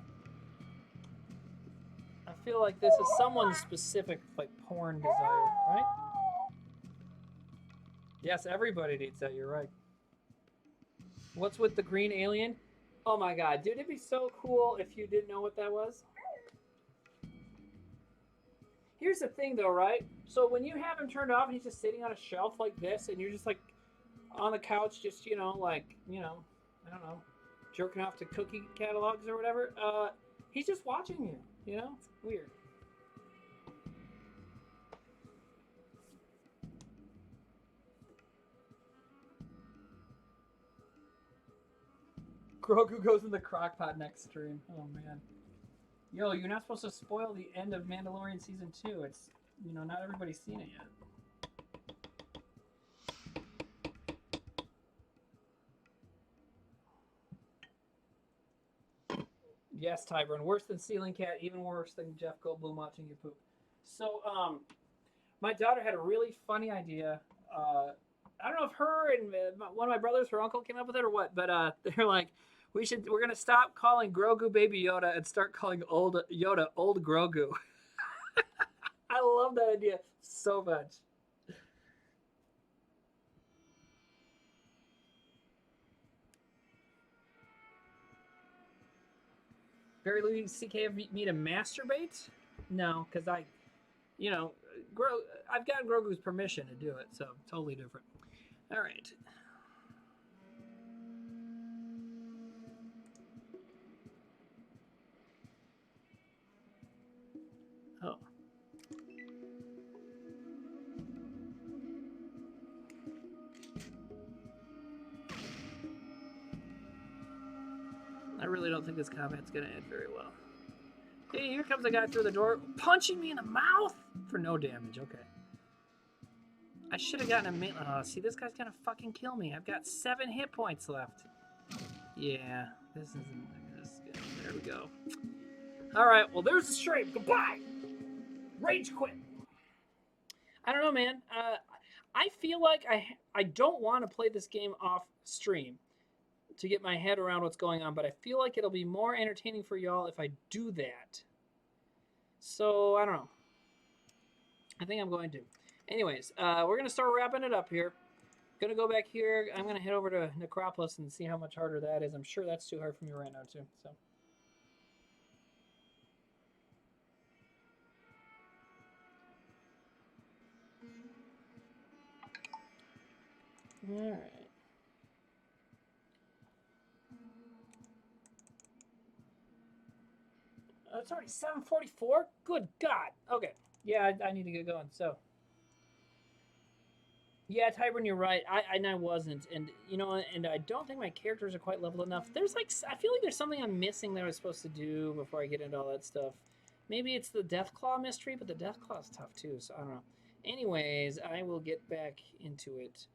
feel like this is someone's specific like porn desire, right? Yes, everybody needs that, you're right. What's with the green alien? Oh my god, dude, it'd be so cool if you didn't know what that was. Here's the thing though, right? So when you have him turned off and he's just sitting on a shelf like this and you're just like on the couch just, you know, like, you know, I don't know, jerking off to cookie catalogs or whatever, he's just watching you, you know? It's weird. Grogu goes in the crock pot next stream. Oh man. Yo, you're not supposed to spoil the end of Mandalorian Season 2. It's, you know, not everybody's seen it yet. Yes, Tyburn. Worse than Ceiling Cat, even worse than Jeff Goldblum watching you poop. So, my daughter had a really funny idea. I don't know if her and one of my brothers, her uncle, came up with it or what, but they're like, we're gonna stop calling Grogu Baby Yoda and start calling old Yoda Old Grogu. I love that idea so much. Very Louis CK me to masturbate? No, because you know, I've gotten Grogu's permission to do it, so totally different. All right. Oh. I really don't think this combat's gonna end very well. Hey, here comes a guy through the door, punching me in the mouth for no damage. Okay. I should have gotten a melee. Oh, see, this guy's gonna fucking kill me. I've got 7 hit points left. Yeah, this isn't good. There we go. All right, well, there's the stream. Goodbye. Rage quit. I don't know, man. I feel like I don't want to play this game off stream to get my head around what's going on, but I feel like it'll be more entertaining for y'all if I do that. So, I don't know. I think I'm going to. Anyways, we're gonna start wrapping it up here. Gonna go back here. I'm gonna head over to Necropolis and see how much harder that is. I'm sure that's too hard for me right now too. So. All right. Oh, it's already 7:44. Good God. Okay. Yeah, I need to get going. So. Yeah, Tybran, you're right. I wasn't, and and I don't think my characters are quite leveled enough. There's I feel like there's something I'm missing that I was supposed to do before I get into all that stuff. Maybe it's the Deathclaw mystery, but the Deathclaw's tough too, so I don't know. Anyways, I will get back into it.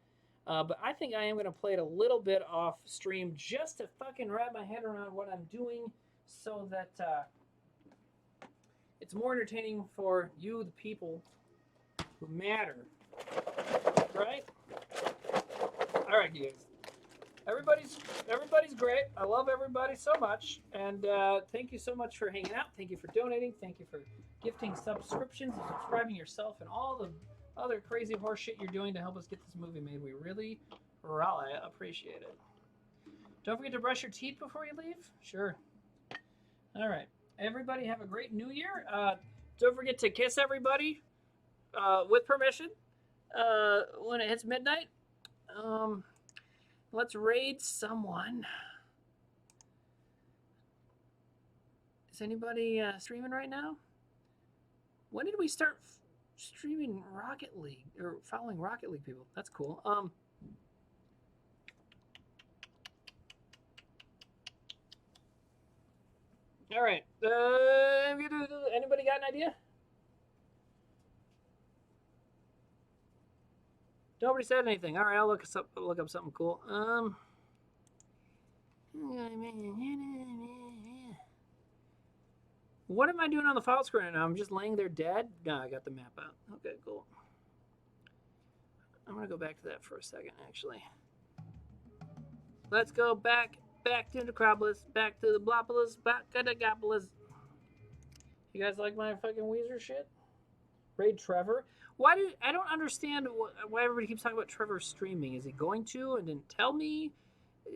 But I think I am going to play it a little bit off stream just to fucking wrap my head around what I'm doing so that it's more entertaining for you, the people who matter. Right? All right, you guys. Everybody's great. I love everybody so much, and thank you so much for hanging out. Thank you for donating. Thank you for gifting subscriptions and subscribing yourself and all the other crazy horse shit you're doing to help us get this movie made. We really appreciate it. Don't forget to brush your teeth before you leave. Sure. All right. Everybody have a great New Year. Don't forget to kiss everybody with permission when it hits midnight. Let's raid someone. Is anybody streaming right now? When did we start streaming Rocket League or following Rocket League people? That's cool. All right. Anybody got an idea? Nobody said anything. All right, I'll look up something cool. What am I doing on the file screen right now? I'm just laying there dead? No, I got the map out. Okay, cool. I'm gonna go back to that for a second, actually. Let's go back to the Necropolis, back to the Blopolis, back to the Gapolis. You guys like my fucking Weezer shit? Raid Trevor? I don't understand why everybody keeps talking about Trevor streaming. Is he going to and didn't tell me?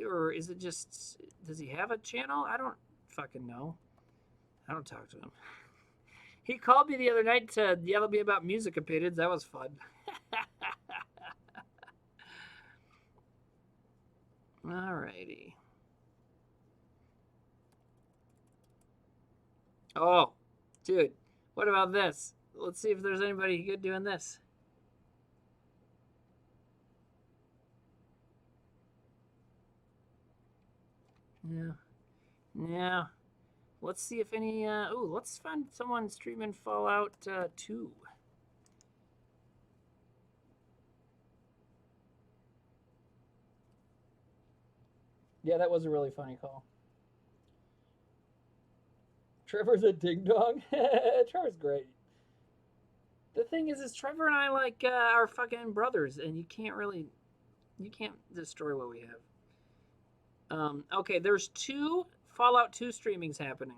Or is it just, does he have a channel? I don't fucking know. I don't talk to him. He called me the other night to yell at me about music opinions. That was fun. Alrighty. Oh, dude, what about this? Let's see if there's anybody good doing this. Yeah. Let's see if any, let's find someone streaming Fallout 2. Yeah, that was a really funny call. Trevor's a ding dong. Trevor's great. The thing is Trevor and I are fucking brothers, and you can't destroy what we have. Okay, there's 2 Fallout 2 streamings happening.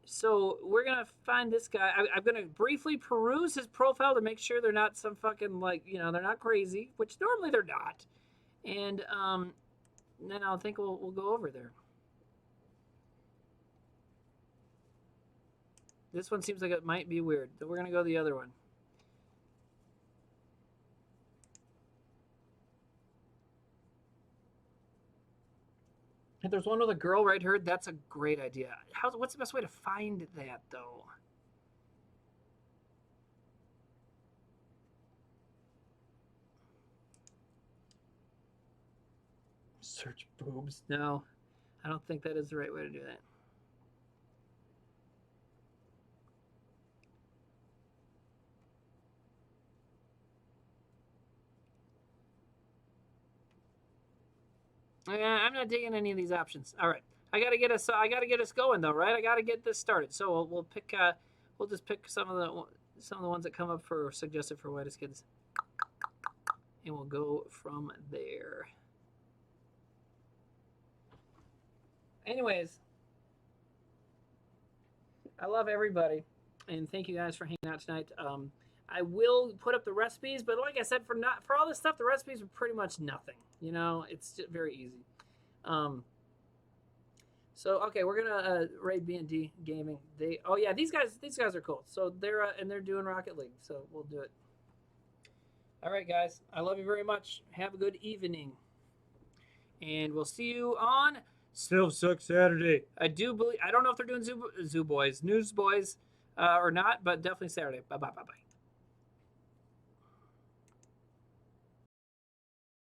So we're gonna find this guy. I'm gonna briefly peruse his profile to make sure they're not some fucking they're not crazy, which normally they're not. And then I think we'll go over there. This one seems like it might be weird. So we're gonna go the other one. If there's one with a girl right here, that's a great idea. What's the best way to find that though? Search boobs. No, I don't think that is the right way to do that. I'm not digging any of these options. All right, I gotta get us going though, right? I gotta get this started. So we'll just pick some of the ones that come up for suggested for Whitest Kids, and we'll go from there. Anyways, I love everybody, and thank you guys for hanging out tonight. I will put up the recipes, but like I said, for all this stuff, the recipes are pretty much nothing. You know, it's just very easy. So okay, we're gonna raid B&D Gaming. These guys are cool. So they're doing Rocket League. So we'll do it. All right, guys. I love you very much. Have a good evening, and we'll see you on Still Suck Saturday. I don't know if they're doing Zoo Boys, News Boys, or not, but definitely Saturday. Bye.